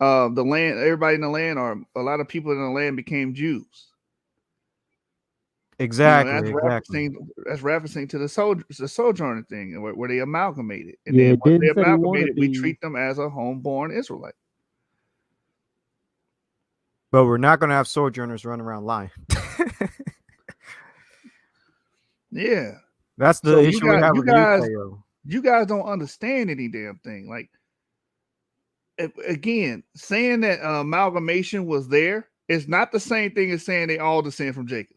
the land, everybody in the land, or a lot of people in the land became Jews. Exactly. You know, that's referencing to the sojourner thing, where they amalgamated, and Yeah, then once they didn't say they wanna amalgamated, we be- treat them as a homeborn Israelite. But we're not going to have sojourners running around lying. Yeah, That's the issue we have with the UK. You guys don't understand any damn thing. Like, again, saying that amalgamation was there is not the same thing as saying they all descend from Jacob.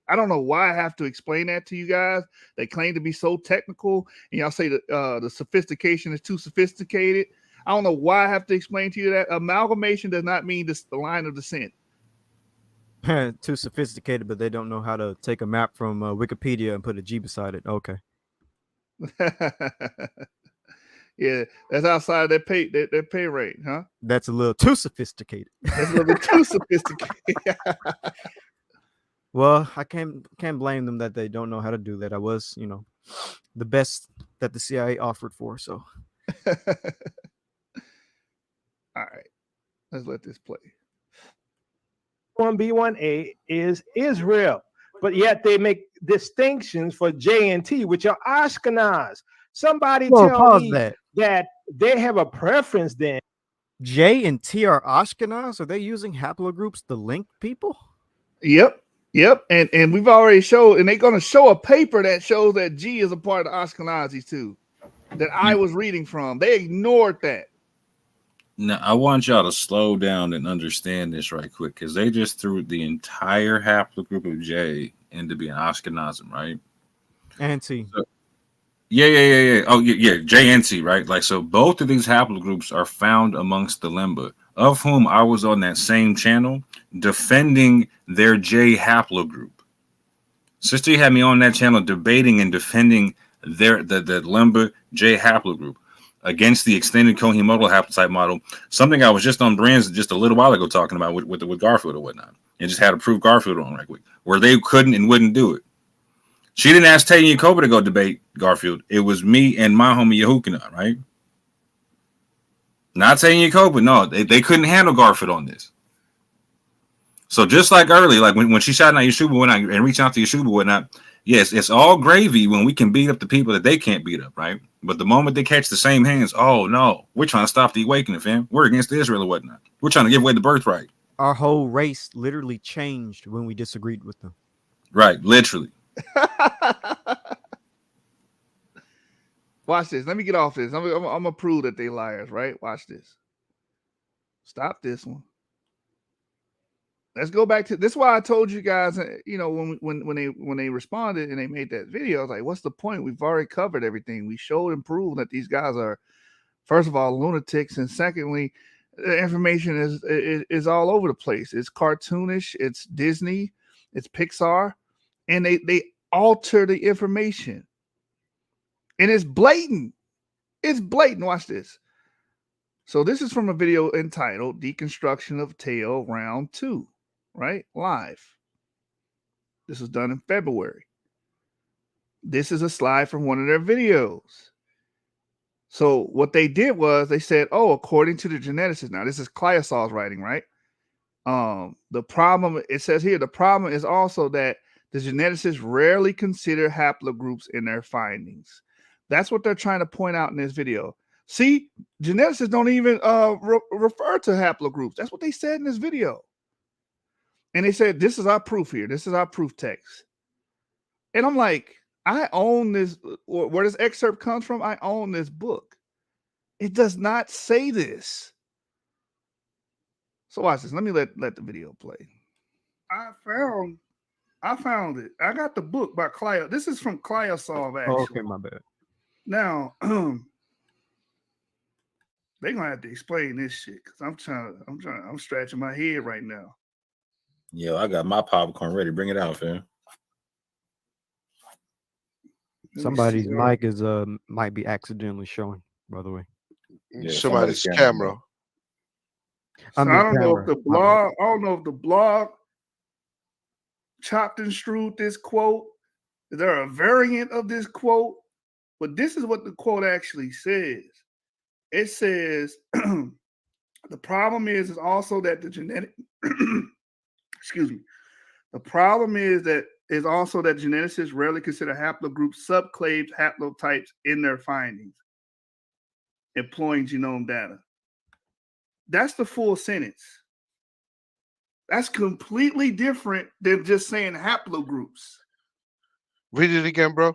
I don't know why I have to explain that to you guys. They claim to be so technical, and y'all say that the sophistication is too sophisticated. I don't know why I have to explain to you that amalgamation does not mean the line of descent. Too sophisticated, but they don't know how to take a map from Wikipedia and put a G beside it. Okay. Yeah, that's outside their pay rate, huh? That's a little too sophisticated. That's a little bit too sophisticated. Well, I can't blame them that they don't know how to do that. I was, the best that the CIA offered for. So, all right, let's let this play. 1B1A is Israel, but yet they make distinctions for J and T, which are Ashkenaz. Somebody tell me that they have a preference then. J and T are Ashkenaz? Are they using haplogroups to link people? Yep. And we've already showed, and they're going to show a paper that shows that G is a part of Ashkenazis too, that I was reading from. They ignored that. Now, I want y'all to slow down and understand this right quick, because they just threw the entire haplogroup of J into being Ashkenazim, right? And T. So, yeah. Oh, yeah, J and T, right? Like, so both of these haplogroups are found amongst the Lemba, of whom I was on that same channel defending their J haplogroup. Sister had me on that channel debating and defending the Lemba J haplogroup against the extended cohemodal haplotype model, something I was just on Brands just a little while ago talking about with Garfield or whatnot, and just had to prove Garfield on right quick, where they couldn't and wouldn't do it. She didn't ask Tay and Yacoba to go debate Garfield. It was me and my homie Yehukana, right? Not Tay and Yacoba. No, they couldn't handle Garfield on this. So just like earlier, like when she shot out Yeshuba whatnot and reaching out to Yeshuba whatnot, yes, it's all gravy when we can beat up the people that they can't beat up, right? But the moment they catch the same hands, oh no, we're trying to stop the awakening, fam. We're against Israel or whatnot. We're trying to give away the birthright. Our whole race literally changed when we disagreed with them. Right, literally. Watch this. Let me get off this. I'm gonna prove that they liars, right? Watch this. Stop this one. Let's go back to this. Is why I told you guys, when they responded and they made that video, I was like, what's the point? We've already covered everything. We showed and proved that these guys are, first of all, lunatics, and secondly, the information is all over the place. It's cartoonish, it's Disney, it's Pixar, and they alter the information. And it's blatant. It's blatant. Watch this. So this is from a video entitled Deconstruction of Teotw Round 2, right? Live. This was done in February. This is a slide from one of their videos. So what they did was they said, oh, according to the geneticists, now this is Clyasol's writing, right? The problem, it says here, the problem is also that the geneticists rarely consider haplogroups in their findings. That's what they're trying to point out in this video. See, geneticists don't even refer to haplogroups. That's what they said in this video. And they said, this is our proof here. This is our proof text. And I'm like, I own this. Where this excerpt comes from, I own this book. It does not say this. So watch this. Let me let the video play. I found it. I got the book by Clio. This is from Cliosolve, actually. Oh, okay, my bad. Now, they're gonna have to explain this shit because I'm scratching my head right now. Yo, I got my popcorn ready. Bring it out, fam. Somebody's mic is might be accidentally showing, by the way. Yeah, Somebody's camera. So I don't know if the blog chopped and screwed this quote. Is there a variant of this quote? But this is what the quote actually says. It says, the problem is also that the genetic excuse me. The problem is also that geneticists rarely consider haplogroup subclades haplotypes in their findings, employing genome data. That's the full sentence. That's completely different than just saying haplogroups. Read it again, bro.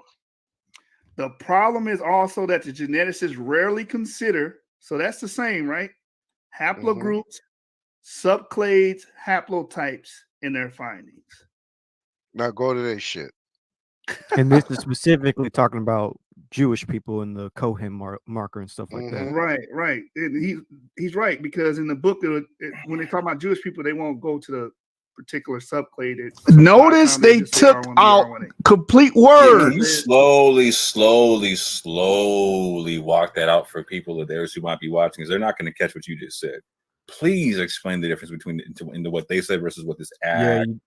The problem is also that the geneticists rarely consider, so that's the same, right? Haplogroups, subclades, haplotypes in their findings. Now go to that shit. And this is specifically talking about Jewish people in the Cohen marker and stuff like that. Right. And he's right, because in the book, when they talk about Jewish people, they won't go to the particular subclade. Notice they took out complete words. You slowly walk that out for people of theirs who might be watching, because they're not going to catch what you just said. Please explain the difference between into what they said versus what this ad.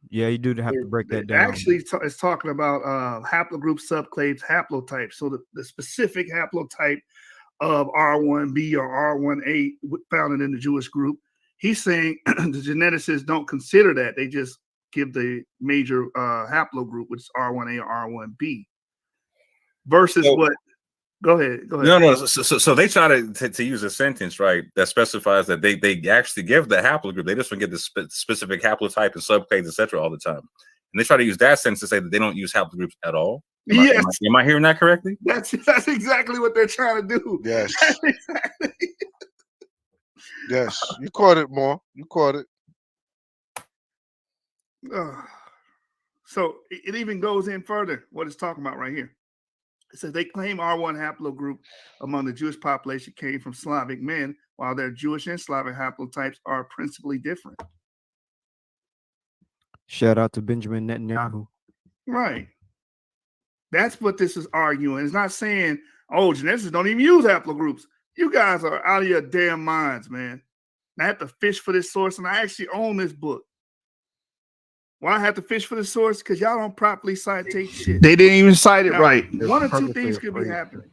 Yeah, you do have to break that down. Actually, it's talking about haplogroup subclades, haplotypes. So the specific haplotype of R1b or R1a found in the Jewish group. He's saying the geneticists don't consider that. They just give the major haplogroup, which is R1a or R1b. Versus what? Go ahead. No. So they try to use a sentence, right, that specifies that they actually give the haplogroup. They just don't get the specific haplotype and subclades, etc. all the time. And they try to use that sentence to say that they don't use haplogroups at all. Am I hearing that correctly? That's exactly what they're trying to do. Yes. Yes. You caught it, more. You caught it. So it even goes in further, what it's talking about right here. It says they claim R1 haplogroup among the Jewish population came from Slavic men, while their Jewish and Slavic haplotypes are principally different. Shout out to Benjamin Netanyahu. Right. That's what this is arguing. It's not saying, oh, geneticists don't even use haplogroups. You guys are out of your damn minds, man. I have to fish for this source, and I actually own this book. Why I have to fish for the source? Because y'all don't properly citate shit. They didn't even cite it right. One or two things could be happening.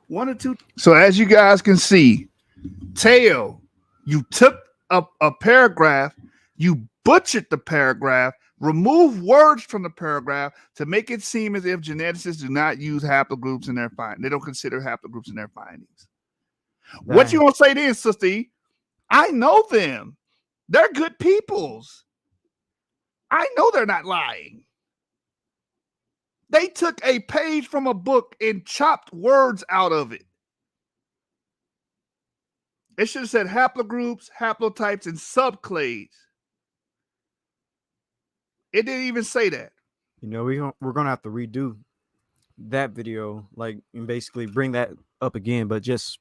One or two. So as you guys can see, Teotw, you took a paragraph, you butchered the paragraph, removed words from the paragraph to make it seem as if geneticists do not use haplogroups in their findings. They don't consider haplogroups in their findings. Dang. What you gonna say then, Sister E? I know them. They're good peoples. I know they're not lying. They took a page from a book and chopped words out of it. It should have said haplogroups, haplotypes, and subclades. It didn't even say that. You know, we're gonna have to redo that video, like, and basically bring that up again, but just,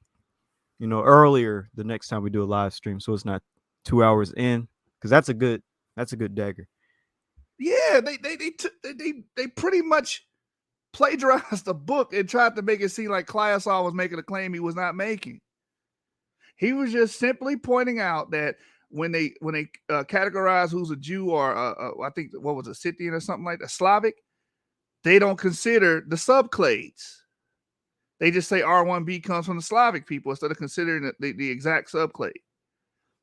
you know, earlier the next time we do a live stream, so it's not 2 hours in, because that's a good dagger. Yeah, they pretty much plagiarized the book and tried to make it seem like Cliosol was making a claim he was not making. He was just simply pointing out that when they categorize who's a Jew or I think what was a Scythian or something like that, Slavic, they don't consider the subclades. They just say R1b comes from the Slavic people instead of considering the exact subclade.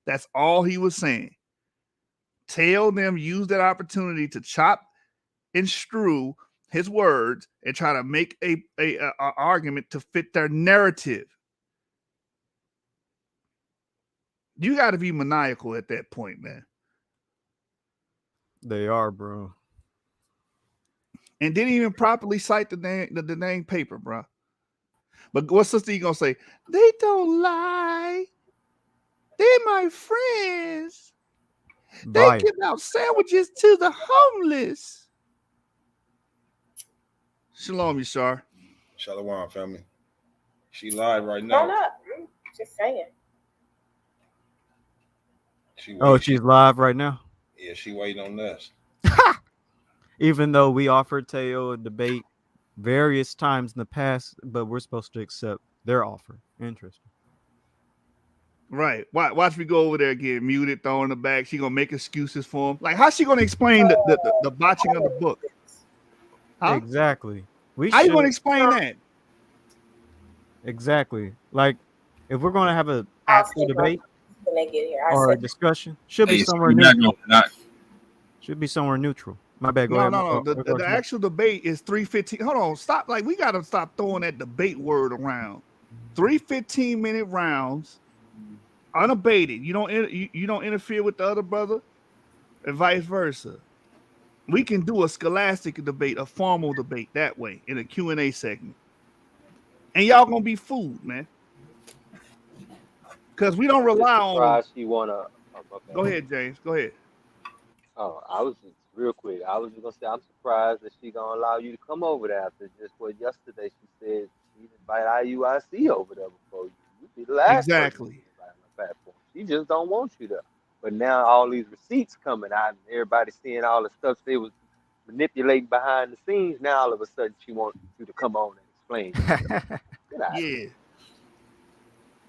That's all he was saying. Tell them use that opportunity to chop and strew his words and try to make a argument to fit their narrative. You got to be maniacal at that point, man. They are, bro. And didn't even properly cite the name paper, bro. But what's Sister E gonna say? They don't lie. They're my friends. They give out sandwiches to the homeless. Shalom, Yashar. Shalom, family. She live right Hold now. up. Just saying. She's live right now. Yeah, she waiting on us. Even though we offered Teo a debate various times in the past, but we're supposed to accept their offer. Interesting. Right. Watch me go over there, get muted, throw in the back. She gonna make excuses for him. Like, how's she gonna explain the botching of the book? Huh? Exactly. How you gonna explain that? Exactly. Like, if we're gonna have an actual debate When they get here, or a discussion, should be somewhere neutral. Should be somewhere neutral. My bad. Go ahead. No. Go The actual debate is 3:15. Hold on, stop. Like, we gotta stop throwing that debate word around. 3 15-minute rounds, unabated. You don't interfere with the other brother, and vice versa. We can do a scholastic debate, a formal debate that way in a Q&A segment, and y'all gonna be fooled, man. Because we don't rely on. She wanna. Go ahead, James. Go ahead. Oh, I was just real quick. I was just gonna say I'm surprised that she gonna allow you to come over there after just what yesterday she said she'd invite IUIC over there before you. You'd be the last Exactly. person to invite on the platform. She just don't want you there. But now all these receipts coming out and everybody seeing all the stuff they was manipulating behind the scenes. Now all of a sudden she wants you to come on and explain. Get out.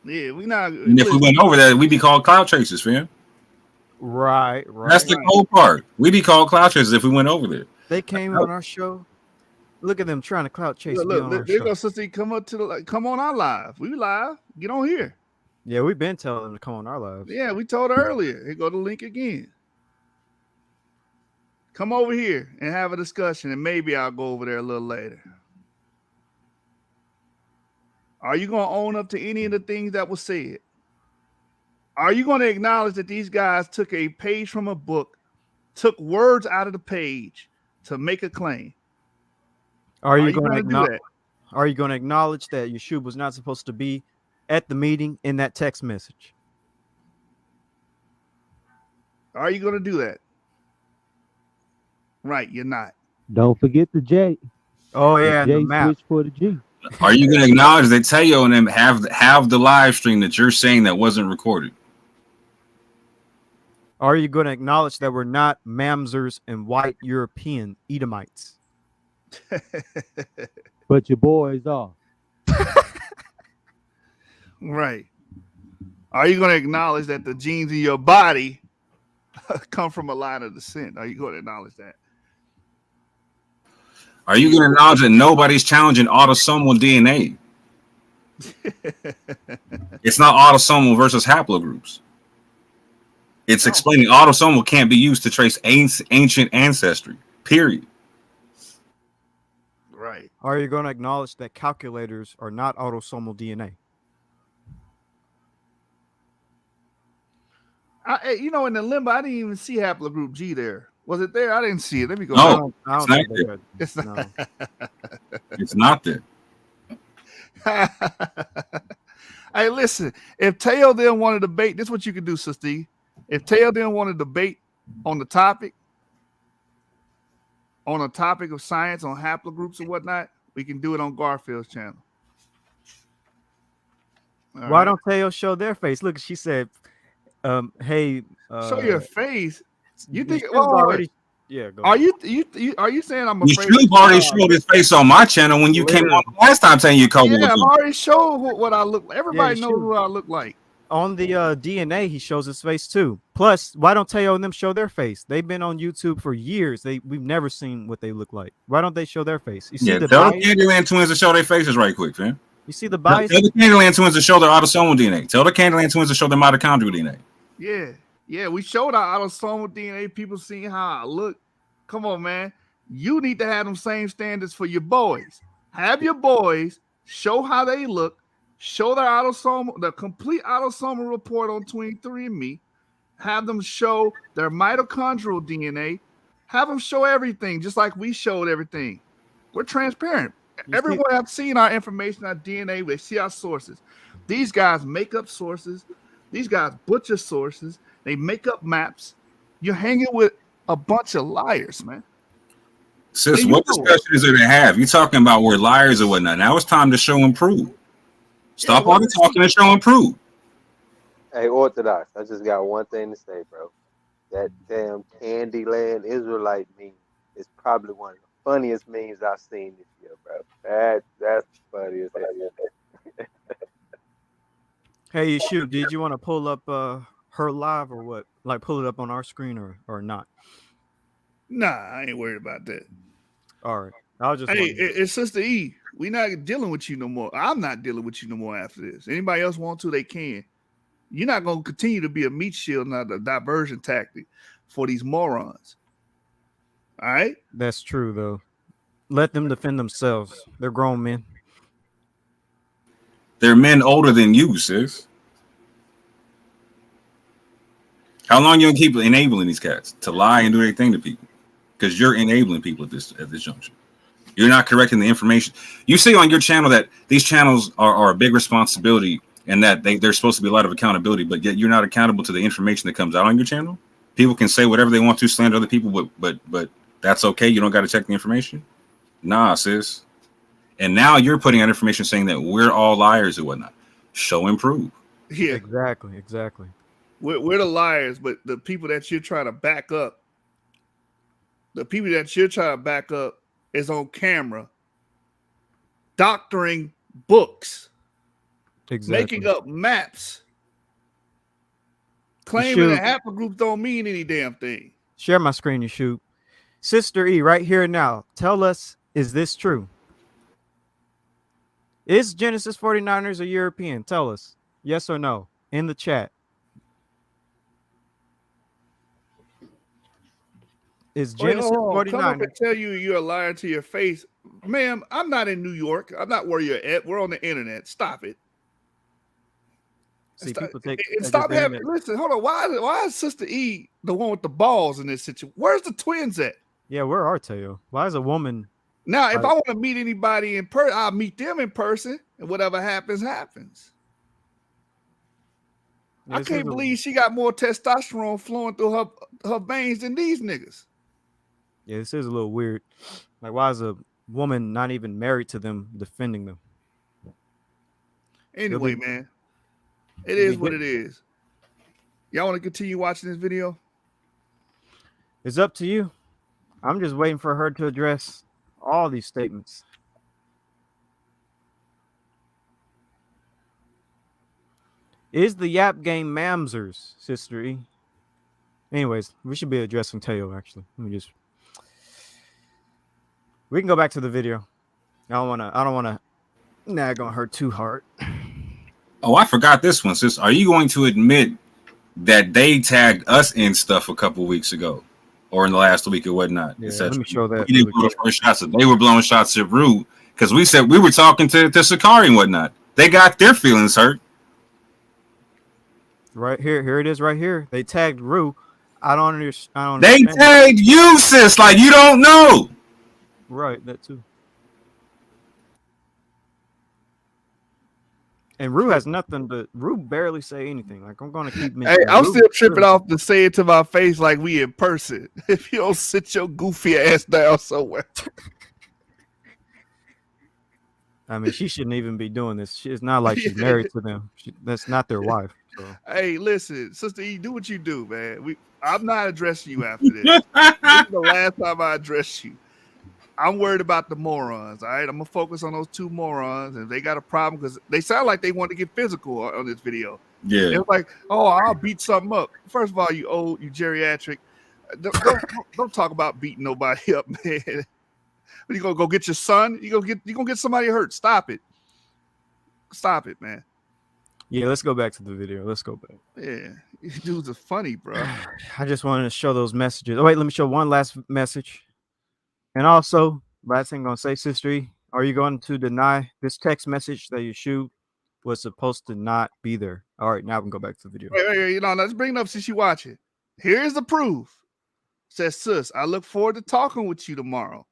Yeah, we not. And if we went over that, we'd be called cloud chasers, fam. Right. That's the cool part. We'd be called cloud chasers if we went over there. They came on our show. Look at them trying to clout chase me on our There show. goes Sister, come up to come on our live. We live. Get on here. Yeah, we've been telling them to come on our lives. Yeah, we told her earlier. Here go the link again. Come over here and have a discussion, and maybe I'll go over there a little later. Are you going to own up to any of the things that was said? Are you going to acknowledge that these guys took a page from a book, took words out of the page to make a claim? Are you going gonna to do that? Are you going to acknowledge that Yeshua was not supposed to be at the meeting in that text message? Are you going to do that? Right, you're not. Don't forget the J. Oh yeah, J the map. switch for the G. Are you going to acknowledge that Teo and them have the live stream that you're saying that wasn't recorded? Are you going to acknowledge that we're not Mamzers and white European Edomites? But your boys are. Right. Are you going to acknowledge that the genes in your body come from a line of descent? Are you going to acknowledge that? Are you going to acknowledge that nobody's challenging autosomal DNA? It's not autosomal versus haplogroups. It's explaining autosomal can't be used to trace ancient ancestry, period. Right. Are you going to acknowledge that calculators are not autosomal DNA? In the Lemba, I didn't even see haplogroup G there. Was it there? I didn't see it. Let me go. No, I don't it's not think there. that- It's not. It's not there. Hey, listen. If Teo didn't want to debate, this is what you can do, Sister E. If Teo didn't want to debate on the topic of science, on haplogroups and whatnot, we can do it on Garfield's channel. All Why right? don't Teo show their face? Look, she said, "Hey, Show your face. You think? Yeshua's Well, already? Yeah, go are ahead. you saying I'm You afraid? should have already showed his face on my channel when you came on the last time saying you covered with Yeah, I've you. already showed what I look like. Everybody Yeah, knows shoot. who I look like. On the DNA, he shows his face too. Plus, why don't Teo and them show their face? They've been on YouTube for years. We've never seen what they look like. Why don't they show their face? You see Yeah, the tell the bias? Candyland twins to show their faces right quick, fam. You see the Tell bias? the Candyland twins to show their autosomal DNA. Tell the Candyland twins to show their mitochondrial DNA. Yeah, we showed our autosomal DNA. People seeing how I look. Come on, man. You need to have them same standards for your boys. Have your boys show how they look, show their autosomal, the complete autosomal report on 23andMe. Have them show their mitochondrial DNA. Have them show everything, just like we showed everything. We're transparent. Everyone have seen our information, our DNA. They see our sources. These guys make up sources. These guys butcher sources. They make up maps. You're hanging with a bunch of liars, man. Sis, what discussion is there to have? You're talking about we're liars or whatnot. Now it's time to show and prove. Stop all the talking and show and prove. Hey, Orthodox, I just got one thing to say, bro. That damn Candyland Israelite meme is probably one of the funniest memes I've seen this year, bro. That's funny as hell. Hey, shoot, did you want to pull up her live or what? Like pull it up on our screen or not? Nah, I ain't worried about that. All right. I was just hey, it's Sister E. We not dealing with you no more. I'm not dealing with you no more after this. Anybody else want to, they can. You're not going to continue to be a meat shield, not a diversion tactic for these morons. All right? That's true, though. Let them defend themselves. They're grown men. They're men older than you, sis. How long you gonna keep enabling these cats to lie and do their thing to people? Because you're enabling people at this junction. You're not correcting the information. You say on your channel that these channels are a big responsibility and that there's supposed to be a lot of accountability, but yet you're not accountable to the information that comes out on your channel. People can say whatever they want to, slander other people, but that's okay. You don't got to check the information. Nah, sis. And now you're putting out information saying that we're all liars or whatnot. Show and prove. Yeah, exactly. We're the liars, but the people that you're trying to back up, is on camera, doctoring books, making up maps, claiming that haplogroups don't mean any damn thing. Share my screen, you shoot. Sister E, right here now. Tell us, is this true? Is Genesis 49ers a European? Tell us. Yes or no in the chat. Is Genesis 49ers? Come up and tell you you're a liar to your face. Ma'am, I'm not in New York. I'm not where you're at. We're on the internet. Stop it. See, people take stop having. Listen, hold on. Why is Sister E the one with the balls in this situation? Where's the twins at? Yeah, where are Teo? Why is a woman? Now, if I want to meet anybody in person, I'll meet them in person, and whatever happens, happens. Yeah, I can't believe she got more testosterone flowing through her veins than these niggas. Yeah, this is a little weird. Like, why is a woman not even married to them defending them? Anyway, man, it is what it is. Y'all want to continue watching this video? It's up to you. I'm just waiting for her to address all these statements. Is the Yap game mamzers, Sister E? Anyways, we should be addressing Teo, actually. We can go back to the video. I don't wanna nag on her too hard. Oh, I forgot this one, sis. Are you going to admit that they tagged us in stuff a couple weeks ago? Or in the last week or whatnot. Yeah, let me show that. We didn't blow the first shots. They were blowing shots at Rue because we said we were talking to Sakari and whatnot. They got their feelings hurt. Right here it is. Right here, they tagged Rue. I don't understand. They tagged you, sis. Like you don't know. Right, that too. And Rue has nothing to. Rue barely say anything. Like I'm gonna keep. Hey, I'm still tripping off to say it to my face like we in person. If you don't sit your goofy ass down somewhere. I mean, she shouldn't even be doing this. It's not like she's married to them. That's not their wife. So. Hey, listen, Sister E, do what you do, man. I'm not addressing you after this. This is the last time I address you. I'm worried about the morons, all right? I'm going to focus on those two morons, and they got a problem because they sound like they want to get physical on this video. Yeah. It was like, oh, I'll beat something up. First of all, you old, you geriatric. Don't talk about beating nobody up, man. You going to go get your son? You going to get somebody hurt. Stop it. Stop it, man. Yeah, let's go back to the video. Let's go back. Yeah, these dudes are funny, bro. I just wanted to show those messages. Oh, wait, let me show one last message. And also, last thing I'm gonna say, Sister E, are you going to deny this text message that you shoot was supposed to not be there? All right, now we can go back to the video. Wait, you know, let's bring it up since you watch it. Here's the proof. Says, sis, I look forward to talking with you tomorrow,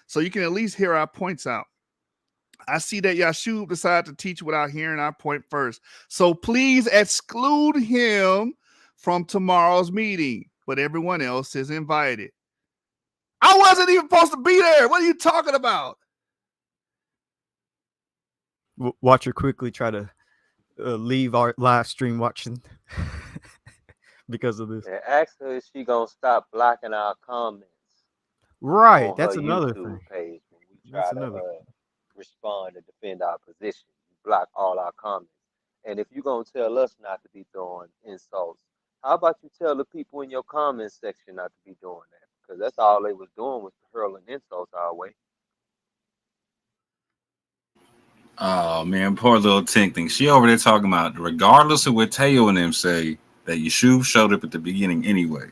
so you can at least hear our points out. I see that Yashub decided to teach without hearing our point first. So please exclude him from tomorrow's meeting, but everyone else is invited. I wasn't even supposed to be there. What are you talking about? Watcher quickly try to leave our live stream watching because of this. Yeah, ask her if she gonna stop blocking our comments Right, on that's her another YouTube thing. page when we try That's to another. respond and defend our position. You block all our comments. And if you're gonna tell us not to be throwing insults, how about you tell the people in your comment section not to be doing that? Because that's all they was doing was hurling insults our way. Oh man, poor little Tink thing. She over there talking about regardless of what Teo and them say, that Yeshua showed up at the beginning anyway.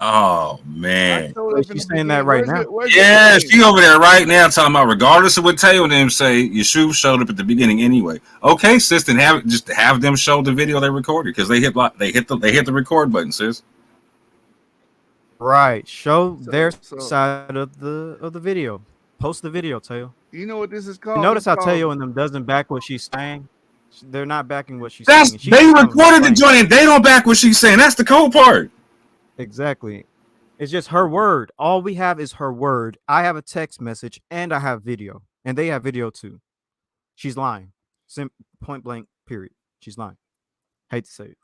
Oh man. Wait, she's saying that right now? Yeah, she over there right now talking about regardless of what Teo and them say, Yeshua showed up at the beginning anyway. Okay, sis, then have them show the video they recorded because they hit the record button, sis. Right, show their side of the video. Post the video, Teo. You know what this is called? Notice how It's called- Teo and them doesn't back what she's saying. They're not backing what she's That's saying. She's they just telling them recorded the plain. joint and they don't back what she's saying. That's the cool part. Exactly. It's just her word. All we have is her word. I have a text message and I have video, and they have video too. She's lying. Point blank. Period. She's lying. Hate to say it.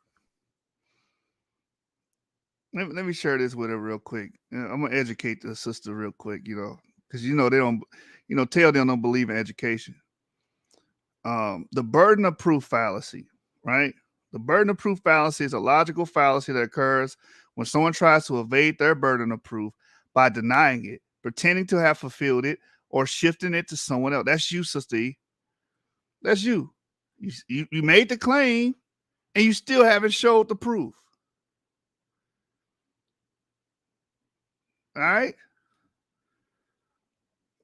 Let me share this with her real quick. I'm gonna educate the sister real quick, because they don't, tell them don't believe in education. The burden of proof fallacy, right? The burden of proof fallacy is a logical fallacy that occurs when someone tries to evade their burden of proof by denying it, pretending to have fulfilled it, or shifting it to someone else. That's you, Sister E. That's you. You made the claim, and you still haven't showed the proof. All right?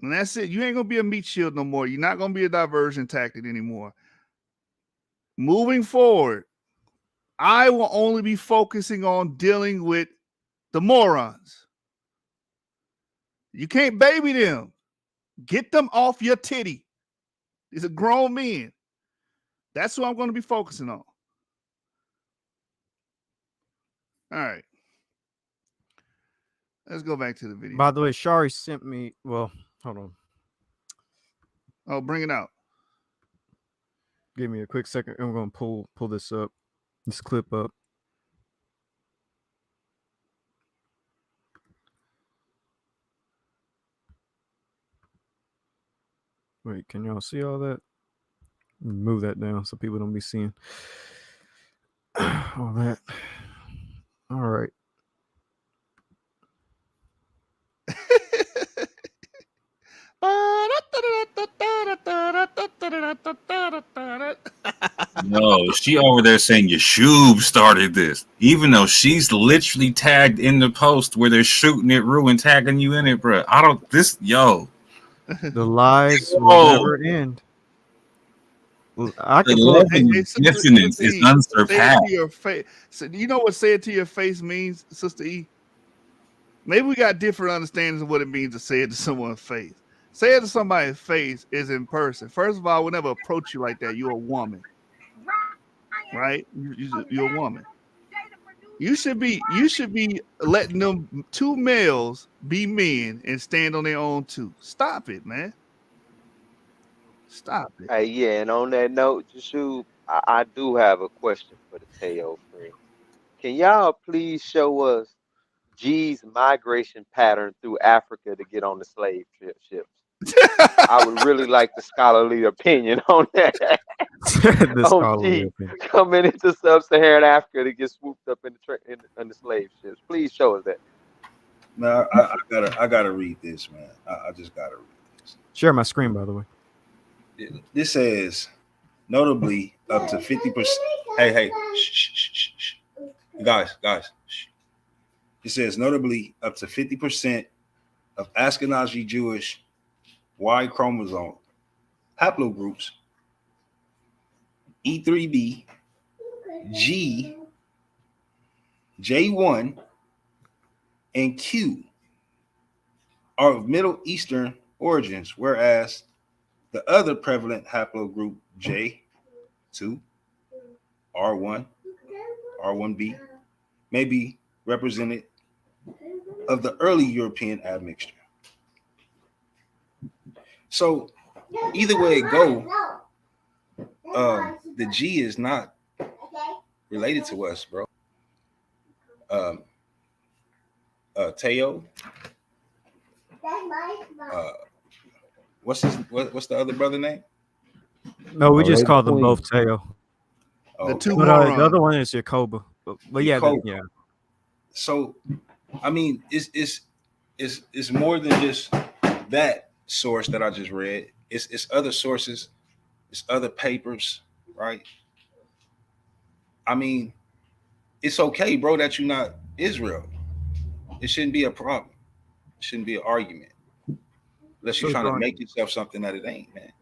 And that's it. You ain't going to be a meat shield no more. You're not going to be a diversion tactic anymore. Moving forward, I will only be focusing on dealing with the morons. You can't baby them. Get them off your titty. These are grown men. That's who I'm going to be focusing on. All right. Let's go back to the video. By the way, Shari sent me. Well, hold on. Oh, bring it out. Give me a quick second. I'm going to pull this up. This clip up. Wait, can y'all see all that? Move that down so people don't be seeing all that. All right. No, she over there saying Yeshub started this, even though she's literally tagged in the post where they're shooting it, and tagging you in it, bro. The lies will never end. I can pull up. Dissonance is unsurpassed. Say it to your face. So, you know what "say it to your face" means, Sister E? Maybe we got different understandings of what it means to say it to someone's face. Say it to somebody's face is in person. First of all, I would never approach you like that. You're a woman, right? You're a woman. You should be letting them two males be men and stand on their own too. Stop it, man. Stop it. Hey, yeah, and on that note, Yeshua, I do have a question for the Teo friends. Can y'all please show us G's migration pattern through Africa to get on the slave ships? I would really like the scholarly opinion on that. On G coming into sub-Saharan Africa to get swooped up in the slave ships. Please show us that. No, I gotta read this, man. I just gotta read this. Share my screen, by the way. This says, notably, up to 50%. Hey, shh. Guys. Shh. It says, notably, up to 50% of Ashkenazi Jewish Y chromosome haplogroups E3b, G, J1, and Q are of Middle Eastern origins, whereas the other prevalent haplogroup J2, R1, R1b may be represented of the early European admixture. So either way it go, the G is not related to us, bro. Teotw. What's the other brother name? No, we just they call them twins. both Teo. Oh, The okay. two But the morons. other one is Jacoba. But yeah, Jacoba. yeah. So, I mean, it's more than just that source that I just read. It's other sources, it's other papers, right? I mean, it's okay, bro, that you're not Israel. It shouldn't be a problem. It shouldn't be an argument. Unless you're So trying to Jordan- make yourself something that it ain't, man.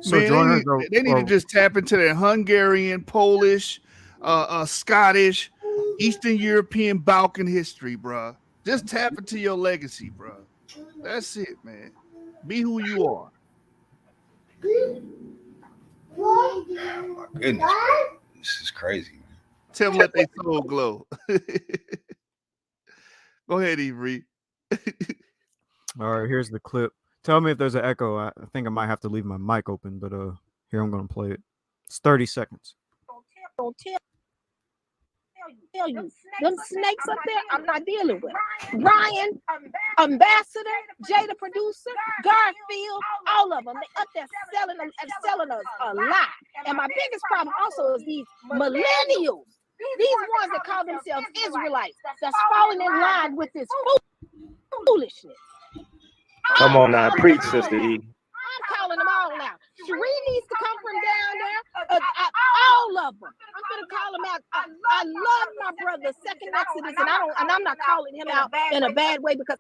So Man, Jordan, they need to just tap into their Hungarian, Polish, Scottish, Eastern European, Balkan history, bruh. Just tap into your legacy, bruh. That's it, man. Be who you are. Oh my goodness, bro. This is crazy, man. Tell them let their soul glow. Go ahead, Avery. All right, here's the clip. Tell me if there's an echo. I think I might have to leave my mic open, but here I'm gonna play it. It's 30 seconds. Tell you, them snakes up there, I'm not dealing with. Ryan, Ambassador, Jay the producer, Garfield, all of them, they up there selling us a lie. And my biggest problem also is these millennials, these ones that call themselves Israelites, that's falling in line with this foolishness. Come on now, preach, Sister E. I'm calling them all out. Sheree needs to come from down there. All of them. I'm gonna call them out. I love my brother, Second Exodus, and I'm not calling him out in a bad way because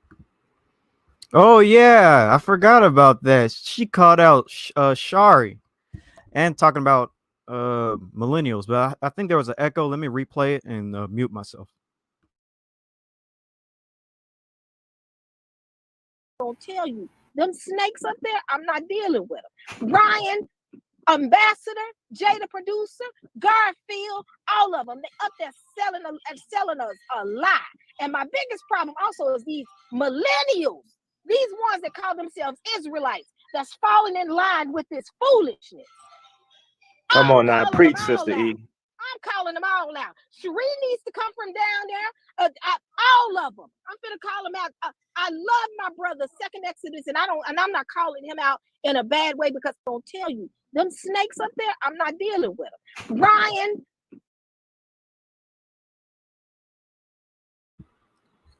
Oh yeah, I forgot about that. She called out Shari and talking about millennials, but I think there was an echo. Let me replay it and mute myself. I'll tell you, them snakes up there, I'm not dealing with them. Ryan, Ambassador, Jay the producer, Garfield, all of them, they up there selling us a lie. And my biggest problem also is these millennials, these ones that call themselves Israelites, that's falling in line with this foolishness. Come on now, preach, Sister E. I'm calling them all out. Sheree needs to come from down there. All of them. I'm gonna call them out. I love my brother, Second Exodus, and I'm not calling him out in a bad way because I'll tell you, them snakes up there, I'm not dealing with them. Ryan.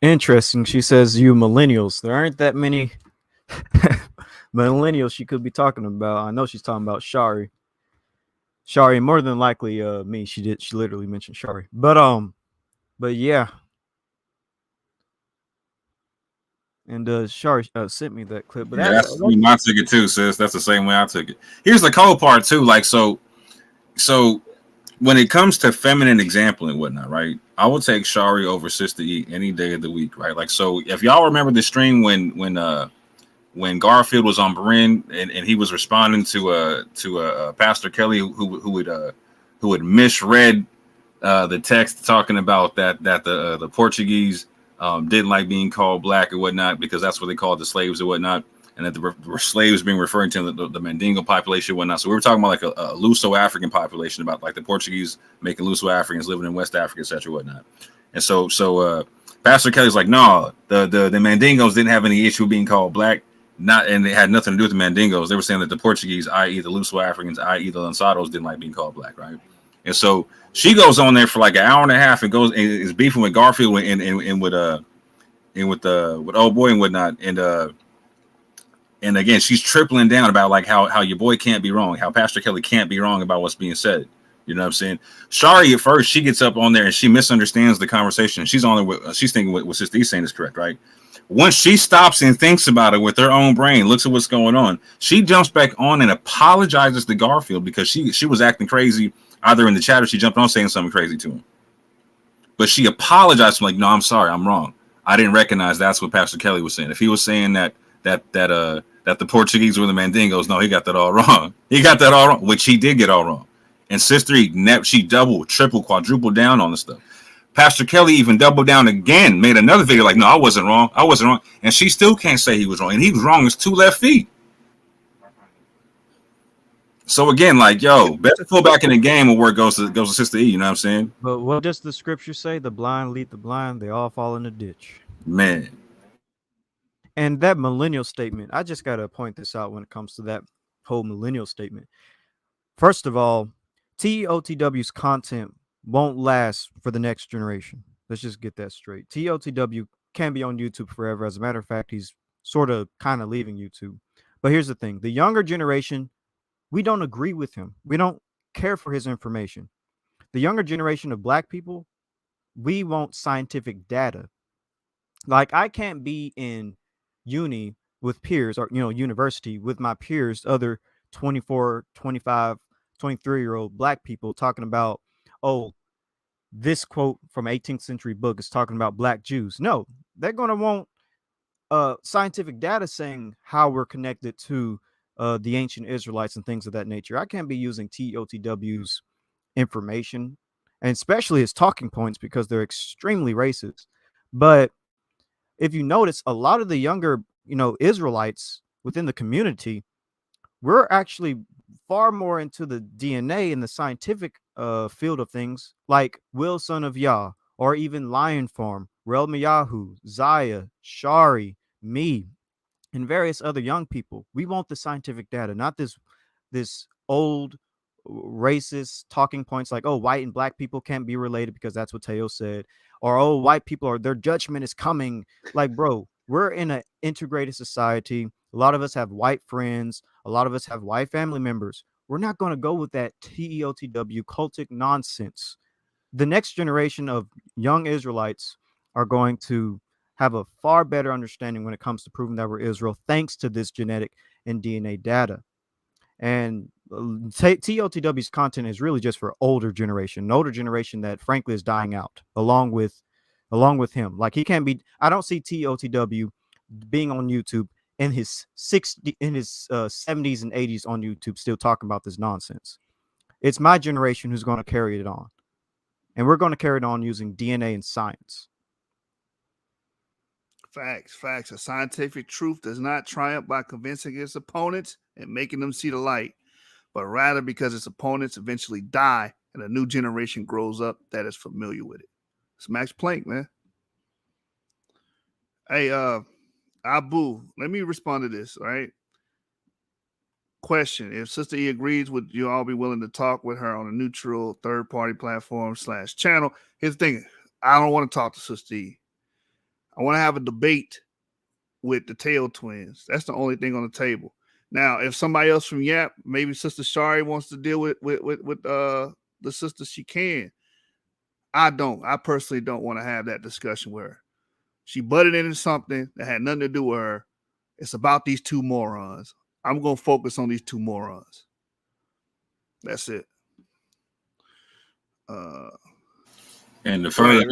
Interesting. She says you millennials. There aren't that many millennials she could be talking about. I know she's talking about Shari. Shari, more than likely me. She literally mentioned Shari. But yeah. And Shari sent me that clip. But Yeah, that's my ticket too, sis. That's the same way I took it. Here's the cold part too. Like so when it comes to feminine example and whatnot, right? I will take Shari over Sister E any day of the week, right? Like so, if y'all remember the stream when Garfield was on Berin and he was responding to Pastor Kelly who had misread the text talking about that the Portuguese didn't like being called black or whatnot because that's what they called the slaves or whatnot, and that the slaves being referring to the Mandingo population and whatnot. So we were talking about like a Luso-African population, about like the Portuguese making Luso-Africans living in West Africa, etc. whatnot. And so Pastor Kelly's like, no, the Mandingos didn't have any issue being called black. And it had nothing to do with the Mandingos. They were saying that the Portuguese, i.e. the Luso-Africans, i.e. the Lanzados, didn't like being called black, right? And so she goes on there for like an hour and a half and goes and is beefing with Garfield and with old boy and whatnot. And again, she's tripling down about like how your boy can't be wrong, how Pastor Kelly can't be wrong about what's being said. You know what I'm saying? Shari at first, she gets up on there and she misunderstands the conversation. She's on there she's thinking what Sister E saying is correct, right? Once she stops and thinks about it with her own brain, looks at what's going on, she jumps back on and apologizes to Garfield because she was acting crazy either in the chat or she jumped on saying something crazy to him. But she apologized, like, no, I'm sorry, I'm wrong. I didn't recognize that's what Pastor Kelly was saying. If he was saying that the Portuguese were the Mandingos, no, he got that all wrong. He got that all wrong, which he did get all wrong. And Sister E, she doubled, tripled, quadrupled down on the stuff. Pastor Kelly even doubled down again, made another video like, no, I wasn't wrong. I wasn't wrong. And she still can't say he was wrong. And he was wrong his 2 left feet. So again, like, yo, better pull back in the game of where it goes to Sister E, you know what I'm saying? But what does the scripture say? The blind lead the blind, they all fall in the ditch. Man. And that millennial statement, I just got to point this out when it comes to that whole millennial statement. First of all, TOTW's content won't last for the next generation. Let's just get that straight. TOTW can be on YouTube forever. As a matter of fact, he's sort of kind of leaving YouTube. But here's the thing. The younger generation, we don't agree with him. We don't care for his information. The younger generation of black people, we want scientific data. Like, I can't be in uni with peers or, university with my peers, other 24, 25, 23-year-old black people talking about, oh, this quote from 18th century book is talking about black Jews. No, they're going to want scientific data saying how we're connected to the ancient Israelites and things of that nature. I can't be using TOTW's information, and especially his talking points, because they're extremely racist. But if you notice, a lot of the younger, Israelites within the community, we're actually far more into the DNA and the scientific field of things, like Will, son of Yah, or even Lion Farm, Rel Miyahu, Zaya, Shari, me, and various other young people. We want the scientific data, not this old racist talking points like, oh, white and black people can't be related because that's what Teotw said, or oh, white people their judgment is coming. Like, bro, we're in an integrated society. A lot of us have white friends. A lot of us have white family members. We're not going to go with that TEOTW cultic nonsense. The next generation of young Israelites are going to have a far better understanding when it comes to proving that we're Israel, thanks to this genetic and DNA data. And TOTW's content is really just for an older generation that frankly is dying out along with him. Like, he can't be, I don't see TOTW being on YouTube in his 70s and 80s on YouTube still talking about this nonsense. It's my generation who's going to carry it on. And we're going to carry it on using DNA and science. Facts. A scientific truth does not triumph by convincing its opponents and making them see the light, but rather because its opponents eventually die and a new generation grows up that is familiar with it. It's Max Planck, man. Hey, Abu, let me respond to this, all right? Question: if Sister E agrees, would you all be willing to talk with her on a neutral third-party platform / channel? Here's the thing. I don't want to talk to Sister E. I want to have a debate with the Teotw twins. That's the only thing on the table. Now, if somebody else from Yap, maybe Sister Shari wants to deal with the sister, she can. I don't. I personally don't want to have that discussion with her. She butted into something that had nothing to do with her. It's about these two morons. I'm going to focus on these two morons. That's it. And to further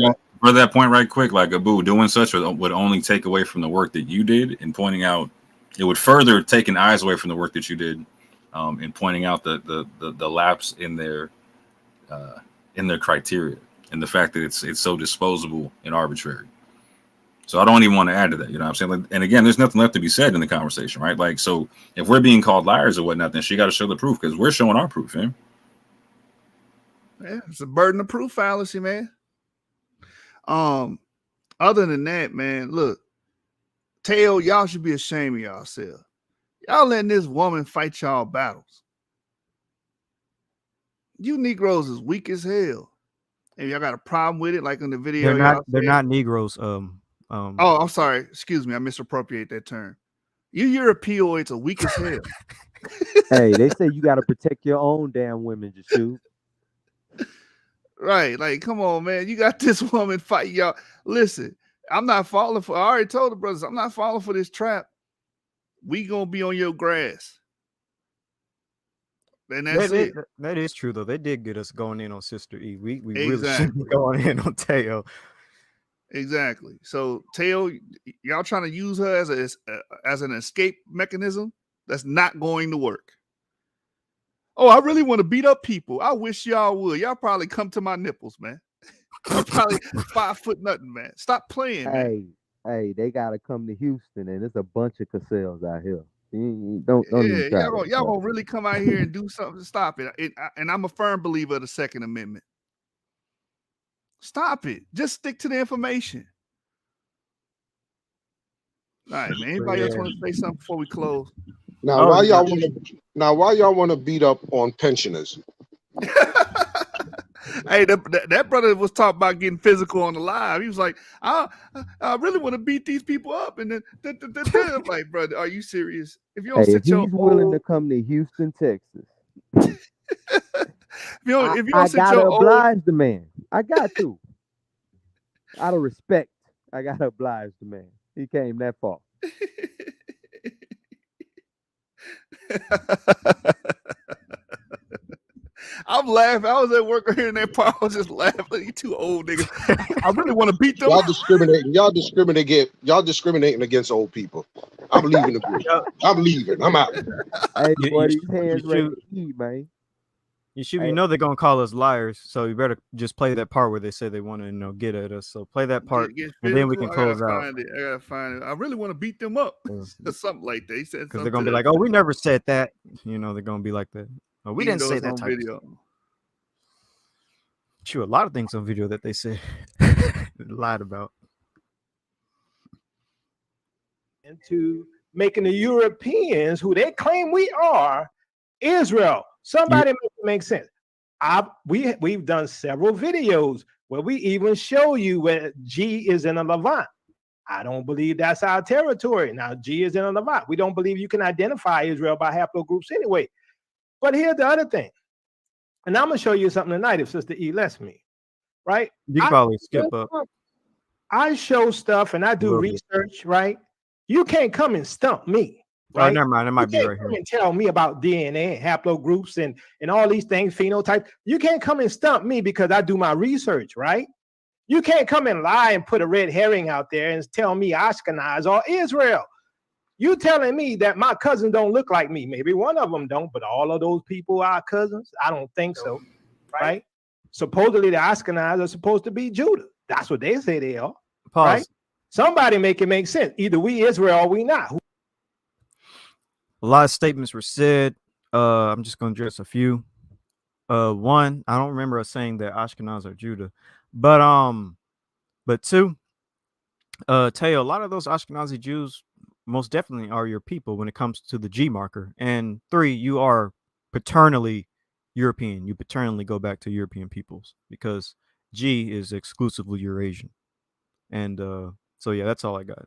that point right quick, like Abu, doing such would only take away from the work that you did and pointing out, it would further take an eyes away from the work that you did in pointing out the lapse in their criteria and the fact that it's so disposable and arbitrary. So I don't even want to add to that, you know what I'm saying? Like, and again, there's nothing left to be said in the conversation, right? Like, so if we're being called liars or whatnot, then she got to show the proof because we're showing our proof, man. Yeah, it's a burden of proof fallacy, man. Other than that, man, look, Teotw, y'all should be ashamed of yourself. Y'all letting this woman fight y'all battles. You Negroes is weak as hell. And y'all got a problem with it, like in the video. They're not Negroes. Oh, I'm sorry. Excuse me. I misappropriate that term. You Europeoids are weak as hell. Hey, they say you got to protect your own damn women, Jashu. Right. Like, come on, man. You got this woman fight y'all. Listen, I'm not falling for. I already told the brothers, I'm not falling for this trap. We gonna be on your grass, and that's it. That is true though. They did get us going in on Sister E. We really should be Exactly. going in on Teotw. Exactly. So Teotw, y'all trying to use her as an escape mechanism? That's not going to work. Oh, I really want to beat up people. I wish y'all would. Y'all probably come to my nipples, man. Y'all probably 5 foot nothing, man. Stop playing, man. Hey, they gotta come to Houston, and there's a bunch of Casells out here. Don't even Yeah, try y'all that, gonna bro. really come out here and do something to stop it. And I'm a firm believer of the Second Amendment. Stop it. Just stick to the information. All right, man. Anybody else want to say something before we close? Now, why y'all want to beat up on pensioners? Hey, that brother was talking about getting physical on the live. He was like, I really want to beat these people up. And then I'm like, brother, are you serious? If you don't Hey, if sit your he's willing to old, come to Houston, Texas, if you I don't sit gotta your old, oblige the man. I got to. Out of respect, I gotta oblige the man. He came that far. I'm laughing. I was at work hearing that part. I was just laughing. You two old niggas. I really want to beat them. Y'all discriminating against old people. I'm leaving the group. I'm leaving. I'm out. Hey, You- boy, you these should- hands you ready should- to eat, man. You know they're gonna call us liars, so you better just play that part where they say they want to get at us. So play that part, Get and then we can physical. close out. I gotta find it. I really want to beat them up. Or something like that. He said Because they're something gonna to be like, that "Oh, we never said that." They're gonna be like that. Oh, we even didn't though say it's that on type of video. stuff. True, a lot of things on video that they said lied about. Into making the Europeans, who they claim we are, Israel. Somebody make it make sense. We've done several videos where we even show you where G is in a Levant. I don't believe that's our territory. Now, G is in a Levant. We don't believe you can identify Israel by haplogroups anyway. But here's the other thing. And I'm going to show you something tonight if Sister E lets me. Right? You can probably skip up. I show stuff and I do research, right? You can't come and stump me. Right? Oh, never mind. It might be right Come here. and tell me about DNA and haplogroups and all these things, phenotype. You can't come and stump me because I do my research, right? You can't come and lie and put a red herring out there and tell me Ashkenaz or Israel. You telling me that my cousins don't look like me. Maybe one of them don't, but all of those people are cousins? I don't think so, right? Supposedly the Ashkenaz are supposed to be Judah. That's what they say they are, right? Somebody make it make sense. Either we Israel or we not. A lot of statements were said. I'm just going to address a few. One, I don't remember us saying that Ashkenaz are Judah, but two, Teo, a lot of those Ashkenazi Jews most definitely are your people when it comes to the G marker. And three, you are paternally European. You paternally go back to European peoples because G is exclusively Eurasian. And so yeah, that's all I got.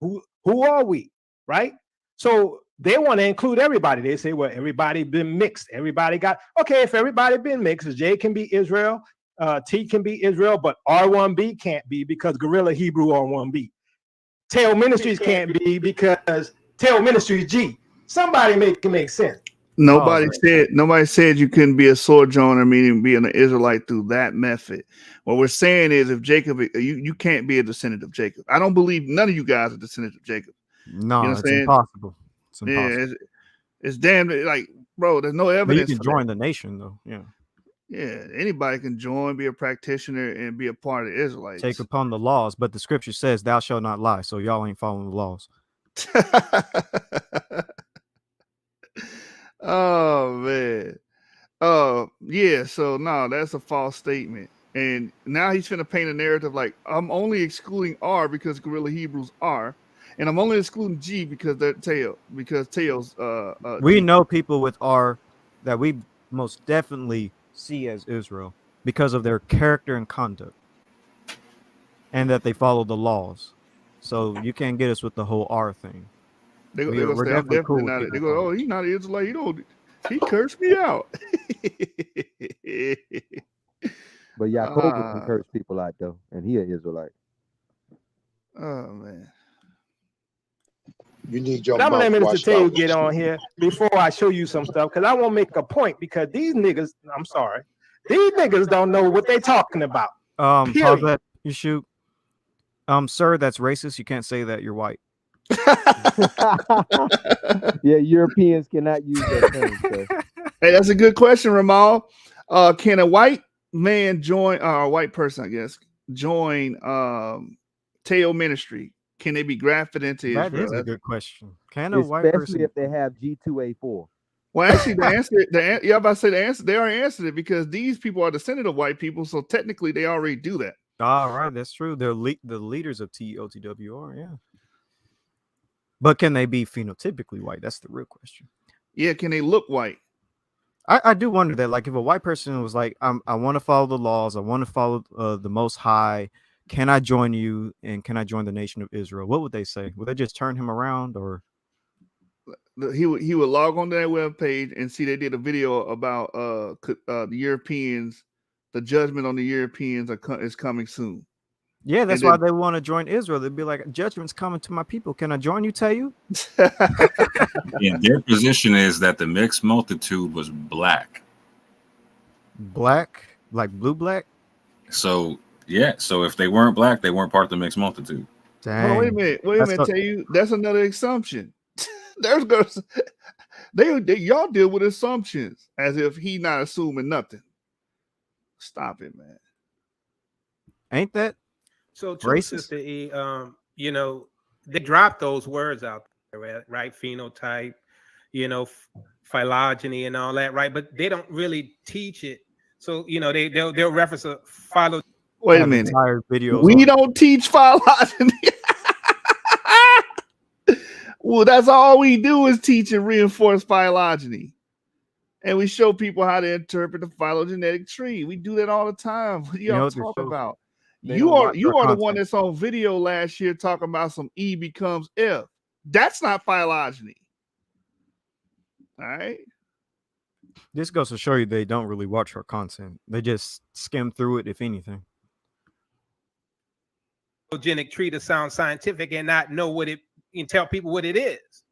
Who are we, right? So they want to include everybody. They say, well, everybody been mixed. Everybody got, okay, if everybody been mixed, J can be Israel, T can be Israel, but R1B can't be because Guerrilla Hebrew R1B. Tail Ministries can't be because Tail Ministries G. Somebody make it make sense. Nobody said you couldn't be a sojourner, meaning being an Israelite through that method. What we're saying is if Jacob, you can't be a descendant of Jacob. I don't believe none of you guys are descendants of Jacob. No, you know it's impossible. It's impossible. Yeah, it's damn like, bro, there's no evidence. But you can join the nation though. Yeah. Yeah, anybody can join, be a practitioner, and be a part of the Israelites. Take upon the laws, but the scripture says thou shalt not lie, so y'all ain't following the laws. Oh man. Yeah, so no, that's a false statement. And now he's finna paint a narrative like I'm only excluding R because Guerrilla Hebrews are, and I'm only excluding G because they're Tail, because Tail's we G. know people with R that we most definitely see as Israel because of their character and conduct, and that they follow the laws. So you can't get us with the whole R thing. They're We're gonna say I'm definitely definitely cool with not. people They with go, R. oh, he's not an Israelite. He cursed me out. But Yaakov can curse people out though, and he an Israelite. Oh man. You need your But I'm gonna mouth let Mr. washed Teotw out. get on here before I show you some stuff, because I want to make a point, because these niggas, I'm sorry, these niggas don't know what they talking about. Pause Period. that. You shoot. Sir, that's racist. You can't say that. You're white. Yeah, Europeans cannot use that term, sir. Hey, that's a good question, Ramal. Can a white man join, a white person, I guess, join Teo ministry? Can they be grafted into That Israel? is a good question. Can a white Especially person? if they have G2A4. Well, actually, the answer, yeah, I'm about to say the answer. They already answered it because these people are descendant of white people, so technically they already do that. All right, that's true. They're the leaders of TOTWR, yeah. But can they be phenotypically white? That's the real question. Yeah, can they look white? I do wonder that, like, if a white person was like, I want to follow the laws, I want to follow the Most High, can I join you, and can I join the nation of Israel? What would they say? Would they just turn him around, or He would log on to that webpage and see they did a video about the Europeans, the judgment on the Europeans is coming soon. yeah, that's why they want to join Israel. They'd be like, judgment's coming to my people. Can I join you, Teotw? Yeah, their position is that the mixed multitude was black. Black, like blue black. So Yeah, so if they weren't black, they weren't part of the mixed multitude. Hold on, wait a minute. Tell you that's another assumption. Y'all deal with assumptions as if he not assuming nothing. Stop it, man. Ain't that So too, racist? Sister E, you know, they drop those words out there, right? Phenotype, you know, phylogeny and all that, right? But they don't really teach it. So, you know, they'll reference a phylogeny. Wait a minute. Entire videos We on don't teach phylogeny. Well, that's all we do is teach and reinforce phylogeny. And we show people how to interpret the phylogenetic tree. We do that all the time. What You know y'all what this talk shows? about? They You don't watch are our the one content. that's on video last year talking about some E becomes F. That's not phylogeny. All right. This goes to show you they don't really watch our content. They just skim through it, if anything. Phylogenic tree to sound scientific and not know what it and tell people what it is,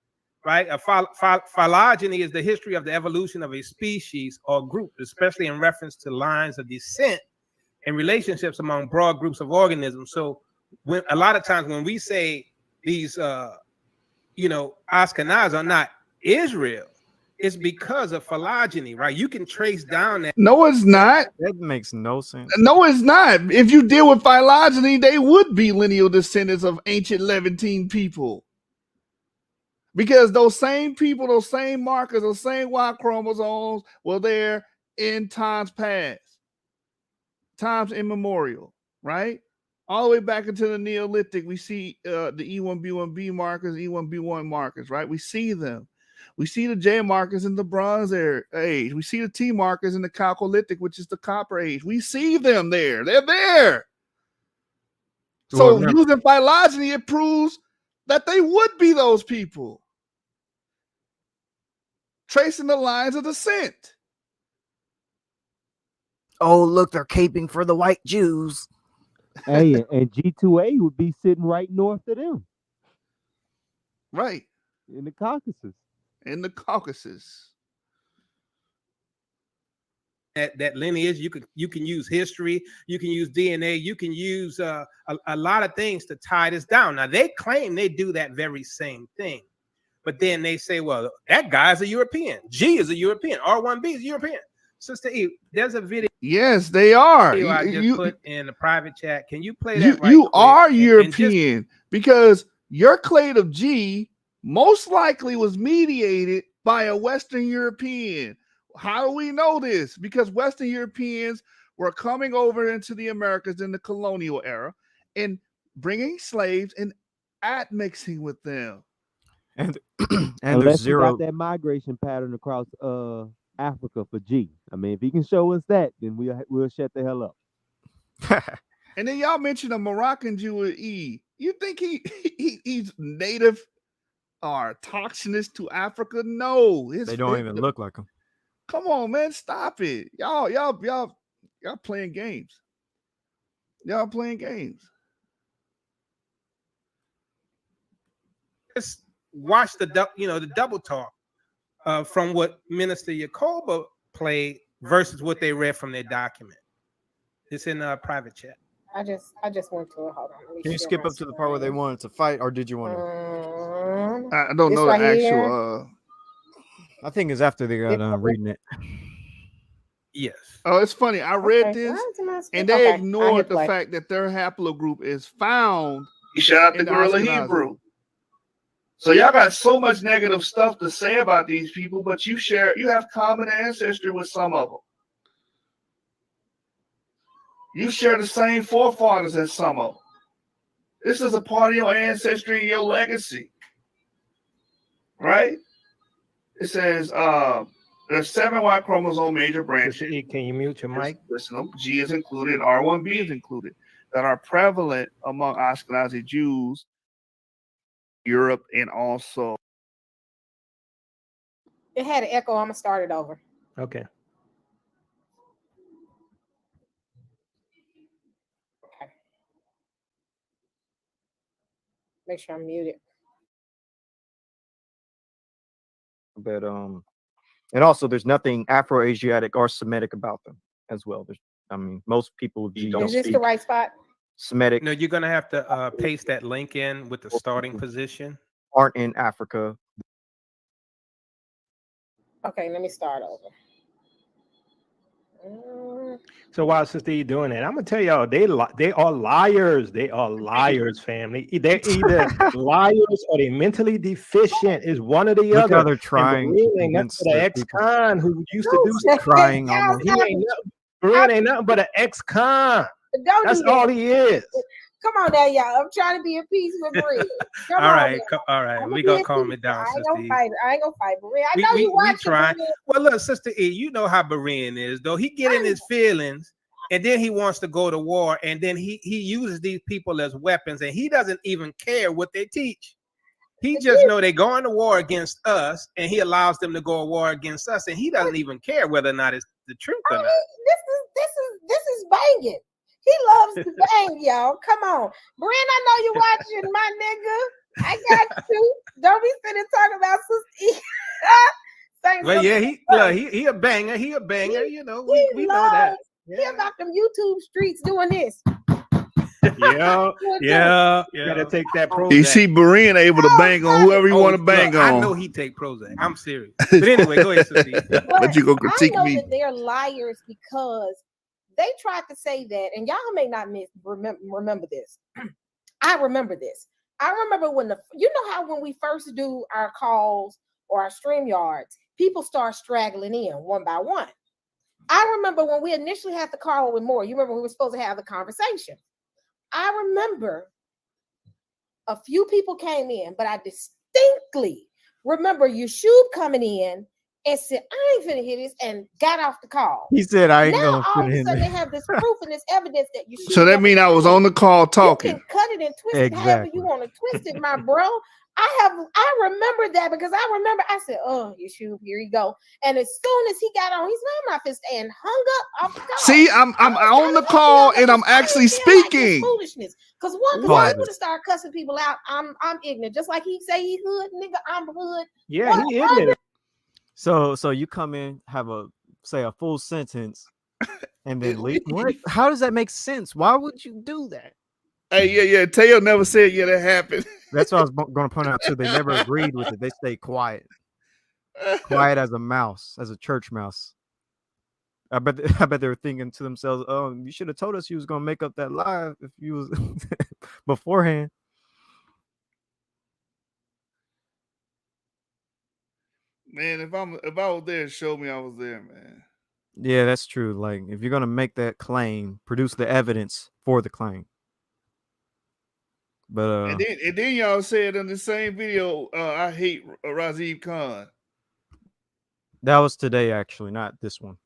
right? A phylogeny is the history of the evolution of a species or group, especially in reference to lines of descent and relationships among broad groups of organisms. So when a lot of times when we say these you know, Ashkenaz are not Israel, it's because of phylogeny, right? You can trace down that. No, it's not. That makes no sense. No, it's not. If you deal with phylogeny, they would be lineal descendants of ancient Levantine people. Because those same people, those same markers, those same Y chromosomes were there in times past, times immemorial, right? All the way back into the Neolithic, we see the E1B1B markers, E1B1 markers, right? We see them. We see the J markers in the Bronze Age. We see the T markers in the Chalcolithic, which is the Copper Age. We see them there. They're there. So using phylogeny, it proves that they would be those people. Tracing the lines of descent. Oh, look, they're caping for the white Jews. Hey, and G2A would be sitting right north of them. Right. In the Caucasus. In the Caucasus. That lineage, you can use history, you can use DNA, you can use a lot of things to tie this down. Now they claim they do that very same thing, but then they say, well, that guy's a European, G is a European, R1B is European. Sister E, there's a video. Yes, they are. I just put in the private chat. Can you play that? You are European because your clade of G most likely was mediated by a Western European. How do we know this? Because Western Europeans were coming over into the Americas in the colonial era and bringing slaves and admixing with them. And unless you got that migration pattern across Africa for G. I mean, if he can show us that, then we'll shut the hell up. And then y'all mentioned a Moroccan Jew with E. You think he's native or toxinous to Africa? No, they don't even look like him. Come on, man, stop it. Y'all Y'all playing games. Y'all playing games. Just watch the double talk from what Minister Yacoba played versus what they read from their document. It's in a private chat. I just went to it. Hold on. Let me Can you share skip my up to the part where they screen. wanted to fight, or did you want to? I don't This know the right here. actual. I think it's after they got done reading it. Yes. Oh, it's funny. I read Okay, this, why is it not and screen? they Okay, I ignored hit the play. fact that their haplogroup is found. Shout out to in the Gorilla Ashkenazi. Hebrew. So y'all got so much negative stuff to say about these people, but you have common ancestry with some of them. You share the same forefathers as some of them. This is a part of your ancestry and your legacy, right? It says there's 7 Y chromosome major branches. Sister E, can you mute your mic? Listen, G is included, R1b is included, that are prevalent among Ashkenazi Jews, Europe, and also. It had an echo. I'm gonna start it over. Okay. Make sure I'm muted. But and also there's nothing Afro-Asiatic or Semitic about them as well. I mean, most people Is this the right spot? Semitic. No, you're gonna have to paste that link in with the starting position. Aren't in Africa. Okay, let me start over. So while Sister E doing that, I'm gonna tell y'all they are liars. They are liars, family. They're either liars or they mentally deficient. Is one or the Look other. how they're trying to ain't nothing convince but an the ex-con who used to do crying almost. He ain't Berean ain't nothing but an ex-con. That's all he is. Come on now, y'all. I'm trying to be at peace with Bree. All right. We gonna calm it down, I ain't Sister gonna E. fight. I ain't gonna fight Bree. I know you watching. Try. Well, look, Sister E, you know how Berean is, though. He get in his feelings, and then he wants to go to war, and then he uses these people as weapons, and he doesn't even care what they teach. He just know they're going to war against us, and he allows them to go to war against us, and he doesn't even care whether or not it's the truth or not. This is banging. He loves to bang, y'all. Come on, Brent. I know you're watching, my nigga. I got you. Don't be sitting talking about Sister E. Well, yeah, he a banger. He a banger. You know, we know that. He about them YouTube streets doing this. Yeah. Gotta take that Prozac. You see Berean able to bang on whoever you want to bang on. I know he take Prozac. I'm serious. But anyway, go ahead, Sister E. But you gonna critique I know me? that they're liars because they tried to say that, and y'all may not remember this. I remember this. I remember when you know how when we first do our calls or our StreamYards, people start straggling in one by one. I remember when we initially had the call with Moore. You remember we were supposed to have the conversation. I remember a few people came in, but I distinctly remember Yeshub coming in and said, I ain't finna hear this, and got off the call. He said, I ain't now gonna all of a fit sudden in. they have this proof and this evidence that you So that means I was on the call talking. You can cut it and twist it however you want to twist it, my bro. I remember that because I said, oh, Yeshub, here you go. And as soon as he got on, he's not my fist and hung up off the call. See, I'm on the call and I'm actually speaking. Foolishness. Because one, Pause he would have started cussing people out. I'm ignorant. Just like he say he hood, nigga, I'm hood. Yeah, he ignorant. So you come in, have a full sentence, and then leave. What? How does that make sense? Why would you do that? Hey, yeah. Teotw never said that happened. That's what I was going to point out too. They never agreed with it. They stayed quiet, quiet as a mouse, as a church mouse. I bet they were thinking to themselves, "Oh, you should have told us you was going to make up that lie if you was beforehand." Man, if I was there, show me I was there, man. Yeah, that's true. Like, if you're gonna make that claim, produce the evidence for the claim. But and then y'all said in the same video, I hate Razib Khan. that was today, actually, not this one.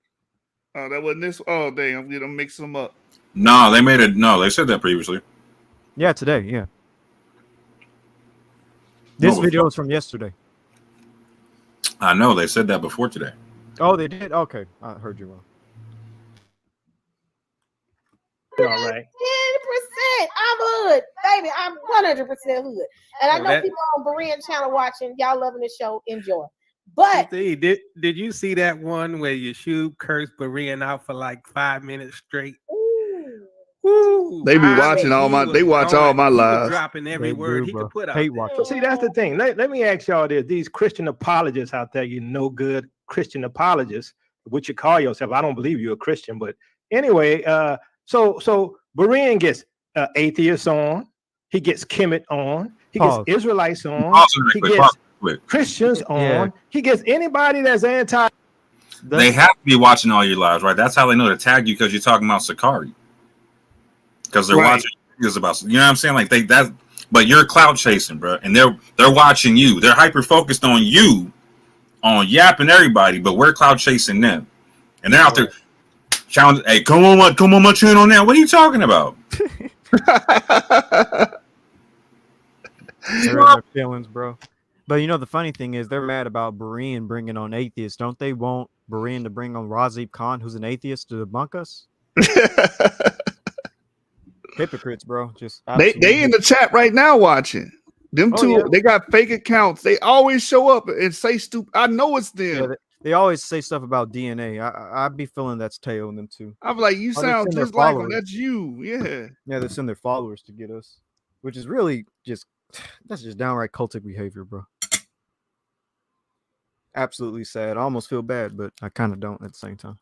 Oh, that wasn't this. Oh, dang, I'm gonna mix them up. No, they made it. No, they said that previously. Yeah, today. Yeah. This video is from yesterday. I know they said that before today. Oh, they did. Okay, I heard you wrong. All right. 10%. I'm hood, baby. I'm 100% hood. And I Oh, know that- people on Berean channel watching. Y'all loving the show. Enjoy. But Sister E, did you see that one where Yeshua cursed Berean out for like 5 minutes straight? Woo, They be I watching mean, all he my. They was watch all going, my he was lives. dropping every They word do, he bro. could put out Hate there. watching. See, that's the thing. Let me ask y'all this: these Christian apologists out there, you no good Christian apologists, what you call yourself. I don't believe you're a Christian, but anyway, so Berean gets atheists on, he gets Kemet on, he gets Pause. Israelites on, Pause it real he quick, gets pause it quick. Christians on, Yeah. he gets anybody that's anti. They have to be watching all your lives, right? That's how they know to tag you because you're talking about Sakari. Because they're Right. watching videos about, you know what I'm saying? Like but you're cloud chasing, bro, and they're watching you. They're hyper focused on you, on yapping everybody, but we're cloud chasing them, and they're out there challenging. Hey, come on my channel now. What are you talking about? They're in their feelings, bro. But you know the funny thing is they're mad about Berean bringing on atheists. Don't they want Berean to bring on Razib Khan, who's an atheist, to debunk us? Hypocrites, bro. Just They in the chat right now watching. Them Oh, two, yeah. they got fake accounts. They always show up and say stupid. I know it's them. Yeah, they always say stuff about DNA. I be feeling that's Teo and them too. I'm like, you Or they sound send their just like them. followers. That's you. Yeah. Yeah, they send their followers to get us, which is really just that's just downright cultic behavior, bro. Absolutely sad. I almost feel bad, but I kind of don't at the same time.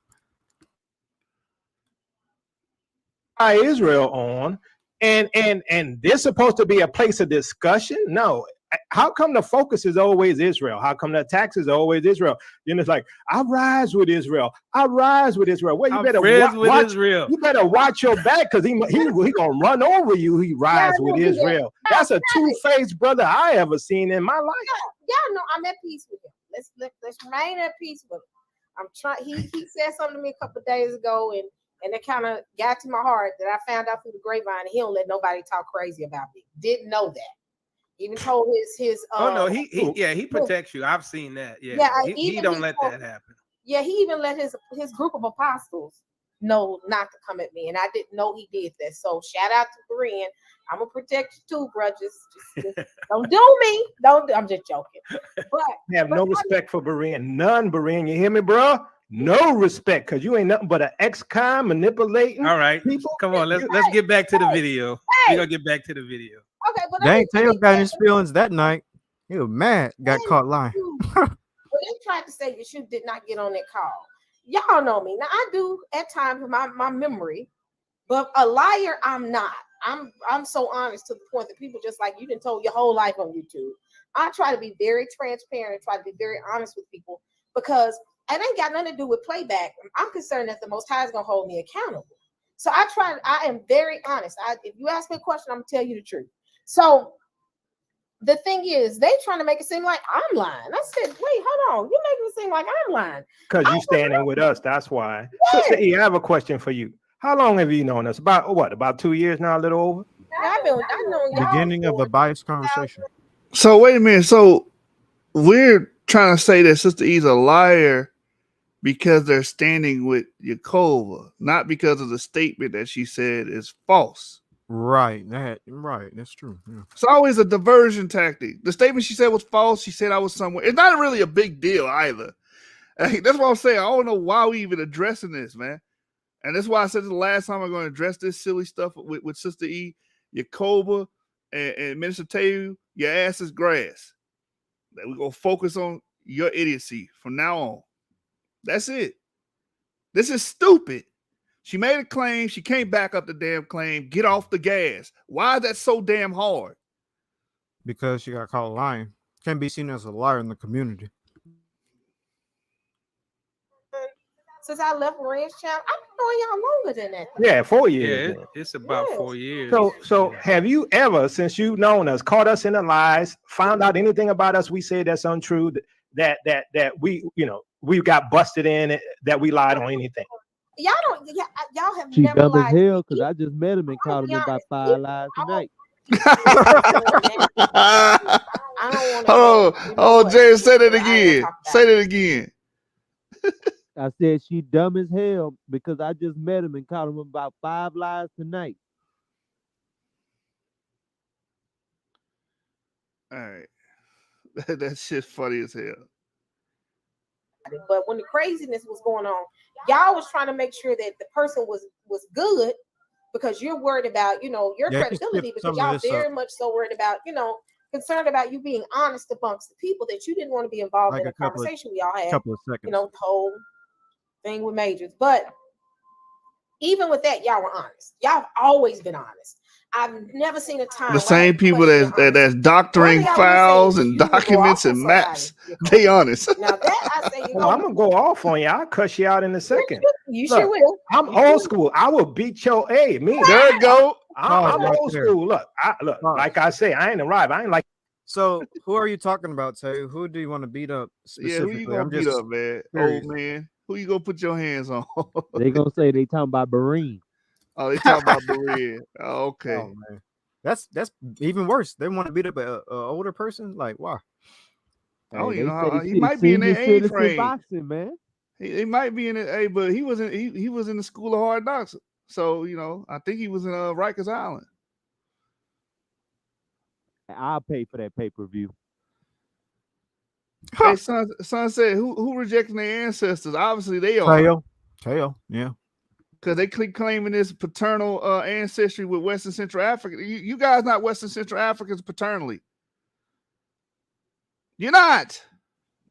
Israel on, and this supposed to be a place of discussion. No, how come the focus is always Israel? How come the attacks is always Israel? Then it's like, I rise with Israel. I rise with Israel. Well, you I'm better friends with watch Israel. You better watch your back because he gonna run over you. He rise with Israel. That's a two-faced brother I ever seen in my life. y'all know I'm at peace with him. Let's remain at peace with him. I'm trying. He said something to me a couple of days ago, and it kind of got to my heart that I found out through the grapevine. He don't let nobody talk crazy about me. Didn't know that. Even told his Oh no, he protects you. I've seen that. Yeah, Yeah, he even don't he let told- that happen. Yeah, he even let his group of apostles know not to come at me, and I didn't know he did that. So shout out to Berean. I'm gonna protect you too, bro. Just don't do me. I'm just joking. But Have no respect for Berean. None, Berean. You hear me, bro? No respect, because you ain't nothing but an ex-con manipulating. All right, come on. Let's get back to the video. We're gonna get back to the video. Okay, but Dang, Teo got in his feelings that night. He was mad. Got caught lying. But they tried to say that you did not get on that call. Y'all know me. Now I do at times with my memory, but a liar I'm not. I'm so honest to the point that people just like you done told your whole life on YouTube. I try to be very transparent, try to be very honest with people because it ain't got nothing to do with playback. I'm concerned that the Most High is gonna hold me accountable. So I am very honest. If you ask me a question, I'm gonna tell you the truth. So the thing is, they trying to make it seem like I'm lying. I said, wait, hold on. You making it seem like I'm lying. Because you standing with us, that's why. Sister E, I have a question for you. How long have you known us? About 2 years now, a little over? I know y'all. Beginning of a biased conversation. So wait a minute. So we're trying to say that Sister E's a liar because they're standing with Yakova, not because of the statement that she said is false. Right. That's true. Yeah. It's always a diversion tactic. The statement she said was false. She said I was somewhere. It's not really a big deal either. That's what I'm saying. I don't know why we even addressing this, man. And that's why I said the last time I'm going to address this silly stuff with Sister E, Yakoba, and Minister Teotw. Your ass is grass. That we're going to focus on your idiocy from now on. That's it. This is stupid. She made a claim. She can't back up the damn claim. Get off the gas. Why is that so damn hard? Because she got caught lying. Can't be seen as a liar in the community. Since I left Berean's channel, I've been knowing y'all longer than that. Yeah, 4 years. Yeah, it's about 4 years. So have you ever, since you've known us, caught us in the lies, found out anything about us we say that's untrue, that we, we got busted in, that we lied on anything? Y'all have She never dumb as lied. hell because I just met him and caught him in about 5 lies tonight. Oh, James, say that again. Say that again. I said she dumb as hell because I just met him and caught him about 5 lies tonight. All right. That shit's funny as hell. But when the craziness was going on, y'all was trying to make sure that the person was good because you're worried about, you know, your Yeah, you credibility skipped because some of y'all this very up. much so worried about, you know, concerned about you being honest amongst the people that you didn't want to be involved Like in a a couple of conversation we all had, couple of you seconds. know, the whole thing with Majors. But even with that, y'all were honest. Y'all have always been honest. I've never seen a time The where I same had to people question your that's honesty. doctoring One thing I will say files is and you will go documents off on and somebody, maps, you're they cold. honest. Now that I say, you Oh, know, I'm gonna go off on you. I'll cuss you out in a second. you sure Look, will. I'm You sure old will. school. I will beat your A. Me. There it go. Pause I'm right old there. school. Look, Pause. like I say, I ain't arrived. I ain't like. So, who are you talking about, Tay? Who do you want to beat up Yeah, who you specifically? gonna I'm beat just up, man? curious. Old man. Who you gonna put your hands on? They gonna say they talking about Bareen. Oh, they talking about Berea. Oh, okay. Oh man, that's even worse. They want to beat up a older person. Like, why? I don't Hey, even they know say how he shit, might be in senior that age citizen frame. boxing, man. He might be in it, hey, but he was in the school of hard knocks. So, you know, I think he was in Rikers Island. I'll pay for that pay-per-view. Hey, son said who rejecting their ancestors? Obviously they are. Tail, yeah. Because they keep claiming this paternal ancestry with Western Central Africa. You guys not Western Central Africans paternally. You're not.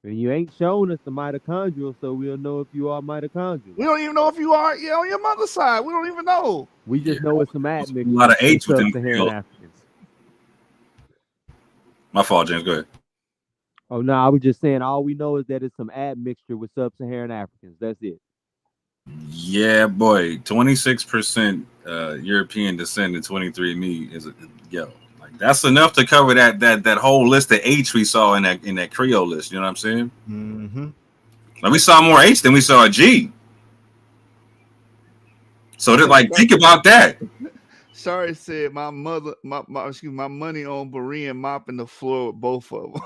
And you ain't shown us the mitochondrial, so we'll know if you are mitochondrial. We don't even know if you are on your mother's side. We don't even know. We just know it's some A admixture lot of with H within sub-Saharan Creole. Africans. My fault, James. Go ahead. Oh no, I was just saying all we know is that it's some admixture with sub-Saharan Africans. That's it. Yeah, boy, 26% European descent and 23andMe is like that's enough to cover that whole list of H we saw in that Creole list. You know what I'm saying? Mm-hmm. Like we saw more H than we saw a G. So they're like, think about that. Sorry, said my mother, my money on Berean mopping the floor with both of them.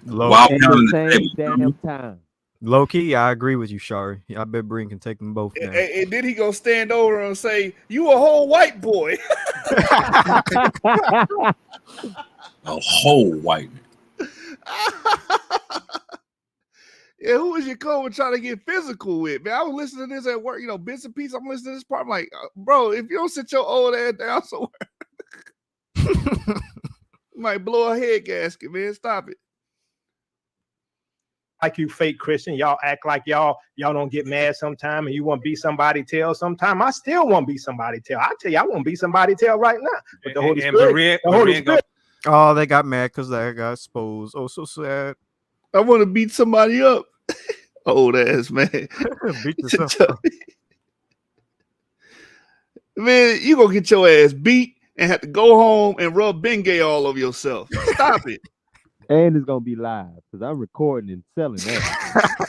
While At pounding the the same table. damn time. Low key, I agree with you, Shari. I bet Breen can take them both down. And then he gonna stand over and say, "You a whole white boy." A whole white man. Yeah, who was your coach trying to get physical with, man? I was listening to this at work, you know, bits and pieces. I'm listening to this part. I'm like, bro, if you don't sit your old ass down somewhere, you might blow a head gasket, man. Stop it. Like you fake Christian, y'all act like y'all don't get mad sometime and you want to be somebody tell sometime. I still want to be somebody tell. I tell you, I want to be somebody tell right now. But the Holy Spirit, the Holy Spirit. Oh, they got mad because that got exposed. Oh, so sad. I want to beat somebody up. Old ass man. Beat yourself up. Man, you gonna get your ass beat and have to go home and rub Bengay all over yourself. Stop it. And it's gonna be live because I'm recording and selling that.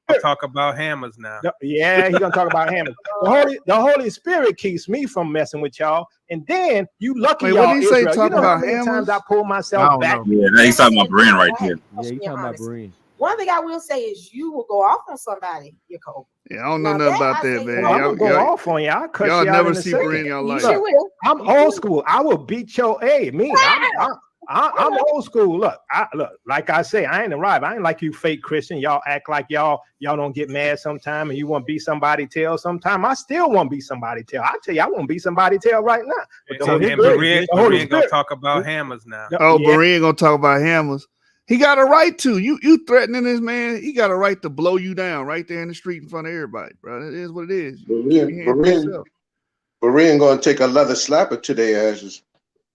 I'll talk about hammers now. Yeah, he's gonna talk about hammers. The Holy Spirit keeps me from messing with y'all. And then you lucky Wait, y'all what did he say? Israel. Talk You know how about many times I hammers? pull myself back. Yeah, he's talking about Brand right there. Yeah, you talking about Bareen. One thing I will say is you will go off on somebody, you're cold. Yeah, I don't know nothing about that, man. I'm gonna go off on you. I'll cut y'all you out never in a see second. Bareen in your life. Look, I'm old school. I will beat your A. Me. I'm old school. Look, like I say, I ain't arrived. I ain't like you fake Christian. Y'all act like y'all don't get mad sometime and you want to be somebody tell sometime. I still want to be somebody tell. I tell you, I want to be somebody tell right now. But the Holy Spirit, Berean gonna talk about hammers now. Oh, Bareen gonna talk about hammers. He got a right to. You threatening this man. He got a right to blow you down right there in the street in front of everybody, bro. It is what it is. Berean gonna take a leather slapper to their asses.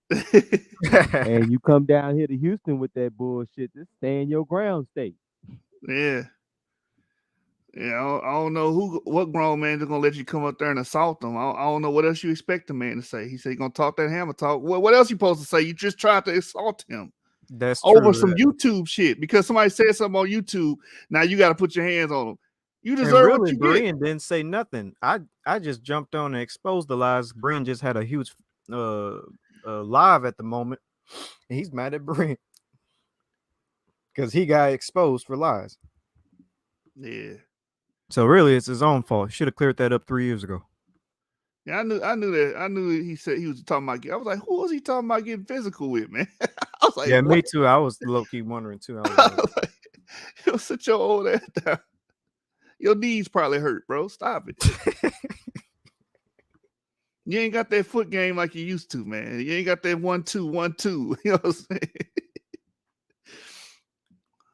And you come down here to Houston with that bullshit, just stay in your ground state. Yeah. Yeah, I don't know what grown man is gonna let you come up there and assault them. I don't know what else you expect the man to say. He said he's gonna talk that hammer talk. What else you supposed to say? You just tried to assault him. That's over true, some yeah. YouTube shit because somebody said something on YouTube. Now you got to put your hands on them. You And deserve really, what you get. Brian didn't say nothing. I just jumped on and exposed the lies. Brian just had a huge live at the moment, and he's mad at Brian. because he got exposed for lies. Yeah. So really, it's his own fault. Should have cleared that up 3 years ago. Yeah, I knew that. I knew he said he was talking about. I was like, who was he talking about getting physical with, man? I was like, Yeah, what? me too. I was low key wondering too. I was like, Yo, sit your old ass down. Your knees probably hurt, bro. Stop it. You ain't got that foot game like you used to, man. You ain't got that 1-2, 1-2. You know what I'm saying?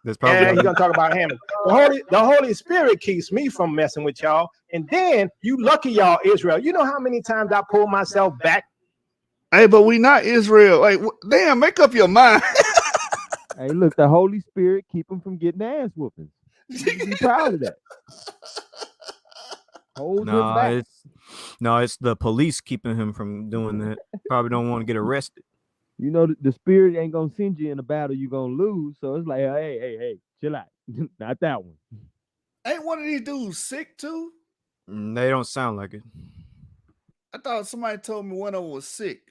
There's Yeah, probably he's gonna talk about him. The Holy Spirit keeps me from messing with y'all. And then you lucky y'all, Israel. You know how many times I pulled myself back? Hey, but we not Israel. Like, damn, make up your mind. Hey, look, the Holy Spirit keep him from getting ass whoopings. You should be proud of that. Hold him back. It's the police keeping him from doing that. Probably don't want to get arrested. You know, the Spirit ain't gonna send you in a battle you're gonna lose. So it's like, hey, chill out. Not that one. Ain't one of these dudes sick too? They don't sound like it. I thought somebody told me one of them was sick.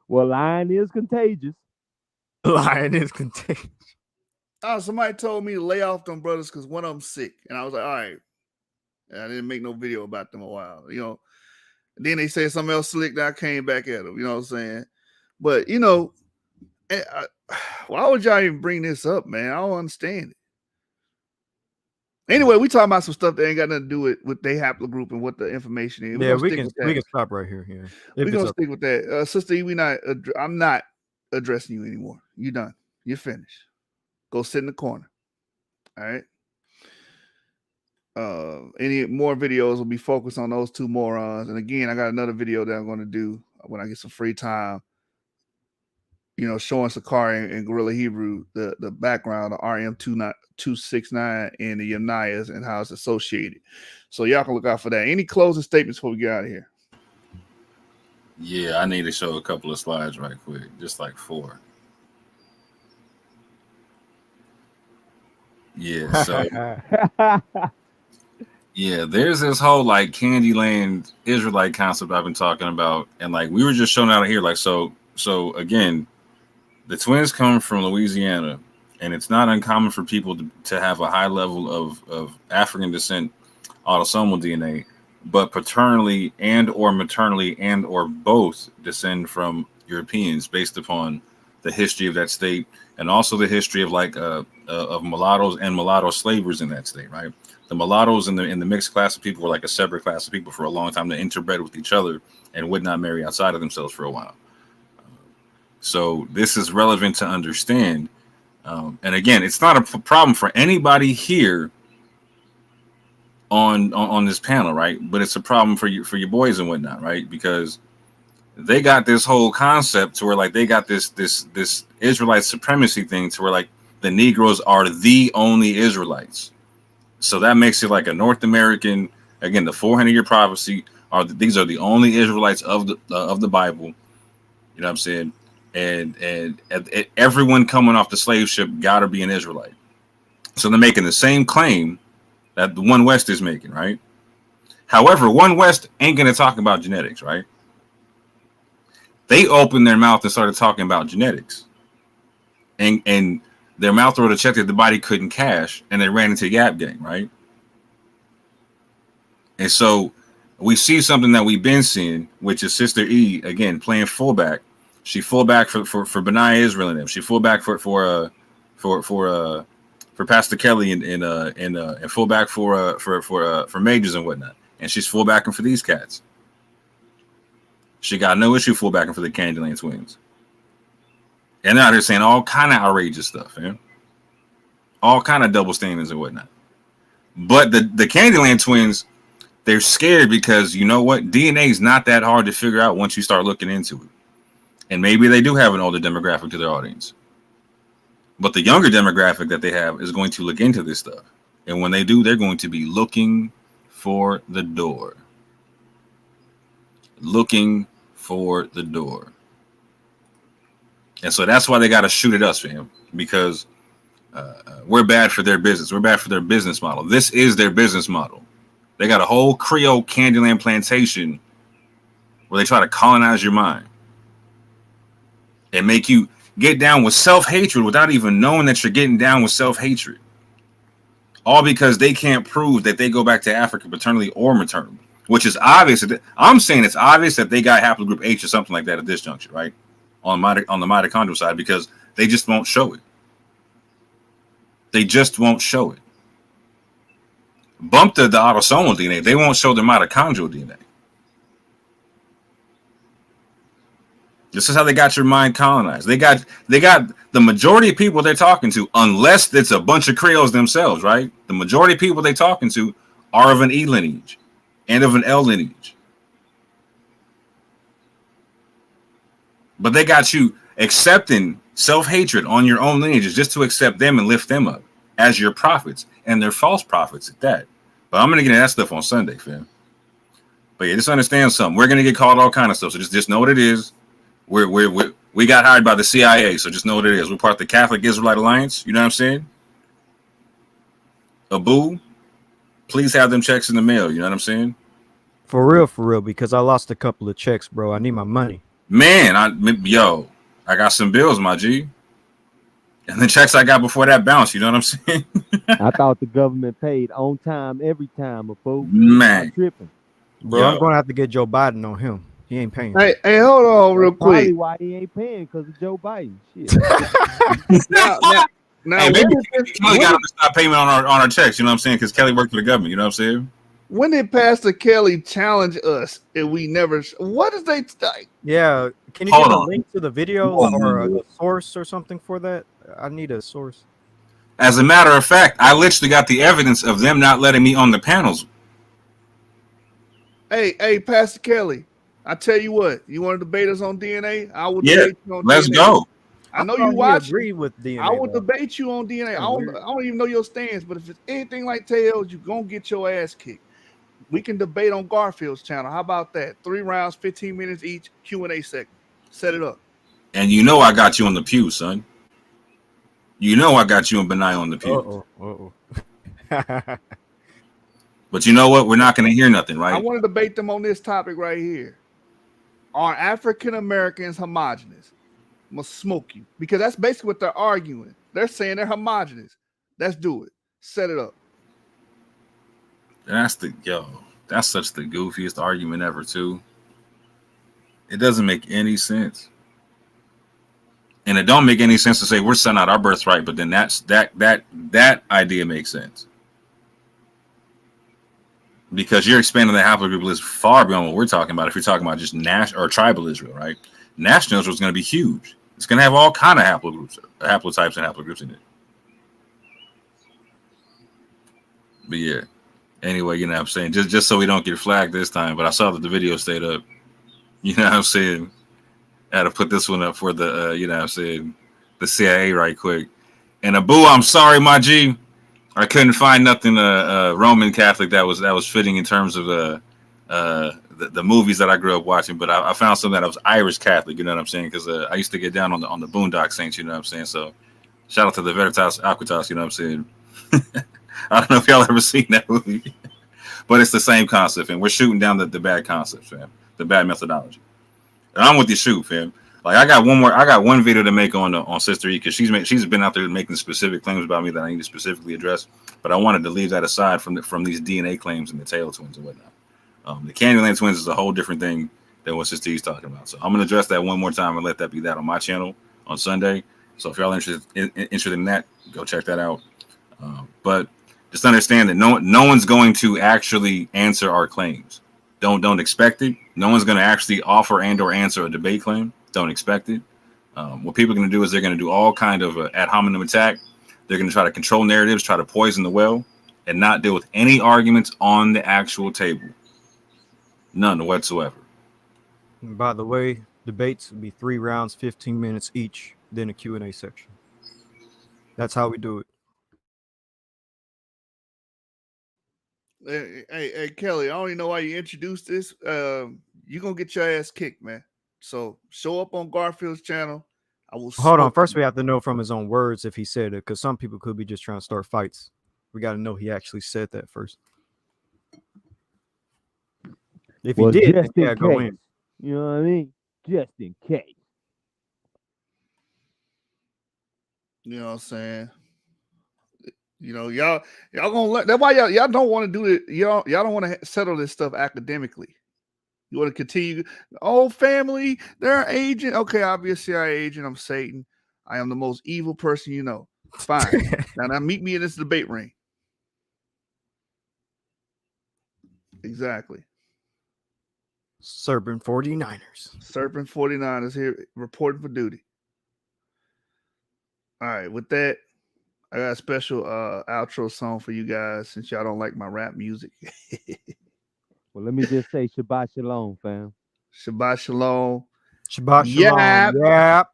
Well, lying is contagious. Lying is contagious. Oh, somebody told me to lay off them brothers because one of them sick. And I was like, all right. And I didn't make no video about them a while, you know. And then they said something else slick that I came back at them, you know what I'm saying? But, you know, why would y'all even bring this up, man? I don't understand it. Anyway, we talking about some stuff that ain't got nothing to do with their haplogroup and what the information is. Yeah, we can stop right here. Yeah, we're gonna stick with that. Sister E, I'm not addressing you anymore. You done. You're finished. Go sit in the corner. All right. Any more videos will be focused on those two morons. And again, I got another video that I'm going to do when I get some free time. You know, showing Sakari and Gorilla Hebrew the background of RM269 and the Yemnias and how it's associated. So y'all can look out for that. Any closing statements before we get out of here? Yeah, I need to show a couple of slides right quick, just like 4. Yeah, so yeah, there's this whole like Candyland Israelite concept I've been talking about, and like we were just showing out of here, like so again, the twins come from Louisiana, and it's not uncommon for people to have a high level of African descent autosomal DNA, but paternally and or maternally and or both descend from Europeans based upon the history of that state and also the history of like of mulattoes and mulatto slavers in that state, right? The mulattoes in the mixed class of people were like a separate class of people for a long time. They interbred with each other and would not marry outside of themselves for a while. So this is relevant to understand. And again, it's not a problem for anybody here on this panel, right? But it's a problem for your boys and whatnot, right? Because they got this whole concept to where like they got this Israelite supremacy thing to where like the Negroes are the only Israelites. So that makes it like a North American, again, the 400-year prophecy these are the only Israelites of the Bible. You know what I'm saying? And everyone coming off the slave ship got to be an Israelite. So they're making the same claim that the One West is making, right? However, One West ain't going to talk about genetics, right? They opened their mouth and started talking about genetics. And their mouth wrote a check that the body couldn't cash, and they ran into Yap Gang, right? And so we see something that we've been seeing, which is Sister E, again, playing fullback. She fullback for Benaiah Israel and them. She fullback for Pastor Kelly and fullback for Majors and whatnot. And she's fullbacking for these cats. She got no issue fullbacking for the Candyland twins. And they're out here saying all kind of outrageous stuff, man. All kind of double standards and whatnot. But the Candyland twins, they're scared because you know what? DNA is not that hard to figure out once you start looking into it. And maybe they do have an older demographic to their audience. But the younger demographic that they have is going to look into this stuff. And when they do, they're going to be looking for the door. Looking for the door. And so that's why they got to shoot at us, fam. Because we're bad for their business. We're bad for their business model. This is their business model. They got a whole Creole Candyland plantation where they try to colonize your mind. And make you get down with self-hatred without even knowing that you're getting down with self-hatred. All because they can't prove that they go back to Africa paternally or maternally, which is obvious. I'm saying it's obvious that they got haplogroup H or something like that at this juncture, right? On the mitochondrial side, because they just won't show it. They just won't show it. Bump the autosomal DNA. They won't show the mitochondrial DNA. This is how they got your mind colonized. They got the majority of people they're talking to, unless it's a bunch of Creoles themselves, right? The majority of people they're talking to are of an E lineage and of an L lineage. But they got you accepting self-hatred on your own lineages just to accept them and lift them up as your prophets, and they're false prophets at that. But I'm gonna get into that stuff on Sunday, fam. But yeah, just understand something. We're gonna get called all kind of stuff. So just know what it is. We got hired by the CIA, so just know what it is. We're part of the Catholic Israelite Alliance. You know what I'm saying? Abu, please have them checks in the mail. You know what I'm saying? For real, because I lost a couple of checks, bro. I need my money. Man, I got some bills, my G. And the checks I got before that bounced, you know what I'm saying? I thought the government paid on time every time, before man, tripping. Bro, I'm gonna have to get Joe Biden on him. He ain't paying. Hey, hold on real quick. Probably why he ain't paying, because of Joe Biden. Shit. now, hey, maybe Kelly got him to stop payment on our checks. You know what I'm saying? Because Kelly worked for the government. You know what I'm saying? When did Pastor Kelly challenge us and we never? What is they like? Yeah, can you Hold get a on. link to the video or a source or something for that? I need a source. As a matter of fact, I literally got the evidence of them not letting me on the panels. Hey, Pastor Kelly, I tell you what, you want to debate us on DNA? I will Yeah, debate you on let's DNA. go. I know you watch. Agree with DNA. I will though. debate you on DNA. I don't even know your stance, but if it's anything like Teotw, you're gonna get your ass kicked. We can debate on Garfield's channel. How about that? 3 rounds, 15 minutes each, Q&A segment. Set it up. And you know I got you on the pew, son. You know I got you and Benai on the pew. But you know what? We're not going to hear nothing, right? I want to debate them on this topic right here. Are African Americans homogenous? I'm going to smoke you. Because that's basically what they're arguing. They're saying they're homogenous. Let's do it. Set it up. That's such the goofiest argument ever, too. It doesn't make any sense. And it don't make any sense to say we're selling out our birthright, but then that idea makes sense. Because you're expanding the haplogroup list far beyond what we're talking about. If you're talking about just national or tribal Israel, right? National Israel is going to be huge. It's going to have all kind of haplotypes and haplogroups in it. But yeah. Anyway, you know what I'm saying? Just so we don't get flagged this time. But I saw that the video stayed up. You know what I'm saying? I had to put this one up for the, you know what I'm saying, the CIA right quick. And Abu, I'm sorry, my G. I couldn't find nothing Roman Catholic that was fitting in terms of the movies that I grew up watching. But I found something that was Irish Catholic, you know what I'm saying? Because I used to get down on the Boondock Saints, you know what I'm saying? So shout out to the Veritas Aquitas, you know what I'm saying? I don't know if y'all ever seen that movie. But it's the same concept, and we're shooting down the bad concepts, fam. The bad methodology. And I'm with you, shoot, fam. Like I got one video to make on Sister E because she's been out there making specific claims about me that I need to specifically address. But I wanted to leave that aside from these DNA claims and the Teotw twins and whatnot. The Candyland twins is a whole different thing than what Sister E's talking about. So I'm gonna address that one more time and let that be that on my channel on Sunday. So if y'all interested in that, go check that out. But just understand that no one's going to actually answer our claims. Don't expect it. No one's going to actually offer and or answer a debate claim. Don't expect it. What people are going to do is they're going to do all kind of ad hominem attack. They're going to try to control narratives, try to poison the well, and not deal with any arguments on the actual table. None whatsoever. And by the way, debates will be 3 rounds, 15 minutes each, then a Q&A section. That's how we do it. Hey, Kelly, I don't even know why you introduced this. You're going to get your ass kicked, man. So show up on Garfield's channel. I will. Hold on. First, we have to know from his own words if he said it, because some people could be just trying to start fights. We got to know he actually said that first. If he did, then yeah, go in. You know what I mean? Just in case. You know what I'm saying? You know, y'all gonna let that's why y'all don't want to do it. Y'all don't want to settle this stuff academically. You want to continue. Oh, family, they're aging. Okay, obviously I agent. I'm Satan. I am the most evil person you know. Fine. Now meet me in this debate ring. Exactly. Serpent 49ers. Serpent 49ers here reporting for duty. All right, with that, I got a special outro song for you guys since y'all don't like my rap music. Well, let me just say Shabbat Shalom, fam. Shabbat Shalom. Shabbat Shalom. Yep.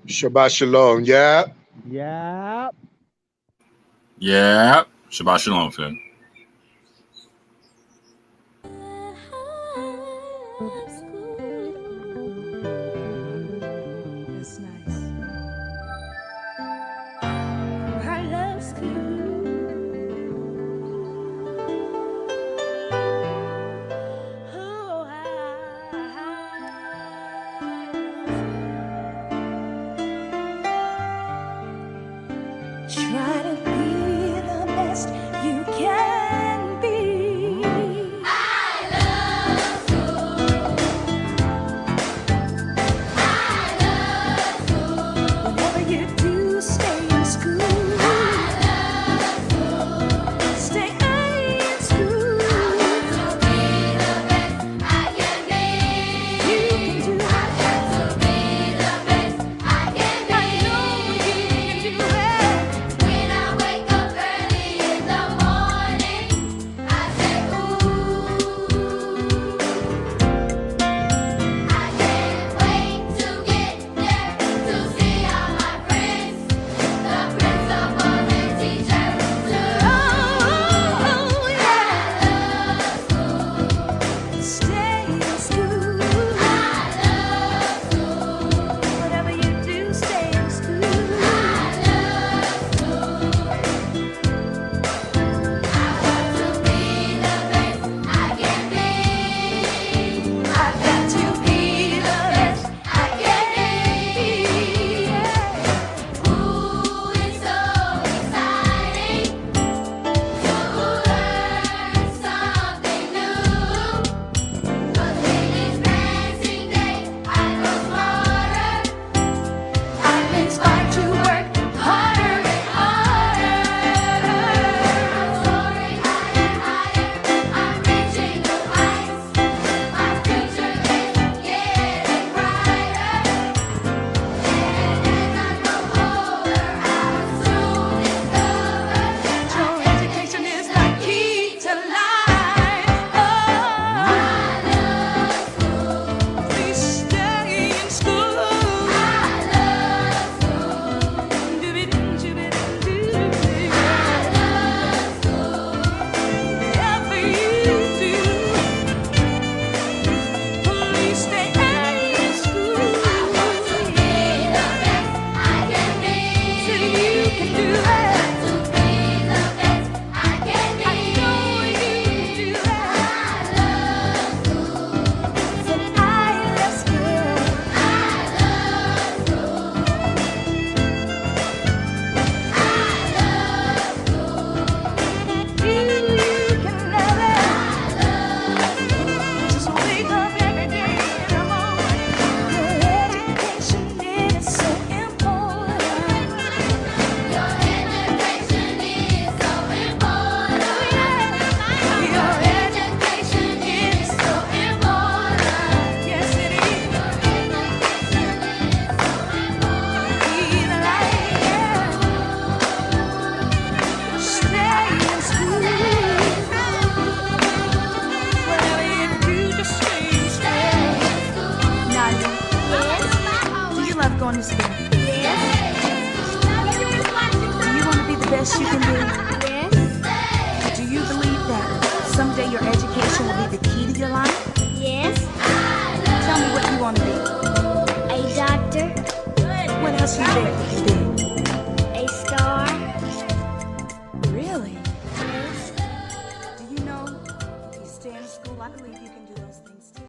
Shabbat Shalom. Yeah. Yeah. Yeah. Shabbat Shalom, fam. That's nice. Her love's cool. Oh, try to be the best you can be. I love you. Whatever you do, stay in school. Stay in school. To be the best I can be. You can do it. I got to be the best I can be. I know you can do it. When I wake up early in the morning, I say, ooh. I can't wait to get there to see all my friends, the principals and teachers. Oh, yeah. I love school. Stay in school. I love school. Whatever you do, stay in school. I love school. I want to be the best I can be. I've got to be the best I can be. Yeah. Ooh, it's so exciting to learn something new. 'Cause when it's passing day, I grow smarter. I'm inspired to work harder and harder. I'm soaring higher and higher. I'm reaching new heights. My future is getting brighter. And as I grow older, I'll soon discover your education is the key to life. Oh, I love school. Please stay in school. I love school. Do-be-do-be-do-be-do. I love school. Whatever you do, please stay in school. I want to be the best I can be. So you can do it. To be the best I can be. I know you can do it. I love school. So I love school. I love school. You can love it. Just wake up every day in the morning. Your education is so important. Your education is so important. Your education is so important. Yes, it is. Your education is so important. Be the light, yeah. Stay in school. Whatever you do, just stay in school. Nadia, do you love going to school? Yes. Do you want to be the best you can be? Yes. Do you believe that someday your education will be the key to your life? Yes. Tell me what you want to be. A doctor. What else you think you can be? A star. Really? Do you know if you stay in school, I believe you can do those things too.